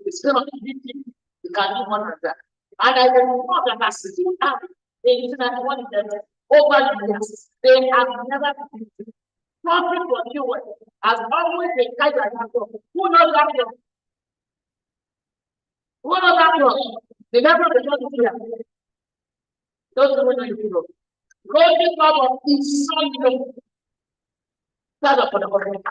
the scale of activity, you can do one of that. And I remember that I still have the internet one of them over the years. They have never been profit for you as always they kind of who knows that one? Who knows that one? The level of the church is here. Those who know you know. Golden power is so that's for the government.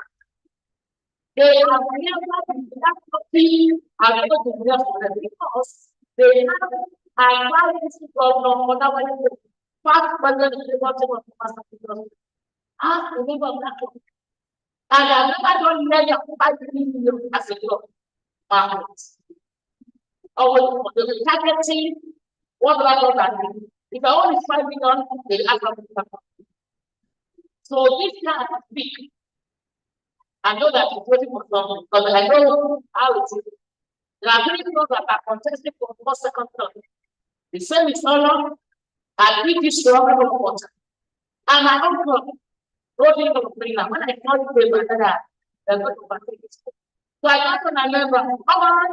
They have never been that happy and able to work for them because they have a balance of whatever past president of the world. Ask the neighbor of that one. And I never done measure 5 million as a job market. Or the targeting what do I know that? If I only 5 million, they ask for. So this guy is big. I know that it's waiting for something because I know how it is. There are many people that are contesting for first, second, third. The same is all I did this struggle of water. And I don't know. When I called them, they're going to partake it. So I got when I remember, come on,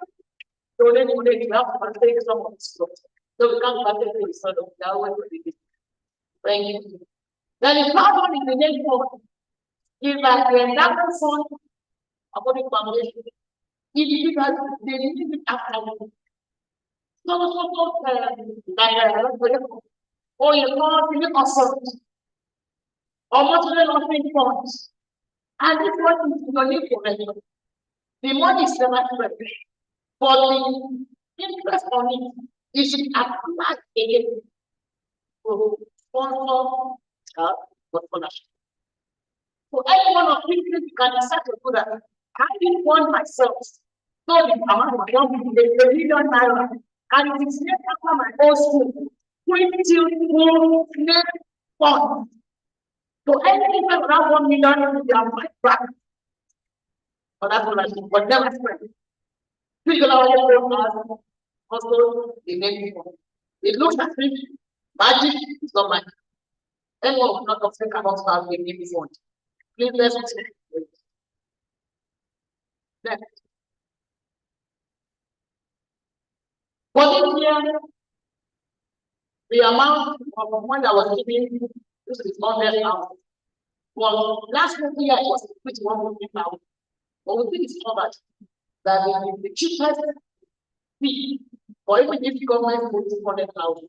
donate, you have to partake some of this. So we can't partake the sort of that way. Thank you. Then the third one is the name for is that the endowment fund about the foundation. Individuals, they need it after. Or you can't offer. Or what do they not think funds? And this one is your need for revenue. The money is never ready. But the interest on it is applied again to sponsor scholarship. So any one of these things can decide to do that. I didn't want myself. So the amount of $1 million and it is yet after my own school. 22 net funds. So anything around 1 million, they are my back. So that's what I do, but never spread. Also, the name it looks as if magic is not magic. Anyone will not think about how they give this one. Please let's wait. Next. For this year, the amount of money that was given, this is 100,000. Well, last year it was 150,000. But we think it's covered that the cheapest fee for even if government goes 200,000.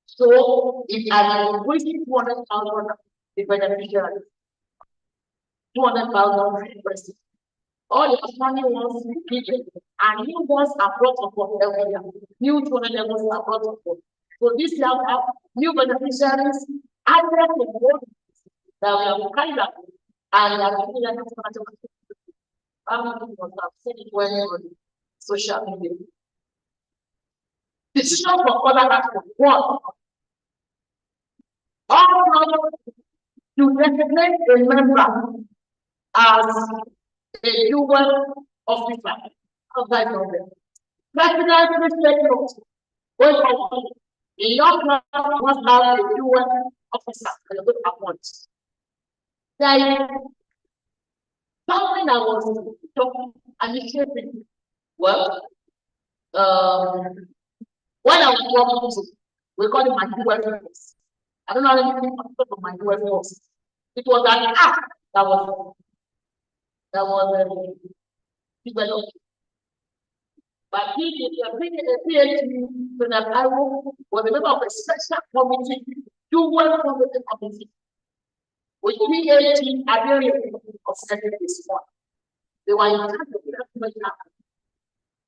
So if I am wasting 200,000, the beneficiary 200,000 person. All the money wants to be given, and new ones are brought up for every year. New 200 ones are brought up for. So this year we have new beneficiaries, and that we have carried out, and we are giving them have seen it well on social media. Decision for other aspects. One, all to recognize a member as a UN officer outside of them. President President going forward, a young man must have a UN officer and a good appointment. There is something I was talking and sharing. Well, one When I was walking to, we call it my US force. I don't know anything about my US force. It was an app that was developed. But he is a PhD that I was a member of a special committee, dual committee, with PhD area of secondary school. They were in charge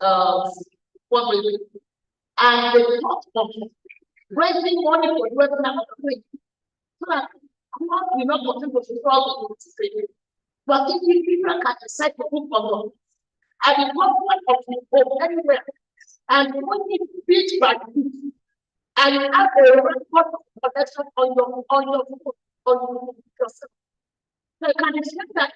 of and they thought of raising money for the Western Africa. So that God will not continue to struggle with this thing. But if people can decide to put for God, and the government of the hope anywhere, and when it beat by beat, and you have a record of protection on yourself. So you can expect that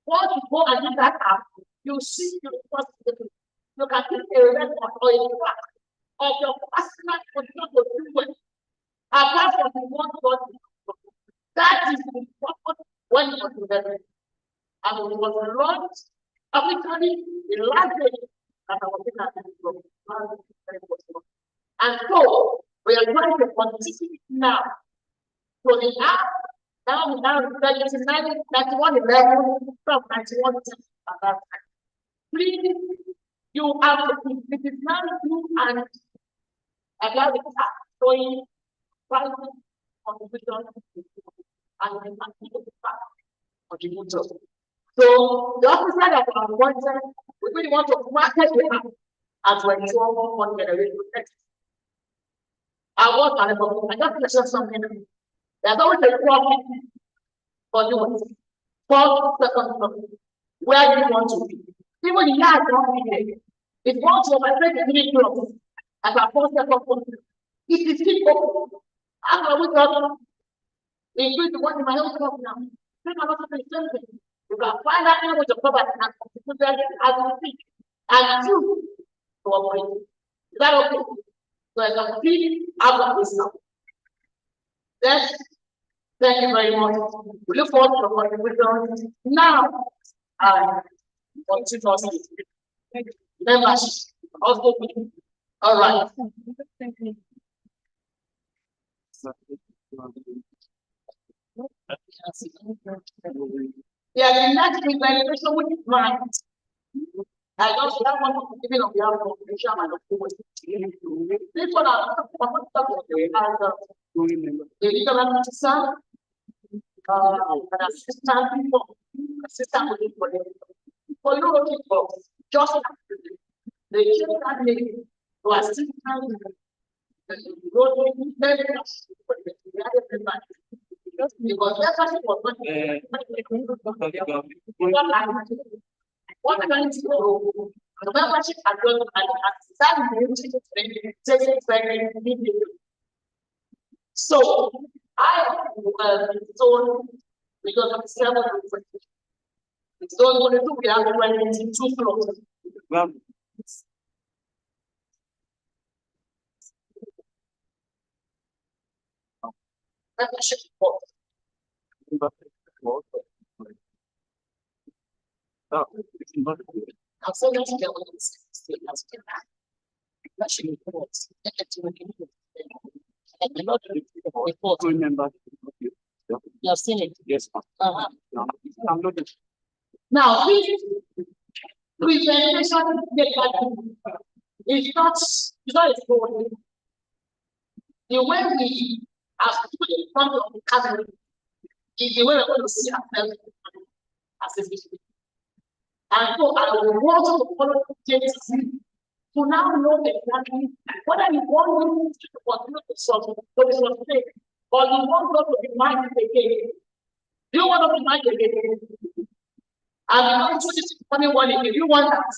once you go and do that app, you see your possibility. You can keep a record or a track of your personal control to do it. Apart from the one God, that is the important when you are together. And it was launched publicly in last day that I was in. And so we are trying to continue now. So the app now we now 9111 from 91 at that time. Please, you have to it is now you and allow the app showing private contribution and the contributors. So the officer that are wanted, we really want to market the app as well as one generation text. I want I just mentioned something. There's always a problem for you. For second, where do you want to be? Even the yard don't be there. If you want to operate the 3 blocks as a first second, it is still open. After we got increase the one in my own company now. Think about the same thing. You can find out what your property and constitute as we speak. And you to operate. Is that okay? So I can see out of this now. Yes. Thank you very much. We look forward to the contribution. Now, continue membership. Also, all right. Yeah, the next presentation will be mine. I just have one giving of the outcome. This one I the legal officer, an assistant for you for just the children name to assist because that was what I'm going to do, the membership I don't so I zone because of 7 zone 22 we have 22 floors. Membership report. I'll send that to the membership report. And the lot of report. Remember. You have seen it? Yes. Now, this presentation is not a story. The way we are put in front of the camera is the way we're going to see ourselves as a vision. And so I will want to follow James to now know exactly whether you want to continue to solve the mistake or you want to be minded again. Do you want to be minded again? And because this is funny one, if you want that,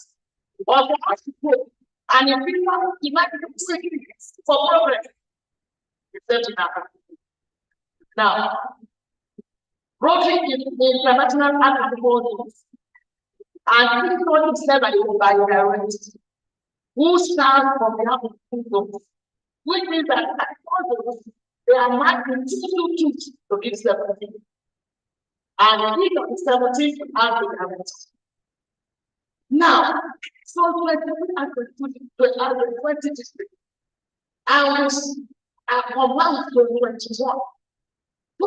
or for us to grow, and if you want to might be for progress, it's set to happen. Now, Rotary is the international act of the world. And this one is said by the parents who stand on behalf of people, which means that they are marking 2 to give 17. And each of the 17 have the parents. Now, so 22 and 20 districts, I was combined to 21. So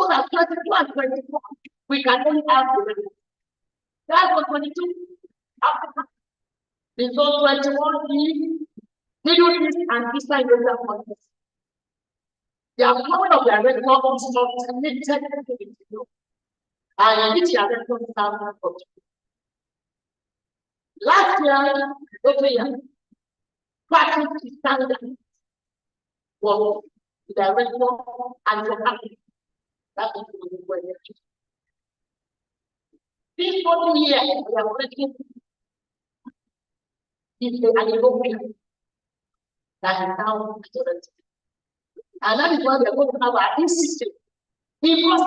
that 22 and 24, we can only have the that was 22. The zone 21 is Middle East and Eastern European countries. The appointment of their record is not limited to you. And which are record is last year, every year, practice standard was the record and the happy. That is the way. This 40 years, we are working is the European that is now majority. And that is why we are going to have our system. Because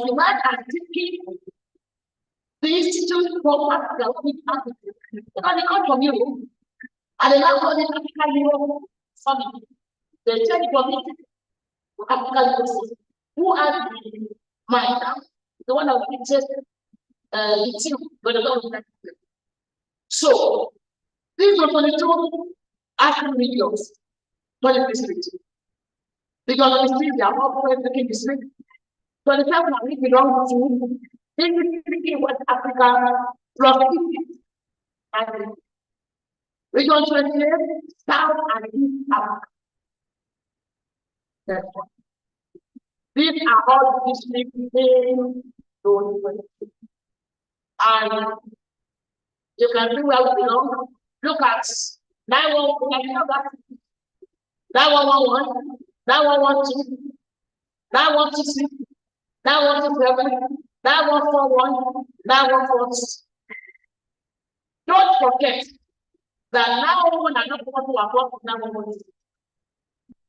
the man has taken the institute for practical because they come from you and they now call it African Euro Summit. They tell the community African Euro who has the mind, the one that teaches the team, but the government. So, these are 22 African regions, 20 districts. Because we see they are all taking district. 25 we belong to in West Africa, plus and region 28, South and East Africa. That's one. These are all districts in those 22. And you can see where we belong. Look at 911, 911, 912, 912, 917, 9141, 9146. Don't forget that 911 are not going to apply for 911.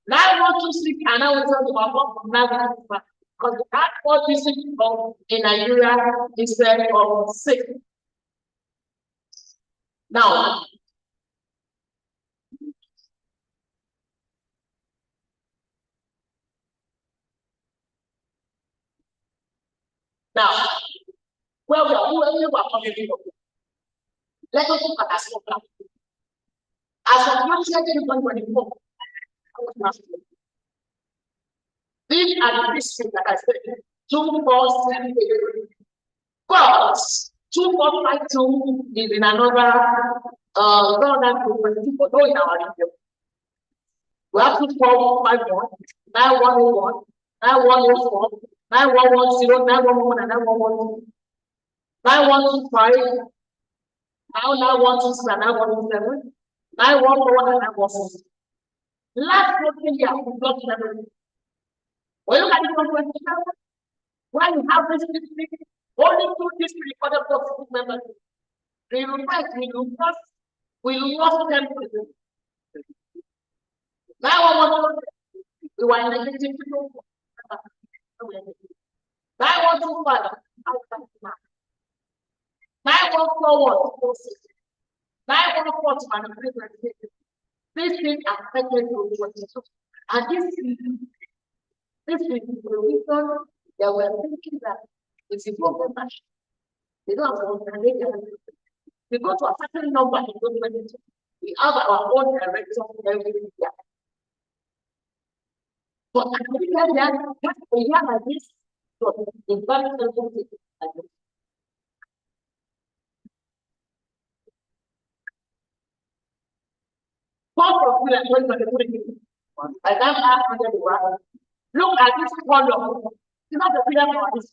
9126 are now going to apply for 911 because we have 4 districts in Nigeria instead of 6. Now, where we are coming from. Let us look at Ascopa. As of 2024, these are the districts that I said 2, 4, 7, 8. But 2452 is in another government for in our region. We have 2451, 9101, 9104, 9110, 9111, and 9112. 9125, now 9126 and 9117, 9141 and 9146. Last 14 years, we got everything. When you look at it, when you have this district, only 2 districts recorded for members. We lost them. Now, we were in the negative. 9125, 9141, 9140, these things affected to 22. And this is the reason they were thinking that it's a problem. They don't have we go to a certain number in 22. We have our own direction every year. But I think that a year like this, so the very like this. I can't ask you. Look at this column. It's not the pillar for this.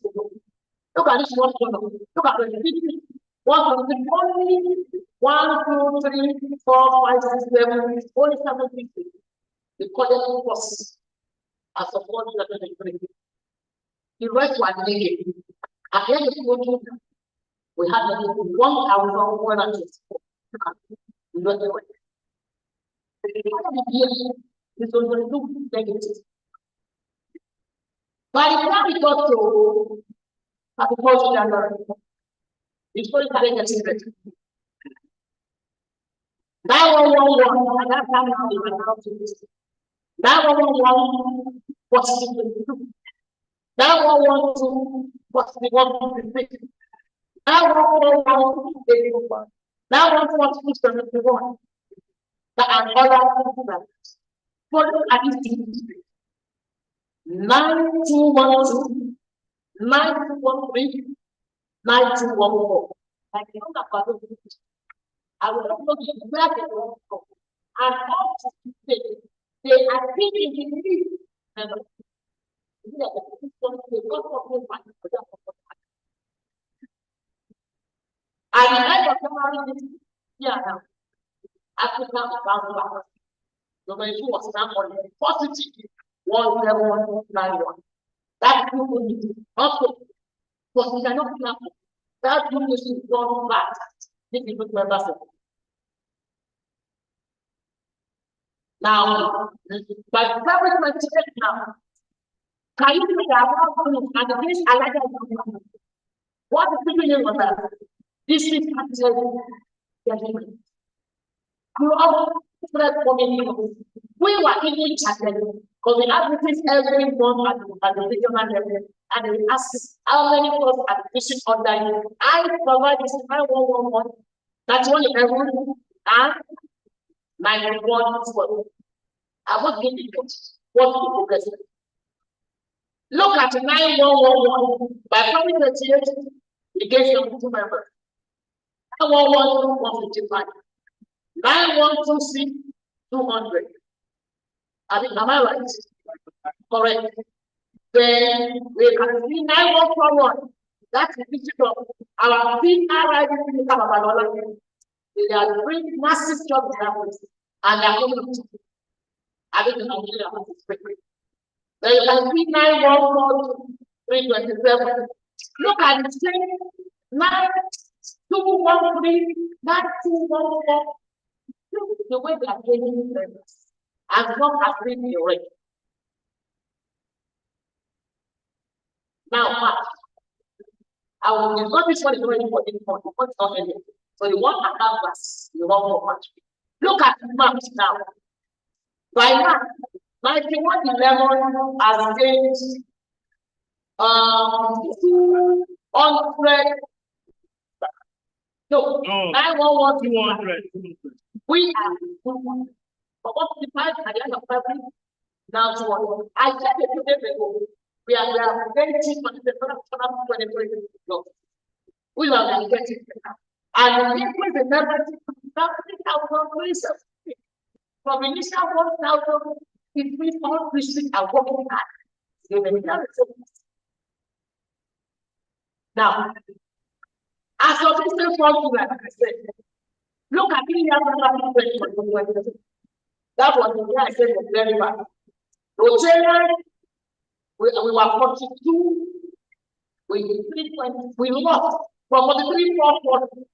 Look at this one column. Look at the 50. only 1, 2, 3, 4, 5, 6, 7, only 7 people. The column was as of 123. The rest were negative. At the end of the we had 1,164. We got the way. This was going to do negative. By the time we got to January, it's going to be negative. 9111, at that time we went out to this. 9111 was 911 was 156. Now 141, now 141, and other follow at least 9212, 9213, 9214. Like the other part of it, I will not know where they want to go. And all they are thinking in this. And the end of January this year now, Africa bound back. The Nigerian was now on the positive 10191. That people also, but we cannot plan that people should go back. This is what members of. Now, by February 28th now, can you see that and the place I like that? What is the meaning of that? This is judgment. We were even chatting because we advertise every month at the regional level and we ask how many posts are visit under you. I provide this 9111, that's one everyone and 91 for I will give you what the progress. Look at 9111 by February 28th, it gave them 2 members. 911 155. 9126 200. I mean, am I right? Correct. Then we can see 9141. That's the picture of our PRID. They are doing massive job examples and they are coming to I think Nigeria has to speak. Then you can see 9142 327. Look at the same 9213 9214. The way they are gaining members and not as being the rate. Now, I will discuss this one is very important for what's not in it. So you want to have us, you want more much. Look at the maps now. By map, 9111 has gained 200. No, 911 we are for 45 at the end of February. Now, to I said a few days ago, we are very cheap on the 23. We are getting better. And the increase in membership from initial 1,000, increase all Christians are working hard. Now, as of this point, like I said, look at the that was the year I said was very bad. Rotated, we were 42, we lost from 43, 440.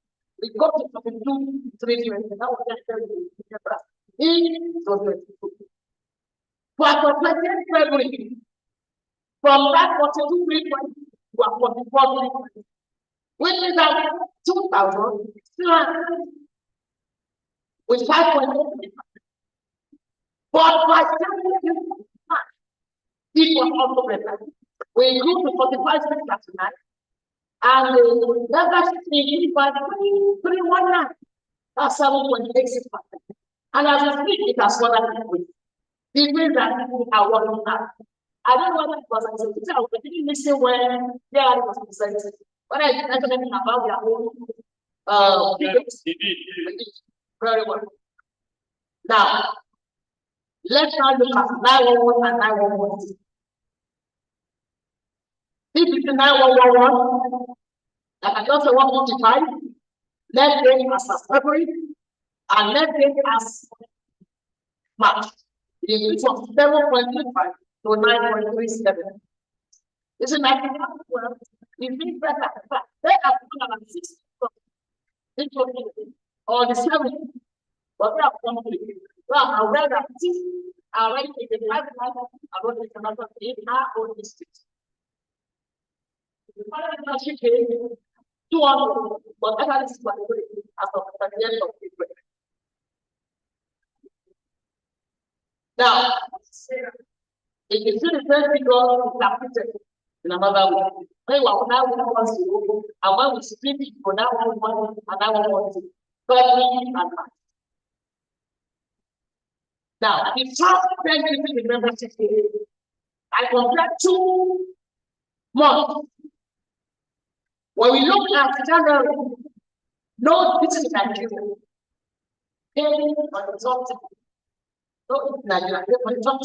We got to 42, 320. That was just but for 20th February, from that 42, 320 to 44, 320, which is that 2,200 with 5.8. But by it was also better. We grew to 45 tonight, and the membership increased by 319. That's 7.86%. And as we speak, it has further increased. This means that people are working hard. I don't know whether it was a teacher, I was really listening when they was presented. When I mentioned anything about their own very well. Now, let's now look at 911 and 911. This is the 9111. Like I just said, 145. Let's get as a February and let's get as March. The increase from 7.25 to 9.37. This is 91. It means better. They are 6. Or the 7. But we have come to it. Well, I'm aware that this are already taken life about the another in our own district. The partnership is 200, but that is what we as of the end of the week. Now, if you see the first figure, in another way. When now one wants to go, and when we split it for that one wants, and that one wants it. Family and marriage. Now, the first benefit in membership is I compare 2 months. When we look at January, no, this is Nigeria. Paying on the top. No, it's Nigeria. On the top.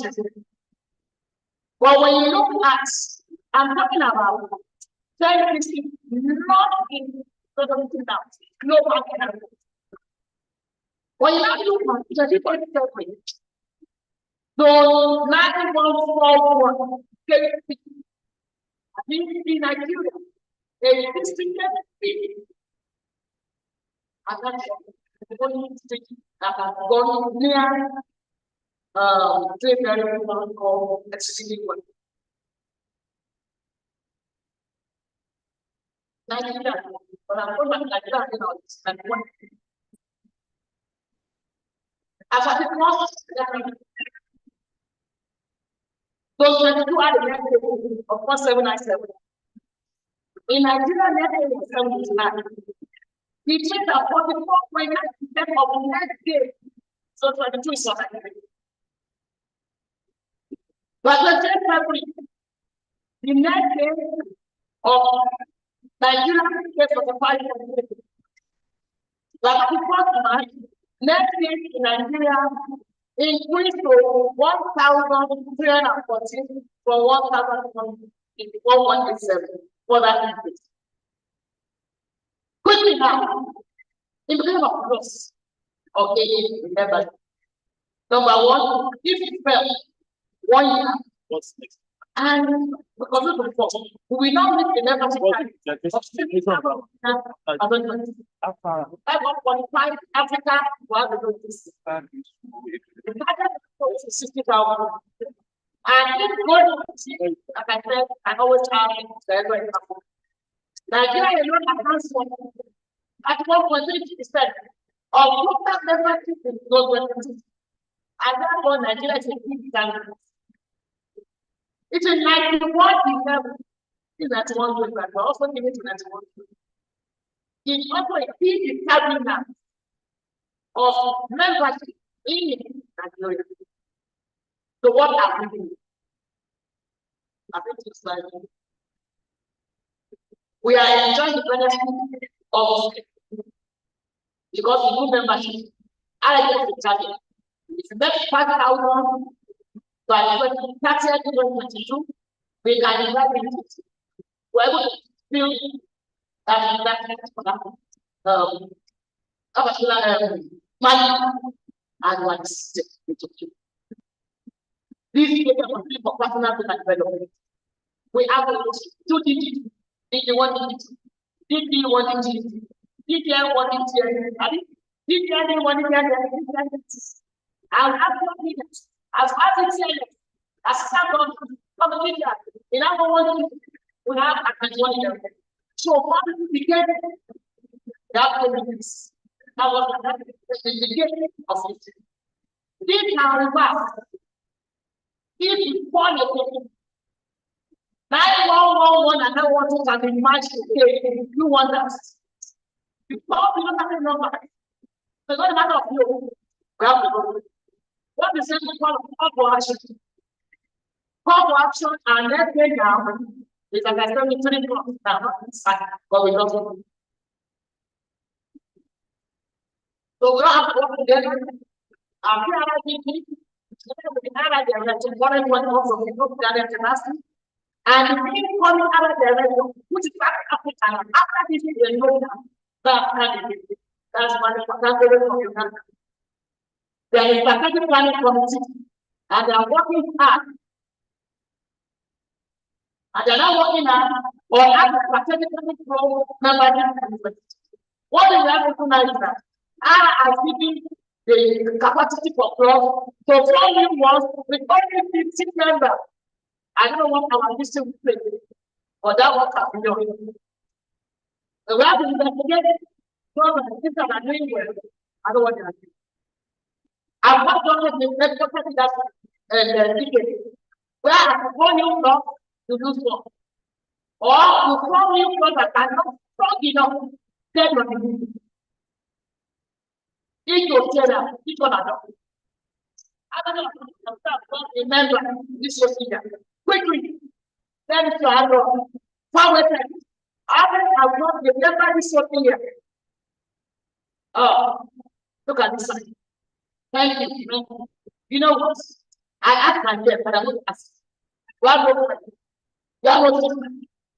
But when you look at, I'm talking about 1050, not in now, global economy. When you now look at 2027, so 9141 in Nigeria, a district that has gone near called excessively well. Nigeria, but I'm going to Nigeria, it's like one. As I think, those 22 are the next of 4797. In Nigeria, net is 79. We checked at 44.9% of the next day. So 22 is not. But let's check February. The next day of Nigeria is 45%. But the first March, next day in Nigeria increased to 1,314 from 1,187 for that increase. Quickly now, in the name of loss, okay, remember. Number one, if it fell 1 year, what's next? And because of the force, we will not meet the membership time of 5.5 Africa was the target is 60,000. And if God, like I said, I always have Nigeria alone accounts for at 1.3% of total membership in global countries. And therefore, Nigeria is a big country. It's a 91 is 91 but also given to 91. It's also a key determinant of membership in Nigeria. So what are we doing? I think it's like we are enjoying the benefit of because we do membership. I get the target. If you make 5,000 by 2022, we can invite into we're able to build that money and what step we took. These people are complete for personal development. We have 2 digits, DD1 digit, DD1 digit, DD1 digit, DD1 digit. I'll have 4 digits. As far as it's as someone from the media, in our one, we have a 21. So, what did we get? That was the beginning of it. This now reverse. If you fall a 9111 and 912 can be matched today, you want that. You fall, you don't have a number. It's not a matter of you. We have to go. What is the call for action? Call for action and let's get down. It's like I said, we 3 blocks now, but we don't. So we don't have to work together. And we are thinking, one also we look at international. And the thing coming out of the radio, which is back Africa, after this is the low that's one of the there is a strategic planning committee, and they are working hard. And they are not working hard or have a strategic planning member. What is happening tonight is that are giving the capacity for club to form new ones with only 15 members. I don't know what our mission will play, but that was happening. So we have to investigate. So the systems are doing well. I don't want to do. I've not done it with that ticket. Where I have one new block to do so. Or you form new product and not strong enough, then you remove it. If you tell them, which one are not? I don't know, remember this procedure. Quickly, then if you have a power test, I will not remember this procedure. Oh, look at this side. Thank you. You know what? I asked myself, but I won't ask. You have no friend. You have no sister.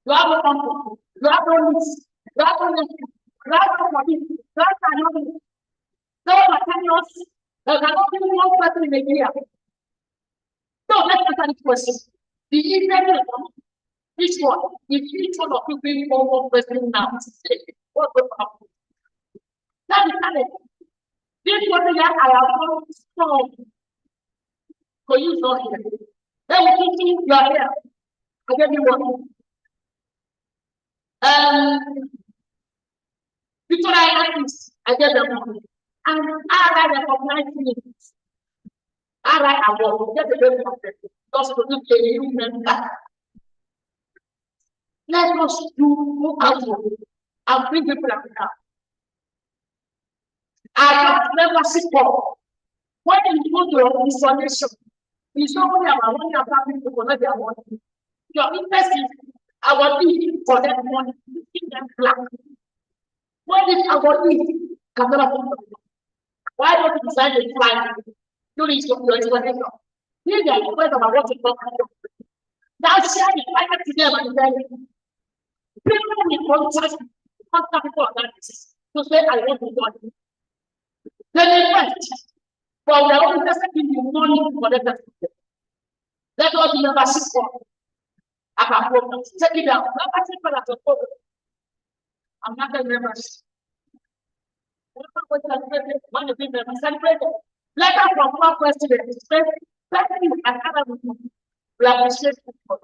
You have no uncle. You have no niece. You have no nephew. You have no money. You have no money. No materials. There cannot be one person in a year. So let's answer this question. The easiest one, which one? If each one of you bring one person now, what will happen? That is it. This one here, I have not strong. So you saw here. Then we teach you are here. I give you one. Before I ask this, I get them one. And I recognize me. I will get the very perfect. Just to do a new member. Let us do out and bring people up now. I have never seen Paul. When you go to your installation, it's not only about money and family to connect their money. Your interest is our need for that money, in that plan. What is our need? Why don't you decide to fly during your explanation? Here they are about what to talk about. Now share the fire to them and then people will contact people on that to say I want to go. Then they went. But we are only interested in the money for that. Let us never sit for. Take it down. I'm not going to remember. Letter from our president. Thank you and other people. We appreciate for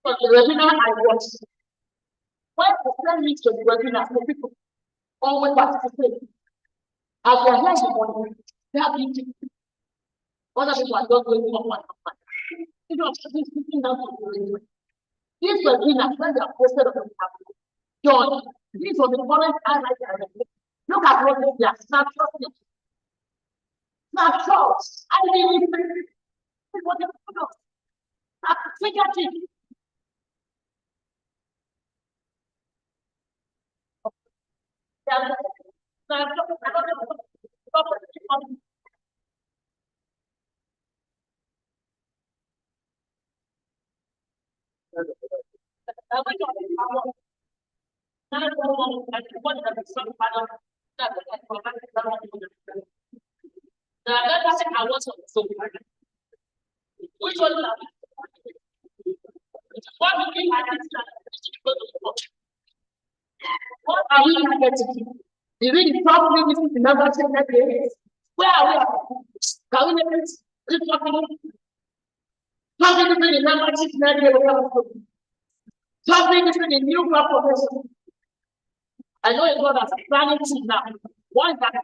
the webinar I watched. When the friend meets the webinar, the people always participate. As we are here in the morning, they have been other people are not going on. You know, speaking down to the this webinar, when they are posted on the tablet, John, this was the current highlight. Look at what they are snapshots. Snapshots. I didn't even see what they put up. Think at it. What are we targeting? Is it probably within the number of days? Where are we? Can we make it? Is it possible? Something between the number of days. Something between the new crop profession. I know it's not as planning now. One that is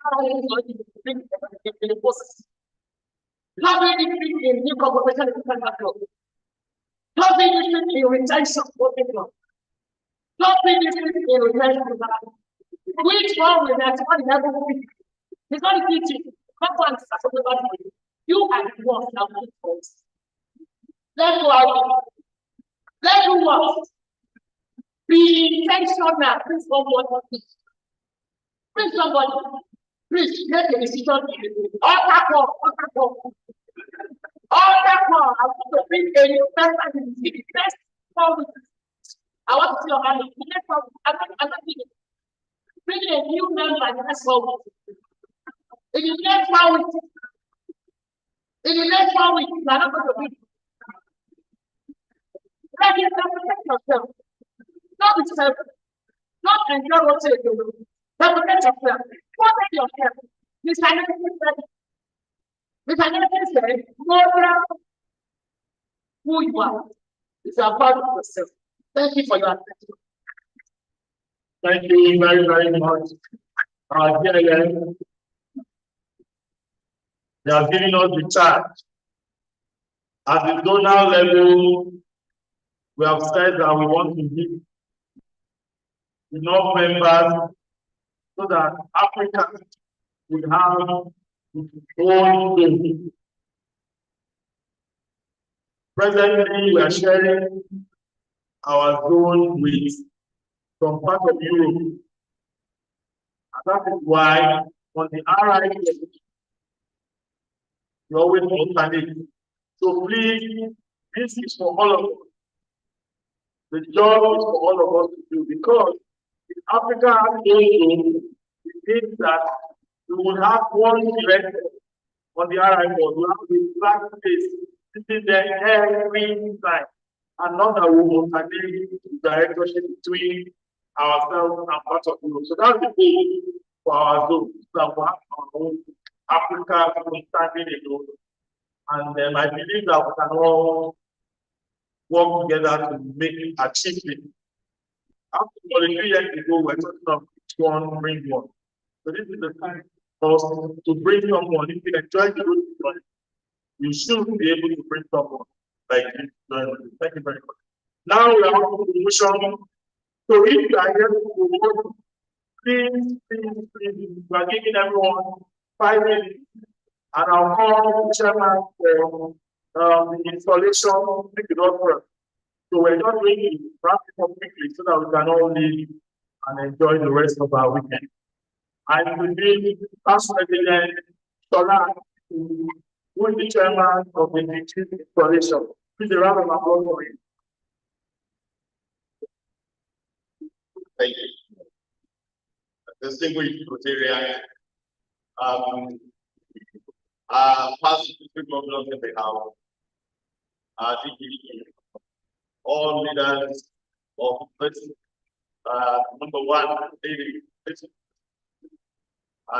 going to bring the process. Something between the new crop profession and the something between the retention of the something between the retention. Which one will that one never be? It's not a teaching. You and what now? Let's go out. Let's do what? Be intentional. Please somebody. Please make a decision. All that one. I want to bring a new person in the best form. I want to see your hand. I'm not thinking. Bring a new member in the next 4 weeks. In the next 1 week, you are not going to be. Let protect yourself. Not be selfish. Not enjoy what you do. But protect yourself. Protect yourself. This identity says, more who you are. It's about yourself. Thank you for your attention. Thank you very, very much. DLA, they are giving us the charge At the donor level, we have said that we want to give enough members so that Africa will have its own zone. Presently, we are sharing our zone with some part of Europe. And that is why on the RI level, we always alternate. So please, this is for all of us. The job is for all of us to do, because if Africa has no zone, it means that we will have one director on the RI board. We have a black face sitting there every time, and not that we will alternate directorship between ourselves and part of Europe. So that's the goal for our zone, so that we have our own Africa standing alone. And I believe that we can all work together to achieve it. After 3 years ago, we're talking of one, bring one. So this is the time for us to bring someone. If you enjoy the road, you should be able to bring someone like this. Thank you very much. Now we are on to promotion. So if you are here to promote, please, we are giving everyone 5 minutes, and I'll call the chairman for the installation. Pick it up first. So we're just going to wrap it up quickly so that we can all leave and enjoy the rest of our weekend. I will be past President Sola, who is the chairman of the installation. Please a round of applause for him. Thank you. Distinguished Rotarians, past district governors in the house, all leaders of this, number one, I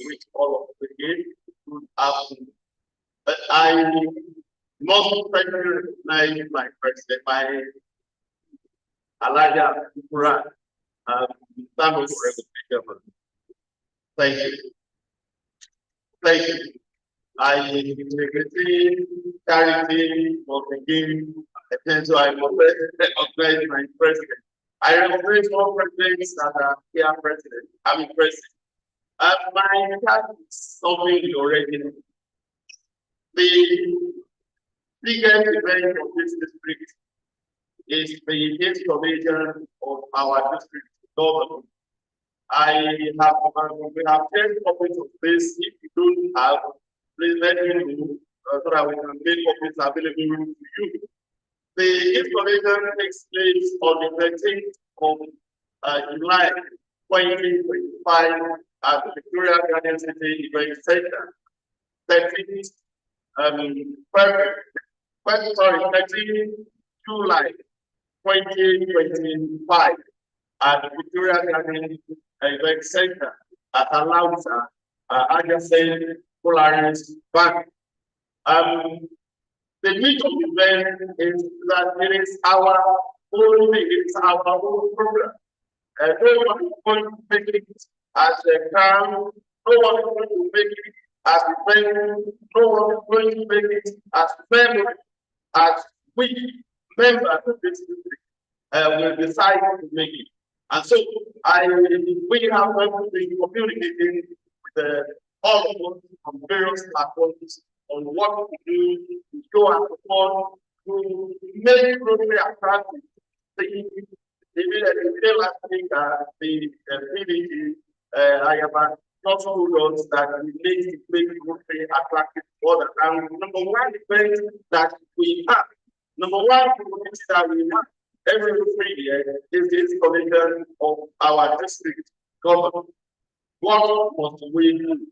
wish all of the game good afternoon. But I must recognize my president, my Elijah Kuran, thank you. Thank you. I integrity, charity, for the game, and so I recognize my president. I recognize all presidents that are here president. I'm president. My card is something you already know. The biggest event of this district is the installation of our district government. We have 10 copies of this. If you don't have, please let me know so that we can make copies available to you. The installation takes place on the 13th of July 2025 at the Victoria Garden City Event Center. 13th July 2025 at the Victoria Garden Event Center at Alausa, adjacent Polaris Bank. The need of the event is that it is our own program. No one is going to make it as a crown, no one is going to make it as a friend, no one is going to make it as family, as we members of this district will decide to make it. And so we have been communicating with all of us from various platforms on what to do to show our support, to make Rotary attractive. The last thing that the PDG, I have not told us that we need to make Rotary attractive for the town. Number one event that we have, number one community that we have every 3 years is the installation of our district government. What must we do?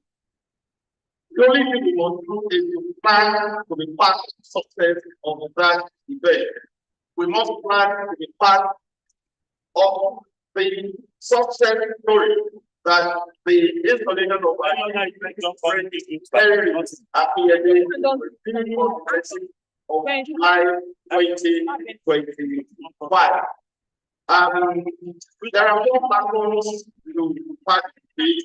The only thing we must do is to plan to be part of the success of that event. We must plan to be part of the success story that the installation of our of July 2025. There are more platforms to participate.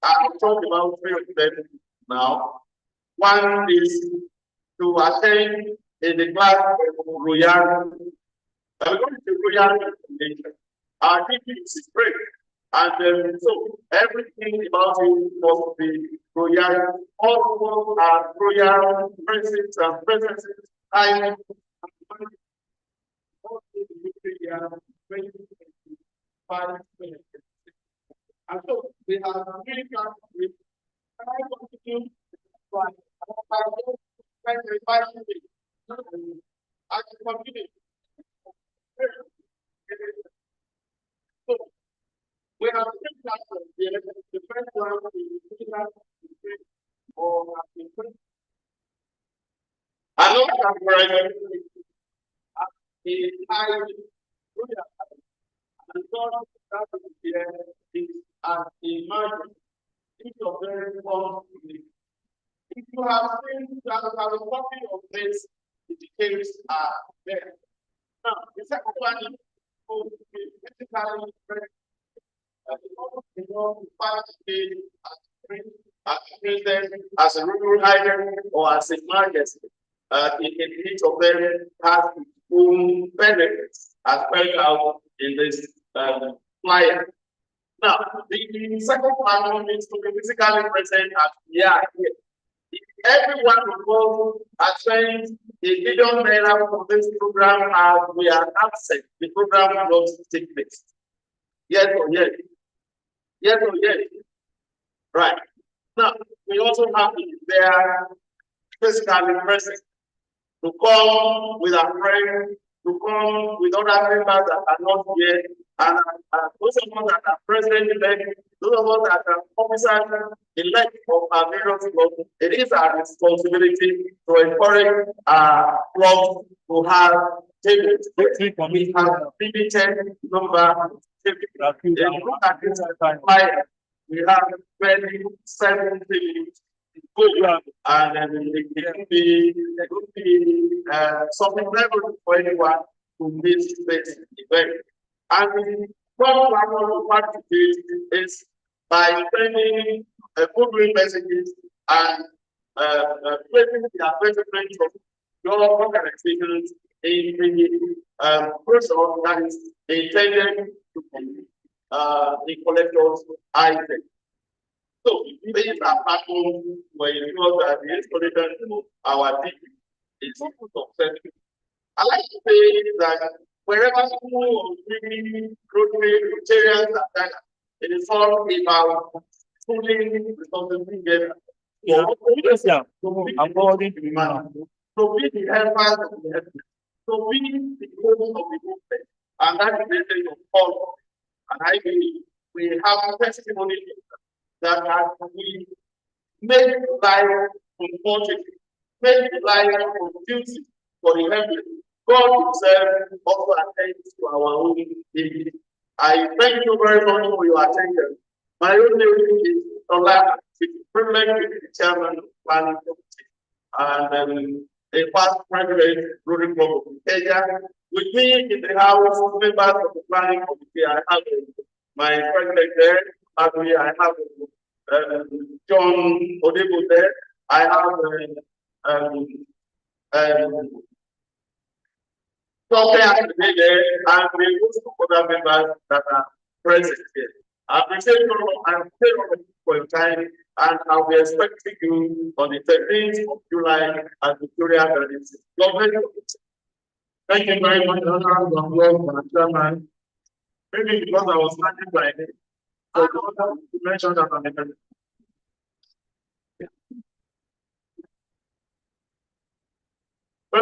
I've talked about 3 of them now. One is to attend in the class Royal. I'm going to Royal nation. Our teaching is great. And so everything about it must be royal. All are royal princes and princesses. And so we have three classes. So we have three classes here. The first one is or another comparison is high. And so that here is as a margin. If you're very fond if you have seen that a copy of this, the details are there. Now, the second one is to be physically present. As president, as a rural item, or as a market, each of them has its own benefits as spelled out in this flyer. Now, the second one is to be physically present as we are here. If everyone involved attends a million naira for this program as we are absent, the program will not take place. Yes or yes? Yes or yes? Right. Now, we also have to be there physically present to come with our friends, to come with other members that are not here, and those of us that are president-elect, those of us that are officers-elect of our various clubs, it is our responsibility to encourage our clubs to have tables. We have limited number of tables. We have 27 tables. And it could be something level for anyone to miss this event. And what I want to do is by sending goodwill messages and placing the advertisement of your organizations in the brochure that is intended to be the collector's item. So these are platforms where you know that the installation of our team is successful. I like to say that wherever school or maybe Rotarians are done, it is all about pulling responsibility together. I'm going to be man. So be the helpers of the helpers. So be the host of the movement. And that is the message of all. And I believe we have testimony that as we make life comfortable, make life conducive for the helpless, God himself also attends to our own needs. I thank you very much for your attention. My own name is Ola. It's a privilege to be the chairman of the planning committee and a past president, Rudy Bobo Kenya. With me in the house, members of the planning committee, I have my president there. I have John Odebo there. I have Tope there, and we also other members that are present here. I appreciate you for your time, and I'll be expecting you on the 13th of July at Victoria Garden. God bless you. Thank you very much, Honorable Chairman. Maybe because I was standing by it. So you mentioned that on the I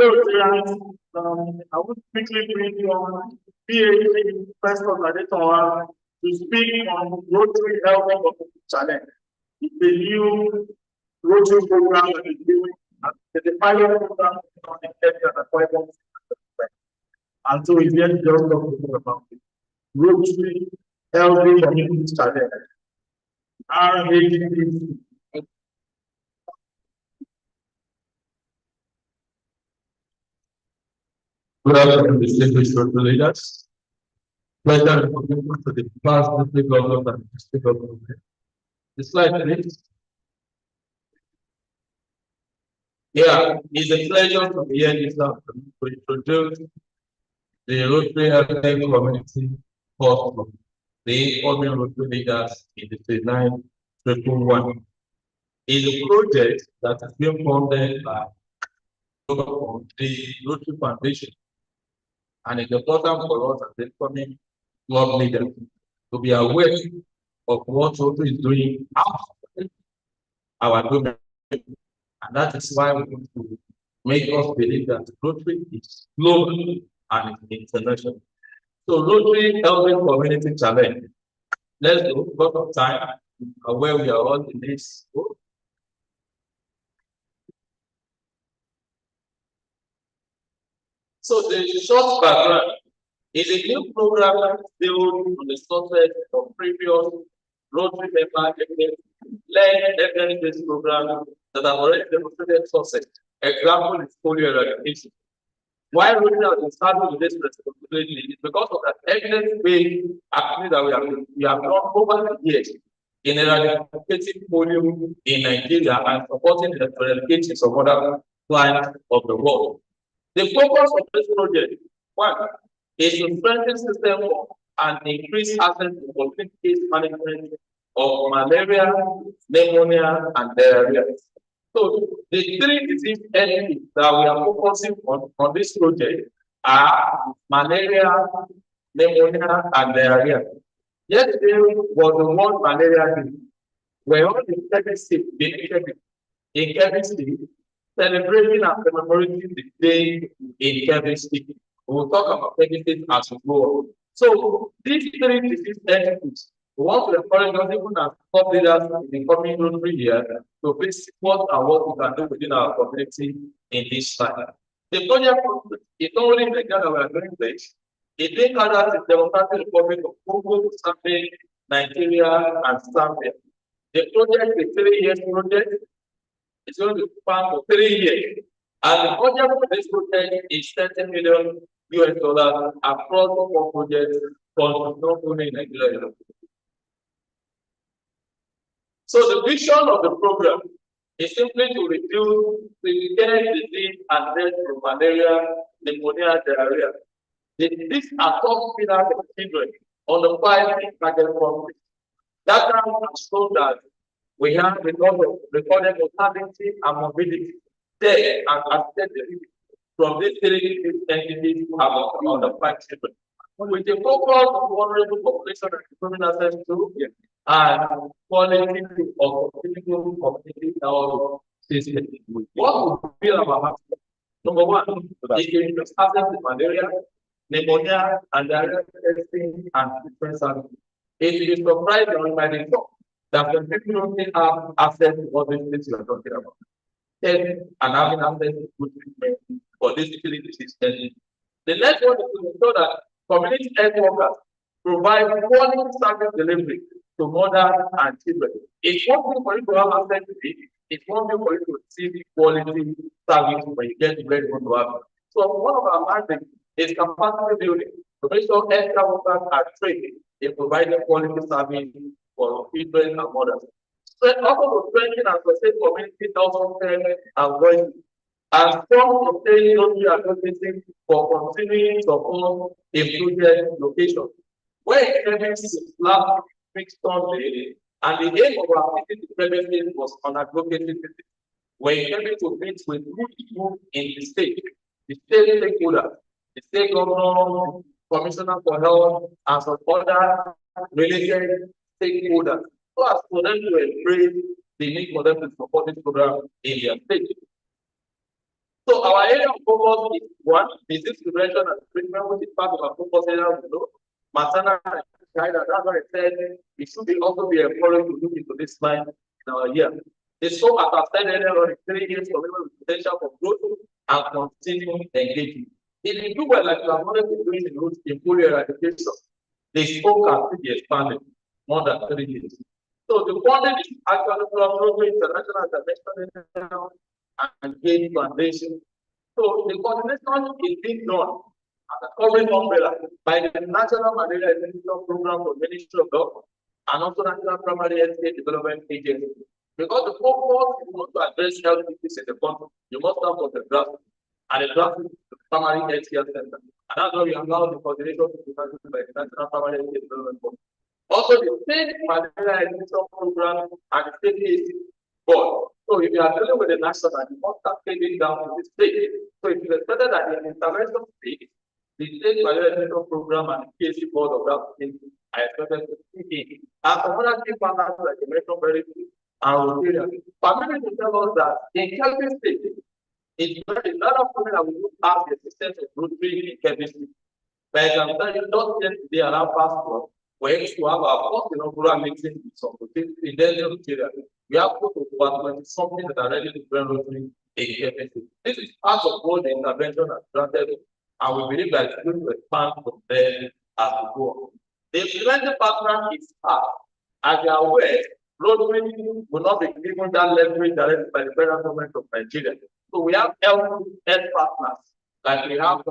would quickly bring you on PhD first coordinator to speak on Rotary Health Challenge. It's a new Rotary program that is doing the pilot program on the appointment. And so it's just talking about it. Rotary Healthy Community Challenge. RHCC. Good afternoon, distinguished leaders. Pleasure and commitment to the past district government and district government. The slide, please. Yeah, it's a pleasure to be here this afternoon to introduce the Rotary Healthcare Community Hospital, the informing Rotary leaders in the 3911. Is a project that is being funded by the Rotary Foundation, and it's important for us as the incoming club leaders to be aware of what Rotary is doing outside our domain. And that is why we want to make us believe that Rotary is global and international. So Rotary Helping Community Challenge. Let's go, because of time, where we are all in this. So the short background is a new program built on the success of previous Rotary member led evidence-based programs that have already demonstrated success. Example is polio eradication. Why Rotary has been starting with this responsibility is because of that evidence-based activity that we have done over the years in eradicating polio in Nigeria and supporting the eradication of other clients of the world. The focus of this project, one, is to strengthen system and increase access to complete case management of malaria, pneumonia, and diarrhea. So the three disease entities that we are focusing on this project are malaria, pneumonia, and diarrhea. Yesterday was the World Malaria Day. We're all in chemistry, in chemistry, celebrating and commemorating the day in chemistry. We'll talk about chemistry as we go on. So these three disease entities, we want to encourage us even as top leaders in the coming Rotary year to please support and what we can do within our community in this time. The project is not only the that we are doing this, it being carried out in the Democratic Republic of Congo, Zambia, Nigeria, and Zambia. The project is a 3-year project. It's going to span for 3 years. And the budget for this project is $30 million across the 4 projects for not only Nigeria. So the vision of the program is simply to reduce severe disease and death from malaria, pneumonia, diarrhea. These are top pillars of children on the 5 target countries. That has shown that we have recorded mortality and morbidity, death and accident from these 3 entities on the 5 children. With the focus of vulnerable population and improving access to and quality of physical community health system. What we feel about number 1 is to access to malaria, pneumonia, and diarrhea testing and treatment services. It is surprised by the talk that the people only have access to what these things you are talking about. And having access to good treatment for this disease. The next one is to ensure that community health workers provide quality service delivery to mothers and children. It's one thing for you to have access to it, it's one thing for you to receive quality service when you get ready to have. So one of our mandates is capacity building to make sure healthcare workers are trained in providing quality service for children and mothers. So also to strengthen and sustain community health care and voice and strong obtaining Rotary advocacy for continuing support in project location. Where premises last fixed Sunday, and the aim of our visit to premises was on advocacy visit. We're able to meet with people in the state stakeholders, the state governor, commissioner for health, and some other related stakeholders, so as for them to embrace the need for them to support this program in their state. So our area of focus is 1, disease prevention and treatment, which is part of our focus area. Maternal and child, and that's why I said it should be also be encouraged to look into this line in our year. The scope, as I said earlier, on 3 years commitment with potential for growth and continuing engagement. If you do well, like you have already been doing in polio eradication, the scope can be expanded more than 3 years. So the funding is actually from Rotary International International and Gain Foundation. So the coordination is being done as a covering umbrella by the National Malaria Elimination Program for Ministry of Health and also National Primary Health Development Agency. Because the purpose is not to address health issues in the country, you must start from the grassroots. And the grassroots is the primary health care center. And that's why we have now the coordination with the National Primary Health Care Development Board. Also, the state malaria education program and the state PAC board. So if you are dealing with the national, you must start taking down to the state. So it is expected that the intervention state, the state malaria education program and the PAC board of that state are expected to kick in. And some other key partners like you mentioned very quickly and Australia. Permission to tell us that in Kelvin state, it's very a lot of women that will have the assistance of rotary in Kelvin state. But I'm telling you, not yet they allow passport. For us to have our first inaugural meeting with some in the area, we have put over 20 something that are ready to bring rotary in Kelvin state. This is part of what the intervention has granted, and we believe that it's going to expand from there as we go on. The implementing partner is hard. As you are aware, Rotary will not be given that leverage directly by the federal government of Nigeria. So we have health partners, like we have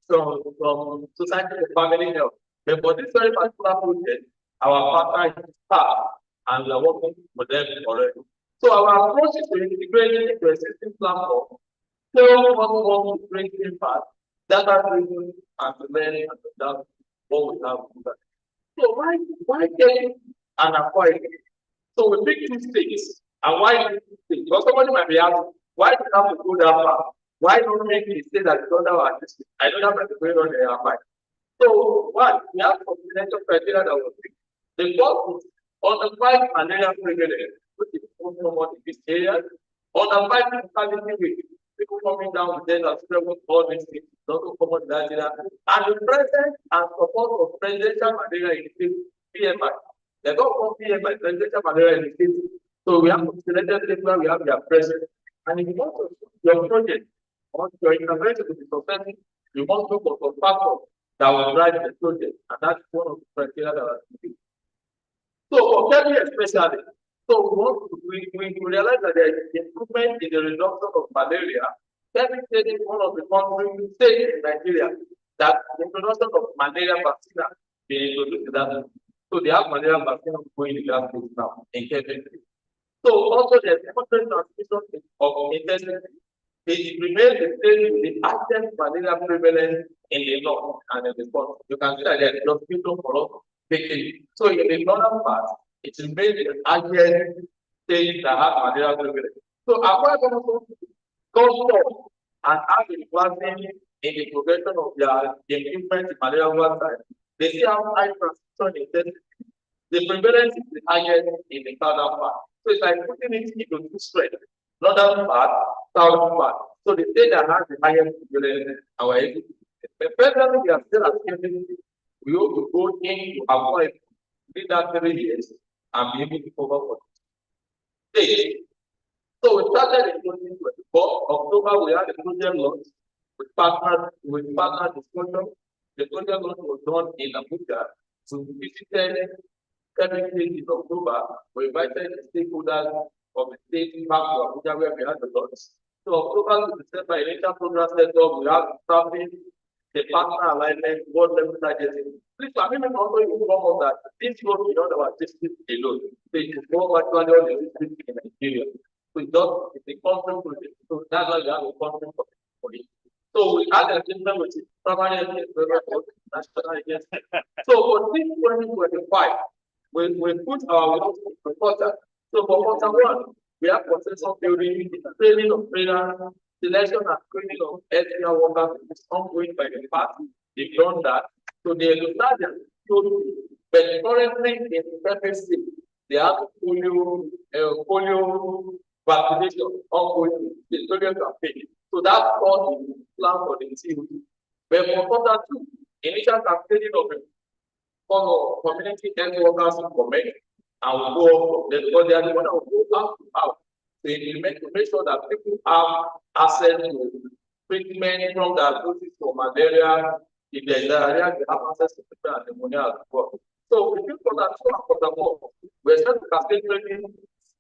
from Society for Family Health. But for this very particular project, our partner is STAR, and we are working with them already. So our approach is to integrate into existing platform, so what to bring impact, data driven, and to learn and to adapt what we have. So why get an appointment? So we pick two states. And why do you because somebody might be asking, why do you have to go that far? Why don't make the state that is under our district? I don't have to go on their mind. So one, we have confidential criteria that will pick. The first is on the 5 malaria prevalence, which is most common in this area. On the 5 mortality rate, people coming down with them and struggling all these things, not so common in Nigeria. And the presence and support of presidential malaria in the PMI. They don't come here by presidential malaria in the state. So we have to select them where we have their presence. And if you want to your project or your intervention to be successful, you must look for some factors that will drive the project. And that's one of the criteria that are needed. So for Kenya especially, so we realize that there is improvement in the reduction of malaria. Kenya State is one of the countries states in Nigeria that the introduction of malaria vaccine being introduced in that. So they have malaria vaccine going in that place now in Kenya. So also there's important transmission of intensity. It remains the same with the highest malaria prevalence in the north and in the south. You can see that there's just people for us taking. So in the northern part, it remains the highest state that have malaria prevalence. So our government come and have a blessing in the progression of their improvement in malaria vaccine. They see how high transmission intensity. The prevalence is the highest in the southern part. So it's like putting it into two straight. Northern part, southern part. So the state that has the highest prevalence, our ability. But presently we are still assuming we hope to go in to avoid that 3 years and be able to cover for state. So we started in 2024. October we had a project launch with partner discussion. The project launch was done in Abuja. So we visited in October. We invited the stakeholders of the state back to Abuja where we had the launch. So October to December initial program set up, we have staffing, the partner alignment, board level targeting. Please, I mean, also inform us that this goes beyond our district alone. So it is more virtually on the district in Nigeria. So it's a conference project. So that's why we have a conference for it. So we had a system which is primary national agency. So for this 2025, we put our proposal. So for quarter one, we have consensus building, training of trainers, selection and training of healthcare workers is ongoing by the party. They've done that. So they understand that. But currently in the FSC, they have polio vaccination ongoing. The students are paid. So that's all the plan for the team. But for quarter two, initial campaigning of for community health workers in comment and we go up because they are the one that will go out to implement to make sure that people have access to treatment from the doses for malaria. If there is diarrhea, they have access to treatment and pneumonia as well. So we feel for that we expect to campaign training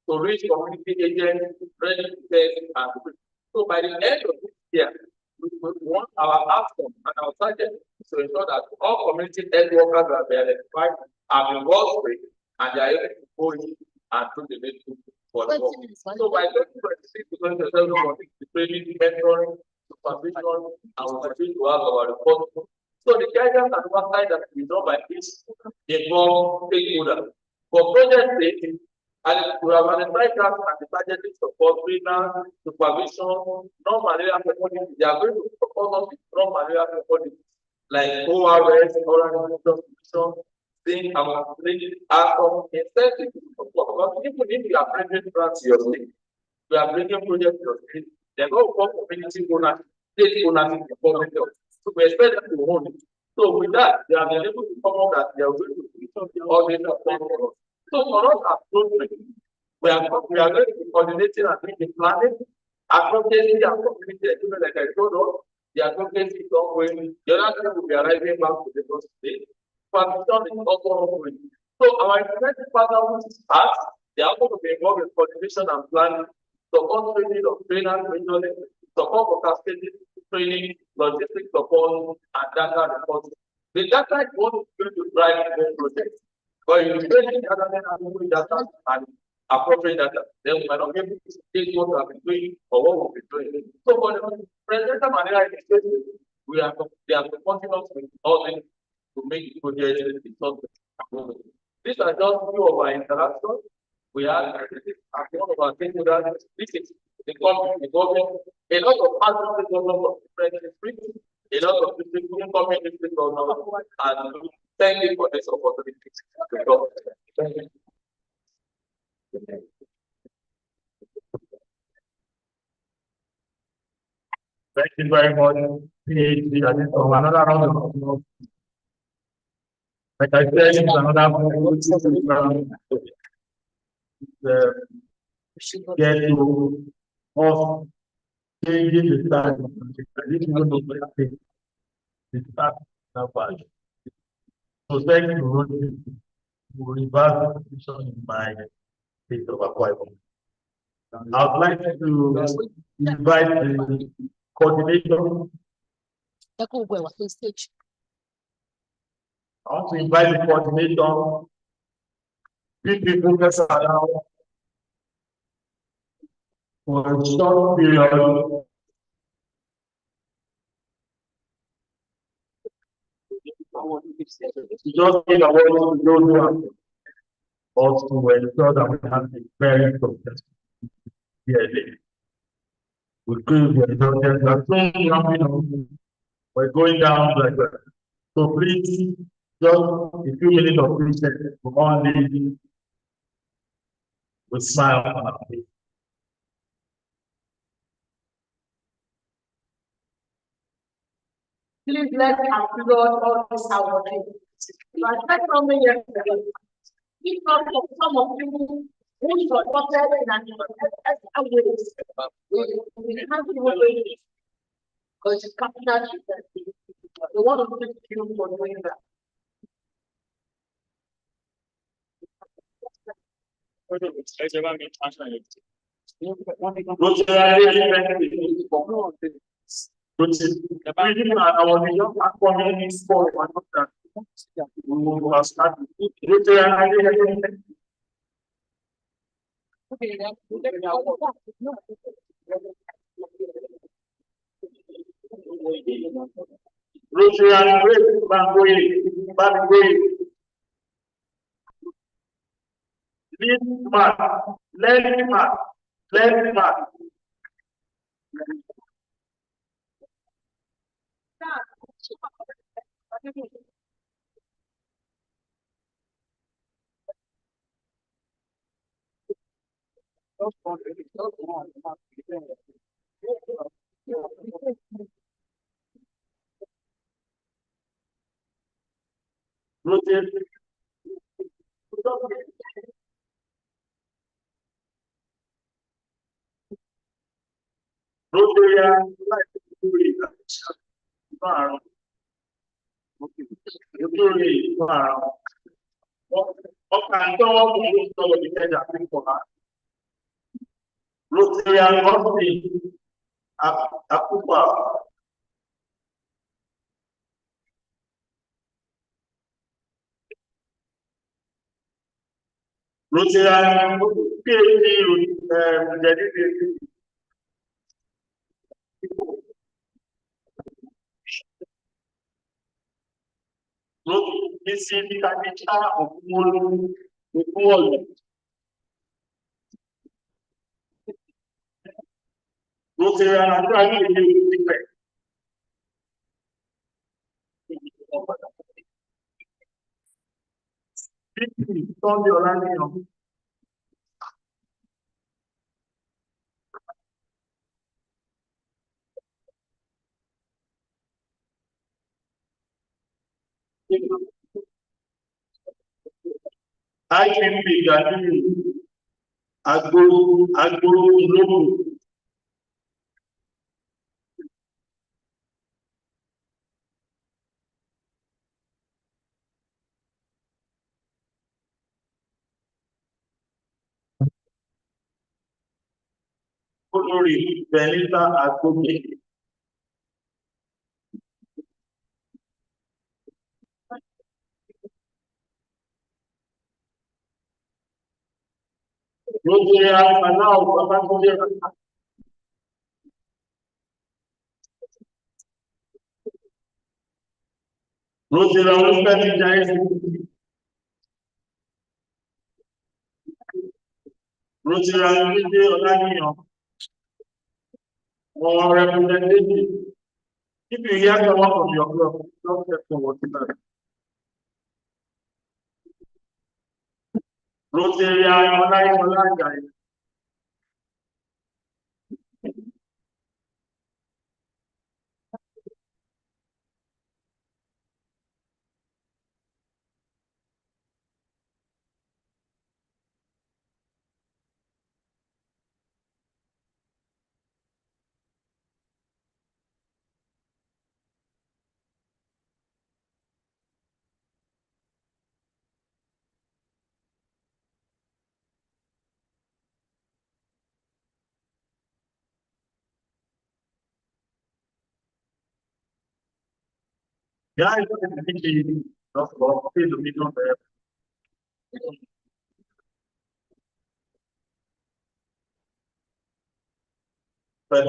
to reach community agents, ready to test and so by the end of this year, we want our outcome and our target to ensure that all community health workers that are identified are involved with and they are able to go in and do the needful for the 20 work. minutes, right? So by 2026 to 2027, the training, mentoring, supervision, and we continue to have our report. So the guidance and oversight that we done by this involve stakeholders. For project sake, and we have identified that and the targeted support, trainer, supervision, non-malaria methodology. They are going to support us with non-malaria methodology like ORS, oral nutrition, zinc, amoxicillin, alcohol, incentive support. Because even if you are bringing grants to your state, we are bringing projects to your state, they're going to come community owners, state owners in the public health. So we expect them to own it. So with that, they are able to come up that they are going to all this support. So for us as children, we are going to be coordinating and doing the planning, advocacy and community achievement, like I told us, the advocacy is ongoing. The other thing will be arriving back to the state. Supervision is also ongoing. So our implementing partner which is us, they are going to be involved in coordination and planning, support training of trainers, support for cascading training, logistics support, and data reporting. The data is what is going to drive the project. But if you training data, then data and appropriate data, then we might not be able to take what we have been doing or what we've been doing. So for the presidential malaria initiative, they are supporting us with all things to make the project successful. These are just few of our interactions. We are one of our stakeholders. This is the government, a lot of partners of different districts, a lot of districts, incoming district governors, and thank you for this opportunity. Thank you. Thank you very much, PhD. I think for another round of applause. Like I said, it's another get to of changing the start. The start now bad. So thank you, Rodney, to reverse the position in my state of appointment. I would like to invite the coordinator. I want to invite the coordinator. People that are around for a short period. Just in a way to go to also to ensure that we have a very successful DLA. We could be we're going down like that. So please, just a few minutes of patience for all ladies with smile on our face. Please let upload all this our I said something yesterday. If not for some of you who supported and we can't even wait because it's capital. We want to thank you for doing that. Rotary, I can be that I go local. Olórí Benita Agoge. Rotary Akanao Babatunde. Rotary Olufemi Jaisi. Rotary Olufemi Olaniyan. Or representative. If you hear someone from your club, don't get to what you are. Rotary Olaniyan. Yeah, I don't think he does not feel the middle there. But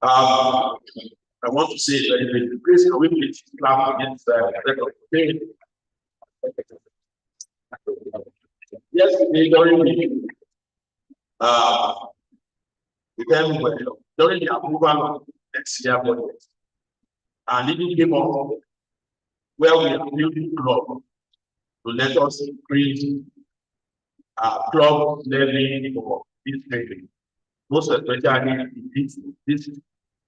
I want to say that please can we please clap against the record? Yesterday during during the approval of next year budget, and it came up where we are building club to let us increase club levy for this training. Most especially this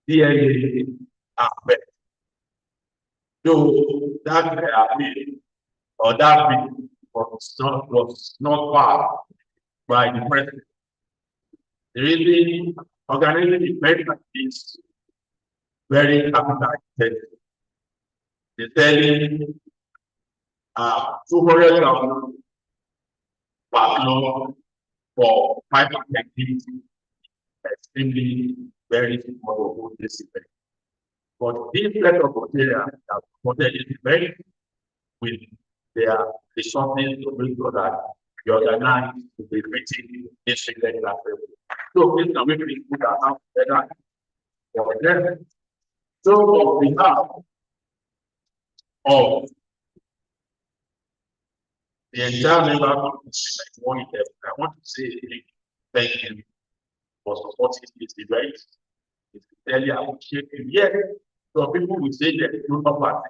DLA aspect. So that bill or that bill was not passed by the president. Really, organizing the measurement is very capital intensive. They're selling 200,000 backlog for 5 activities, extremely very small this event. But this set of criteria that supported this event with their resources to make sure that the organized to be reaching this event. So please can we please put our hands together for them. So on behalf of the entire member of the I want to say thank you for supporting this event. It's really appreciated. Yes, some people will say that it's not party,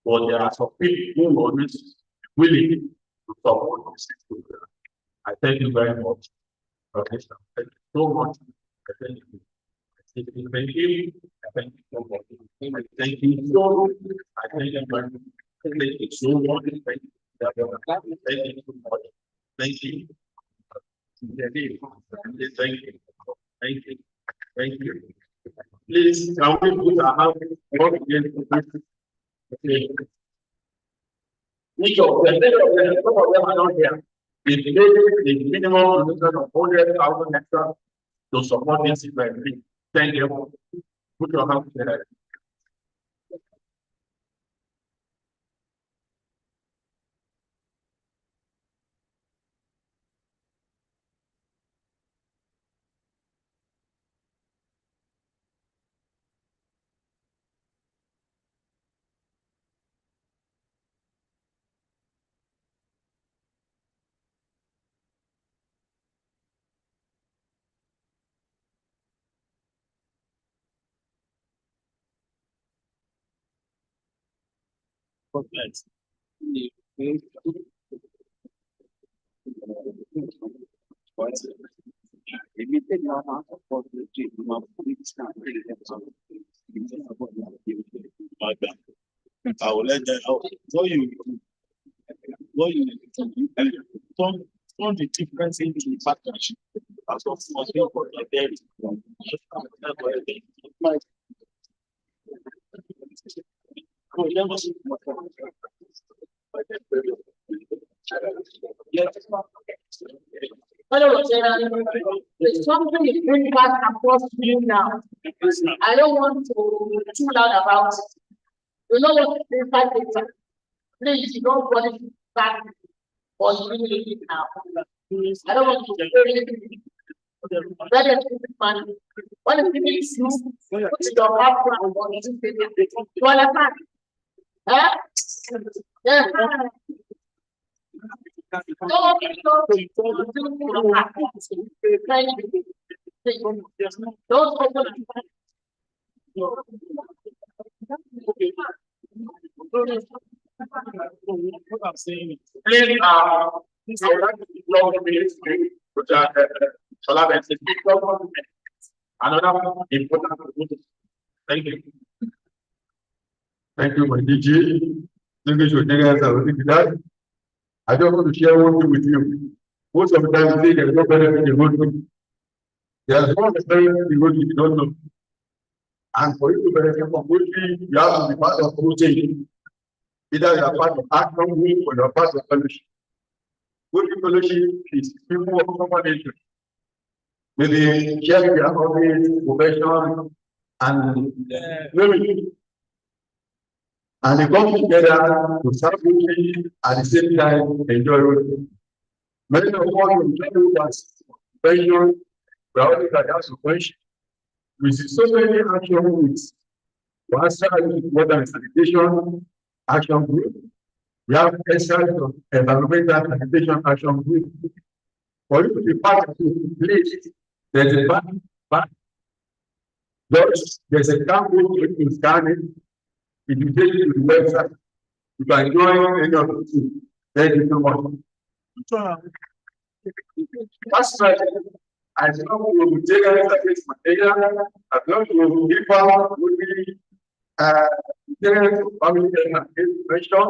but there are some people who are always willing to support this program. I thank you very much. Okay, so thank you so much. Thank you. Thank you. Thank you. Thank you so much. Thank you so much. I thank you very much. Thank you so much. Thank you. Thank you so much. Thank you. Thank you. Thank you. Thank you. Thank you. Please, can we put our hands once again? Okay. Each of them, some of them are not here. They paid the minimum donation of 100,000 extra to support this event. Thank you. Put your hand there. Let's. I will let them out. What you turn the difference into partnership. As of for there. There's something you bring back across you now. I don't want to be too loud about it. You know what the impact is? Please, you don't want it back or bring it now. I don't want to very money. What if you need to put your background on it? You understand? Huh? Yeah. What I'm saying is, Please, I would like to deploy the ministry, which are another important. Thank you. Thank you, my DJ. English with niggas are ready to that. I just want to share one thing with you. Most of the time, you say there's no benefit in road trip. There's one benefit in road trip you don't know. And for you to benefit from road trip, you have to be part of road change. Either you are part of action group or you are part of fellowship. Road trip fellowship is people of common nature. Maybe share their hobbies, profession, and maybe. And they come together to serve road at the same time enjoy road trip. Many of us will tell you that pension, we are only that has to pension. We see so many action groups. One side is water sanitation action group. We have extra environmental sanitation action group. For you to be part of the place, there's a back. There's a camp group in scanning. If you take it to the website, you can join any of the two. Thank you so much. That's right. I know we will take any service material. I know we will give out will be family information.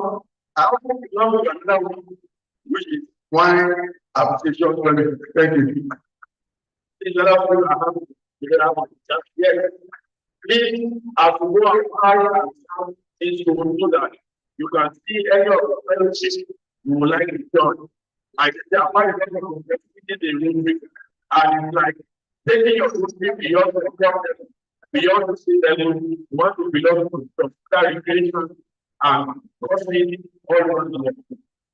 I also belong to another one, which is one application. Thank you. Please, as we go out into so that you can see any of the fellowship you would like to join. I can apply the room and it's like taking your food beyond the problem, beyond the system, you want to belong to some clarification and crossing all around the world.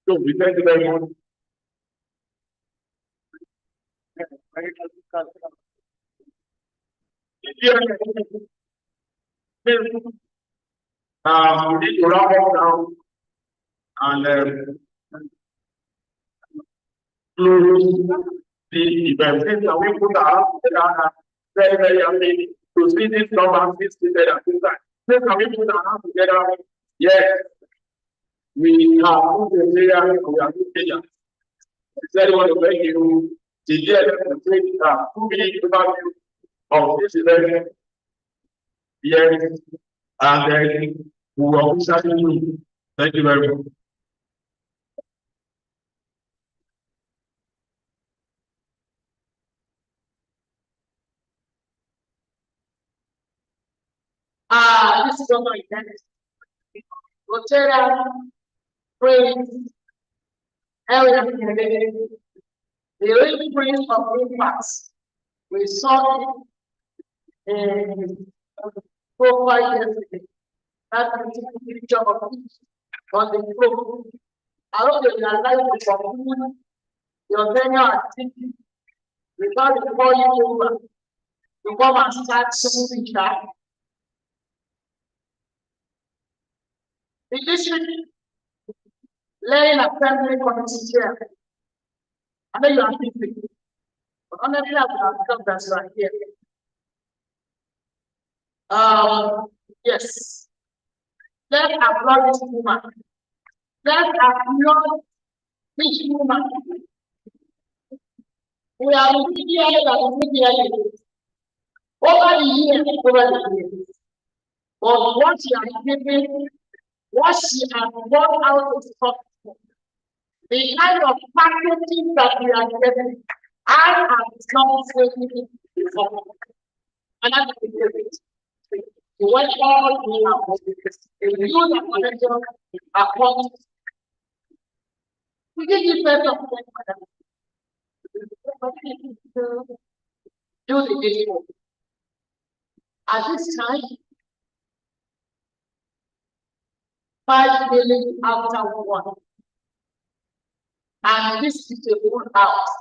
So we thank you very much. We need to wrap up now and close the event. Since we put our very, very happy to see this number seated at this time. Since we put our hands together, yes, we have moved the area, we are moving Kenya. Said want to thank you. The DLA to take 2 minutes overview of this event. Yes, and then we will officially move. Thank you very much. This is what my dentist. Rotera, praise, everything. The real praise of impacts. We saw it in 5 years ago. That's the picture of it on the floor. I hope you realize to conclude your tenure activity without the call you over to come and start something that. The district learning assembly committee chair. I know you are thinking, but honestly, I would have come that's right here. Yes. Let's applaud this woman. Let's applaud this woman. We are in DLA and DLA. Over the years. But what she has given, what she has brought out of stock, the kind of packaging that we are getting, I have not seen it before. And I think it. When all we have a new connection upon we give you better do the digital. At this time, 5 million after 1. And this is a full house.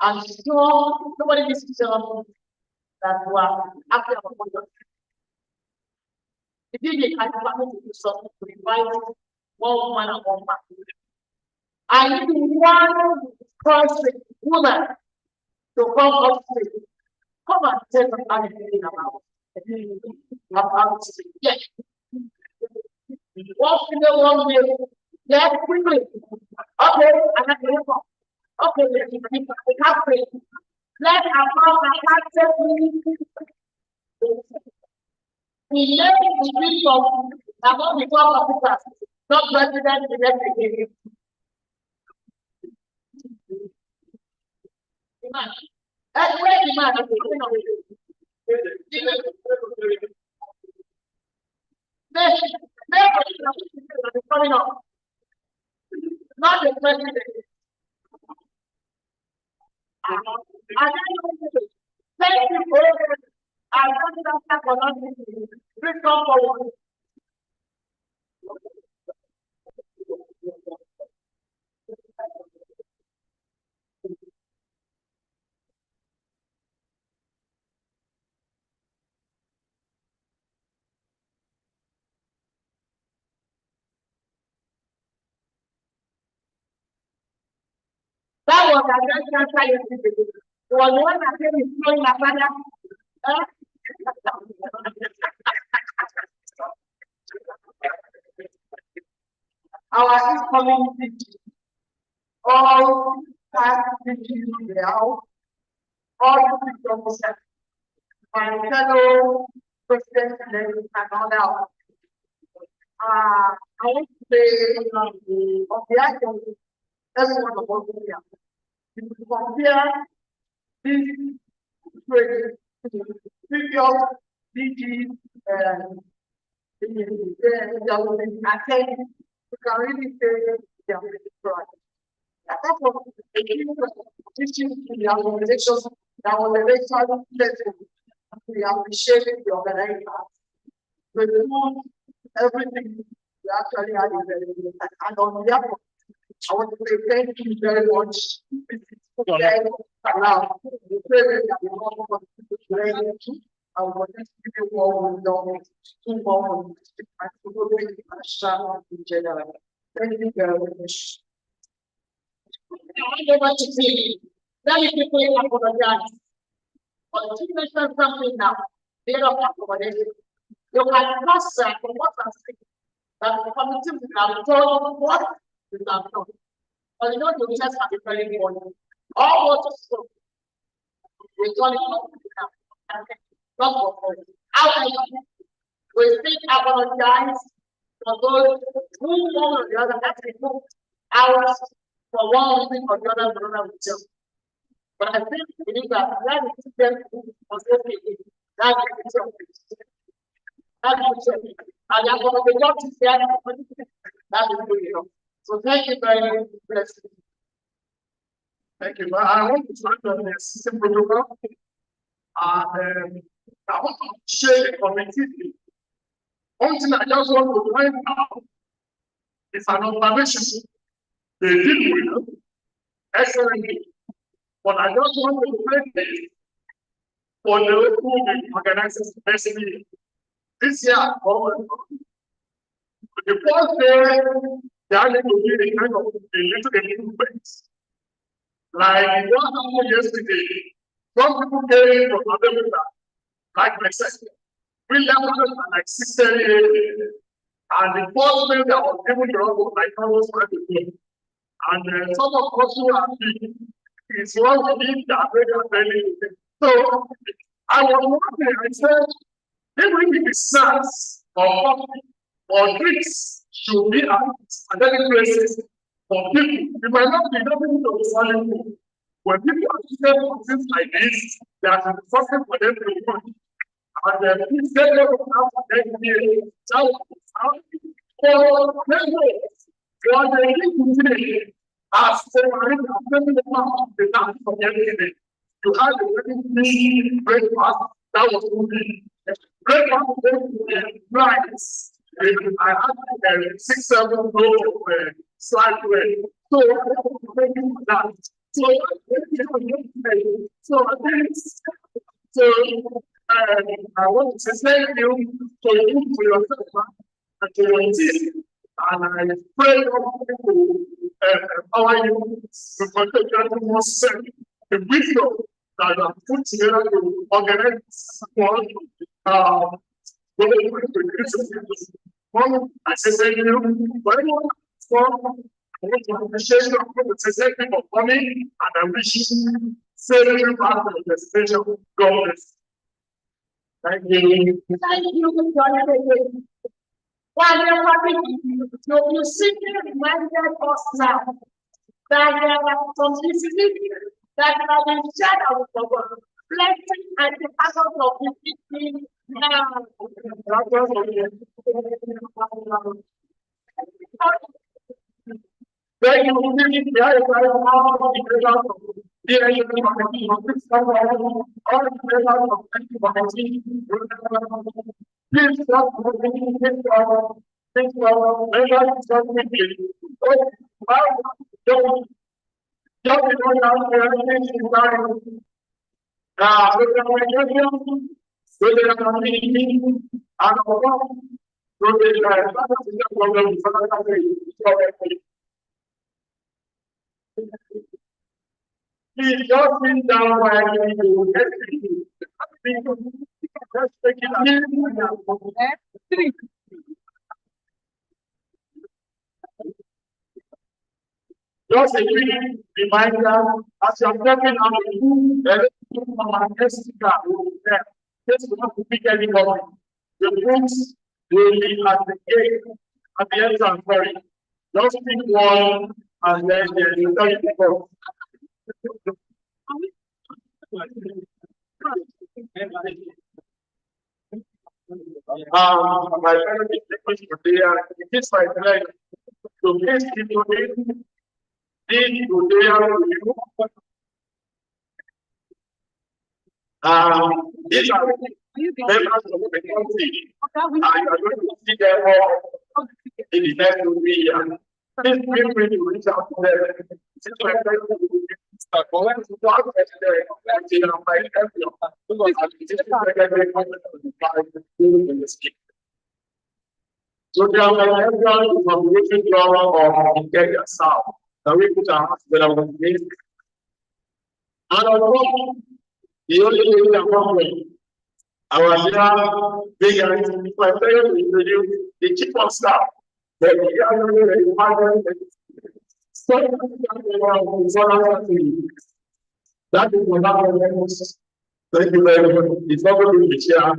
I'm sure nobody needs to tell me that we are happy about what if you can to do something to invite one woman and one man. I need one person, woman, to come up to come and tell me anything about it. Yes. What female one way? Yes, quickly. Okay, I'm not going to go. Okay, we have to. Let our we learn the meaning of about the top officers, not president elected. Anyway, demand is coming up. Not the president. Thank you for I want to for not please come forward. That was a great yesterday. Was one that came in flowing la father. Our is community, all past teaching now, all the officers, my fellow president and all that. I want to say on behalf of everyone of us here, if you compare this previous DG attend, you can really say they are really right. That's what teaching the organization that was eventually pleasant. We appreciate the organizers. We do everything we actually had in the and on behalf of I want to say thank you very much. Now, the president that we want to I will just give you more wisdom, 2 more in general. Thank you very much. Let me quickly apologize. But you mentioned something now. They don't accommodation. You can cross from what I'm saying. That the committee will have told what you have done. But you know, you just have a very important. All what is so. We call it now. Not for however, we still apologize for those who one or the other have to put hours for one thing or the other with them. But I think we need that is them was okay. That's the and the job is there. That is good. So thank you very much. Thank you. I want to start on the system protocol. I want to share the committee. One thing I just want to find out is an observation. They did well, excellently. But I just want to thank them for the way who been organizing especially this year. The first day, they are going to be a kind of a little improvement. Like what happened yesterday, some people came from America, like myself. We left like 6 a.m. And the first day that was given to us was like almost 5 o'clock. And some of us who are big, it's one of the that are very. So I was wondering, I said, even if it's snacks or coffee or drinks should be at academic places for people. It might not be nothing to be solid food. When people are seated for things like this, there are something for them to do. And then please get them out of them here. So, for the today, as the time for everything. You had a very breakfast that was moving. Breakfast was rice. I had 6, 7 loaves of slice bread. So that. So I want to say thank you for yourself and to your team. And I pray to empower you to protect more self, the wisdom that you have put together to organize one, I say thank you for everyone. I want to appreciate you for coming, and I wish you saving part of the station. God bless. Thank you. Thank you for joining. While you're having you simply reminded us now that there are some incidents that have been shared out of our blessing and the purpose of the people now. Thank Please just sit down while you get just take it. Just a quick reminder, as you are talking on the room, there is our next speaker there. Just want to pick anybody. The books will be at the gate, at the entrance, sorry. Just pick one and then you tell you people. My fellow disciples today, it is my pleasure to please keep today. Members of the country. I am going to see them all in the next 2 years. Please feel free to reach out to them. So there are everyone from Richard or Kenya South. Now we put our hands together on the base. And of course, the only thing that happened, our leader, big and my parents introduced the chief of staff. But we are really required that is what happens. Thank you very much. It's not going to be chair,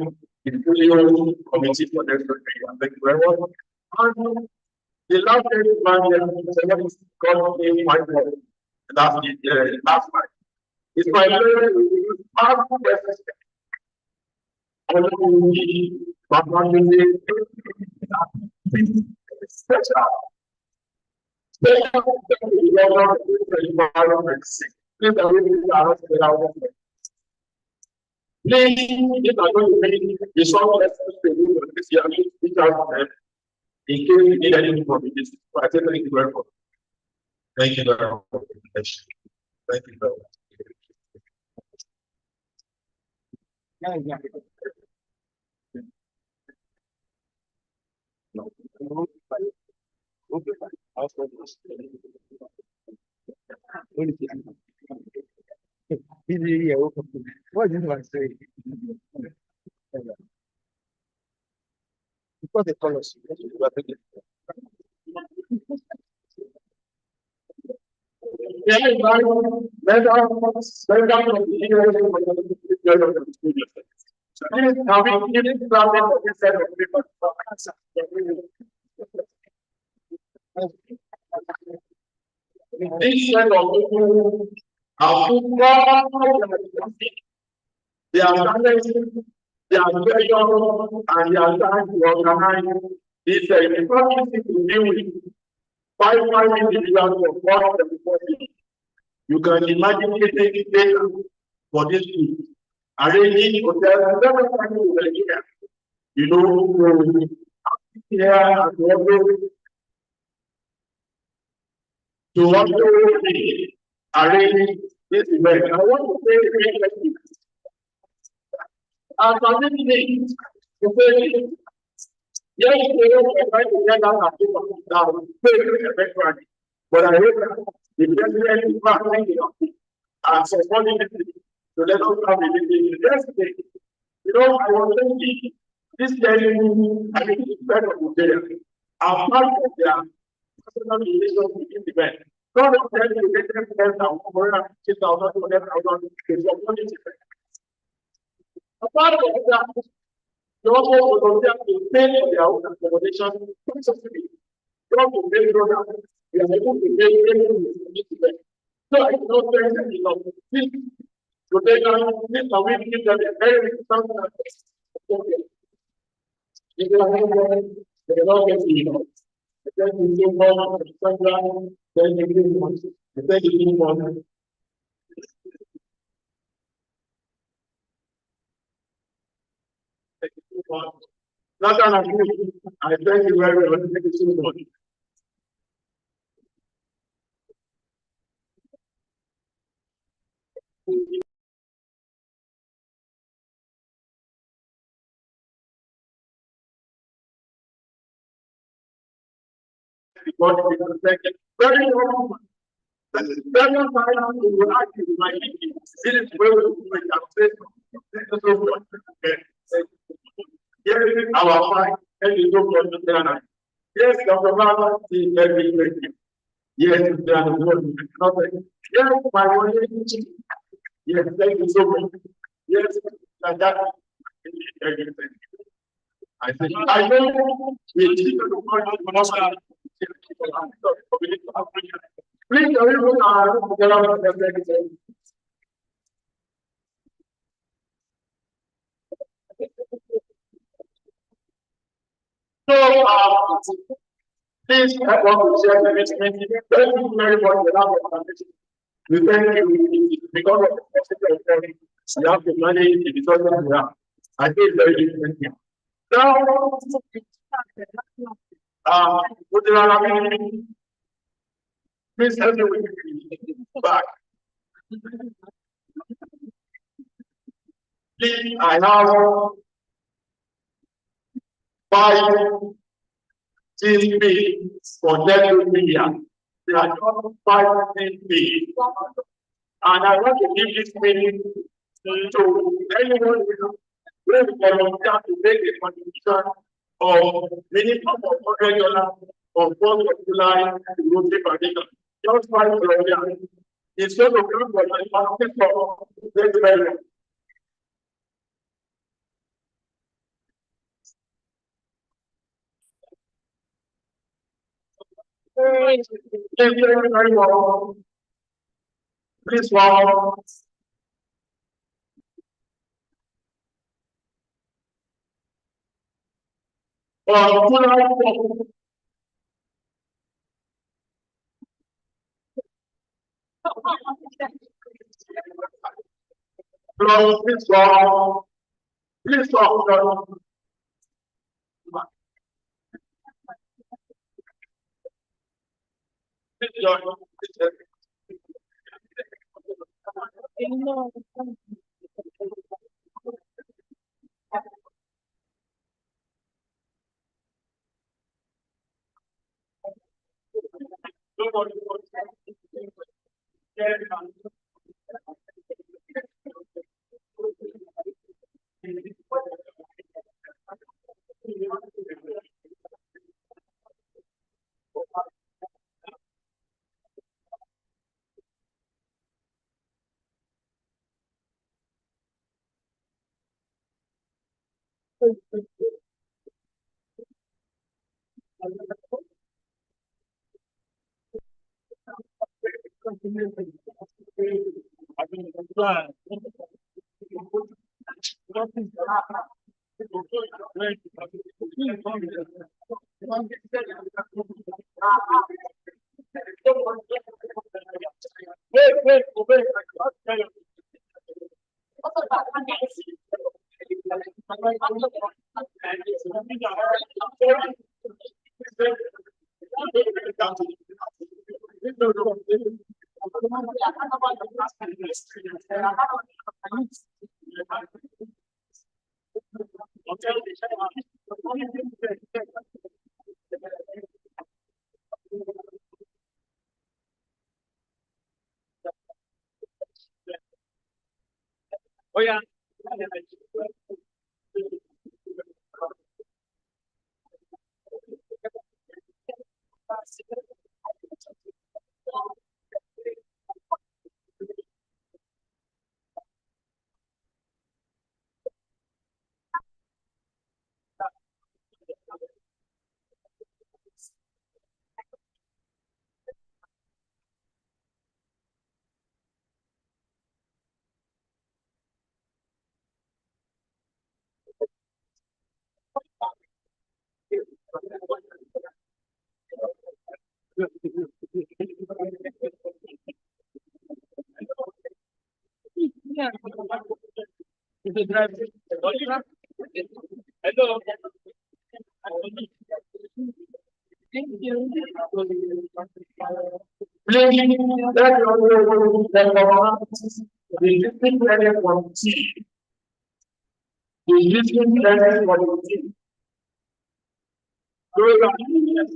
it's fully owned committee for next week. Thank you very much. And the last man is God in my word. That's the last one. It's my pleasure to use part of the system. Please, if I'm going to make the short lessons to you this year, reach out to them in case you need anything from me. So I say thank you very much. Thank you very much. Thank you very much. What did I say? Because the colors. This set of people are they are talented, they are very young, and they are trying to organize this equality to deal with five individuals of 174. You can imagine taking data for this group, arranging hotels, you know, here and to also arrange this event. I want to say thank you. As I did to say, yes, we are trying to get out of people now, eventually. But I hope that the president is not thinking of it and supporting it to let us have a meeting yesterday. You know, I was thinking this telling I mean, it's better to say, I'm part of their personal relations with the event. God will tell you, get them down, over 6,000, whatever, is your policy. Apart from that, you also volunteer to pay for their own accommodation, subsidy. You have to pay for that. You are able to pay everything in this event. So I cannot say anything of this. So they can, this are we give them a very important okay. If you are not they don't get you know. Then you do one, then you do one, then you do one. Not an agreement. I thank you very much. Thank you so much. Because it was like very wrong. Very wrong. You will argue with my thinking. This is where we have said this is so good. Here is our fight, and you don't understand. Yes, Dr. Baba is very great. Yes, they are the one. Yes, my one. Yes, thank you so much. Yes, like that. I think I know we teach the world. Please, everyone, so, please help us to share the message. Thank you very much for that. We thank you because of the possibility we have to manage the resources we have. I feel very different. Now, please help me with the back. Please, I have 5 TP for network media. They are not 5 TP. And I want to give this meeting to anyone who volunteer to make a contribution of minimum of $100 of 4th of July to Rotary Foundation. Just 5 volunteers. It's going to come for the market for this very. Thank you very much. Please, wow. Lord, please God. Please God. Please God. Oh yeah. Hello. Please, let the district level committee, the district level committee.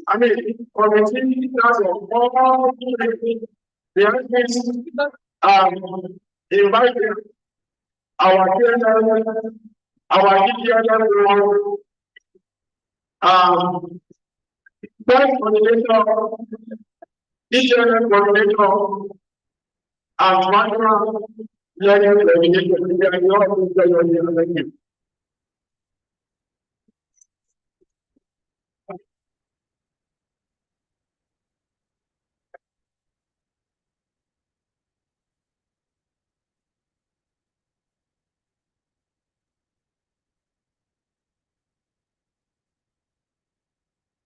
I mean, committee does all the invited our children, our children, first coordinator, teacher coordinator, and one learning coordinator.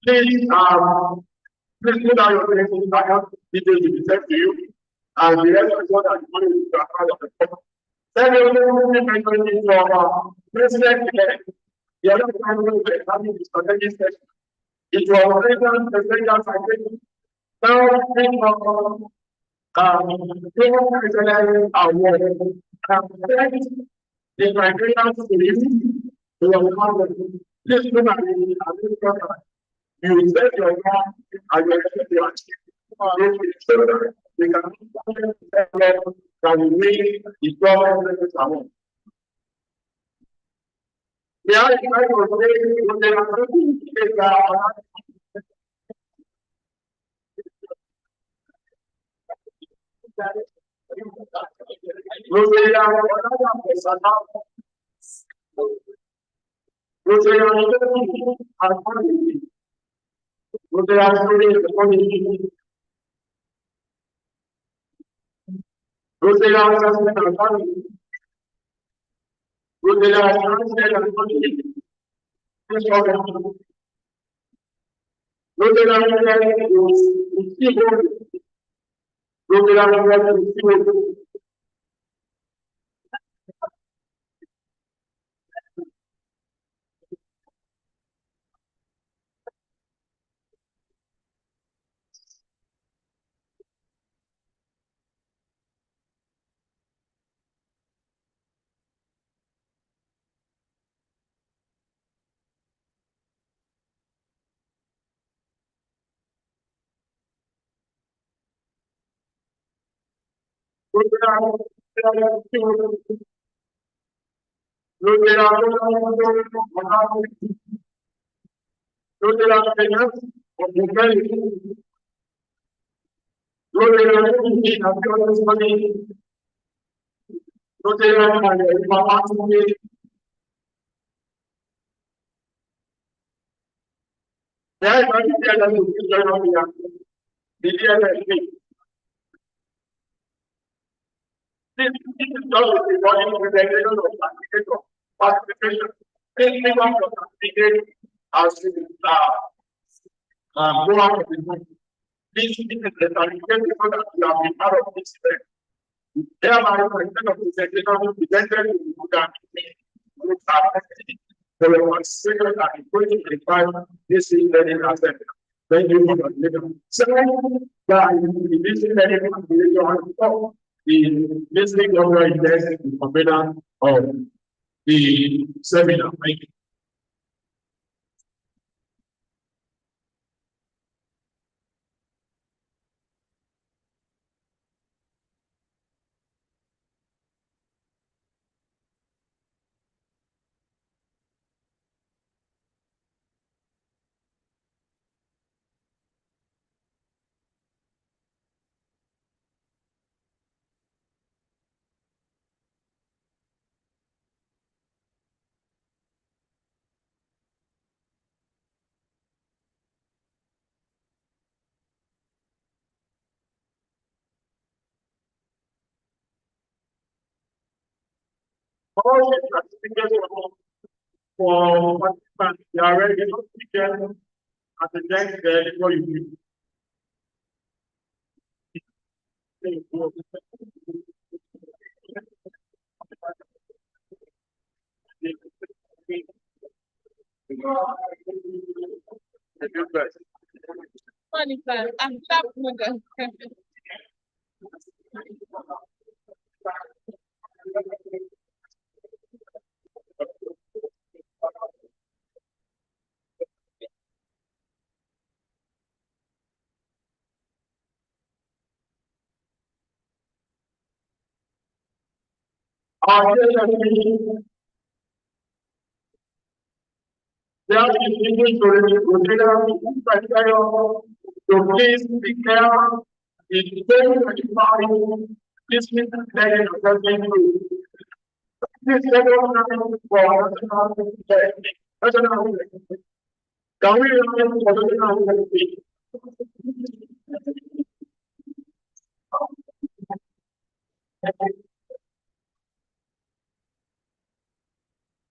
Please, please put down your names. I have details to be sent to you, and the rest is what I'm going to account of the report. Then we will mention for president. The other time we were having this strategic session. It was written presidential citation. Now, think of president award. The criteria to the please look at the you set your mind and you accept your achievement. We can that we make the problem alone. We are trying to say when they are looking This is just the body presentation of certificate of participation. Anything of the certificate as to go out of the room. This is the certificate so that you have been part of this event. Thereby, for instead of presentation, we presented to the that there were participators that are going to require this learning assessment. Then you will not second, that the basic learning on the basic overall index is component of the seminar. Thank you. All the certificates for participants, they are ready to speak at the next day before you leave. Funny fun. I'm stop moving. There is English to please be careful. It's very much listening to the assessment group. This level for national can we learn for the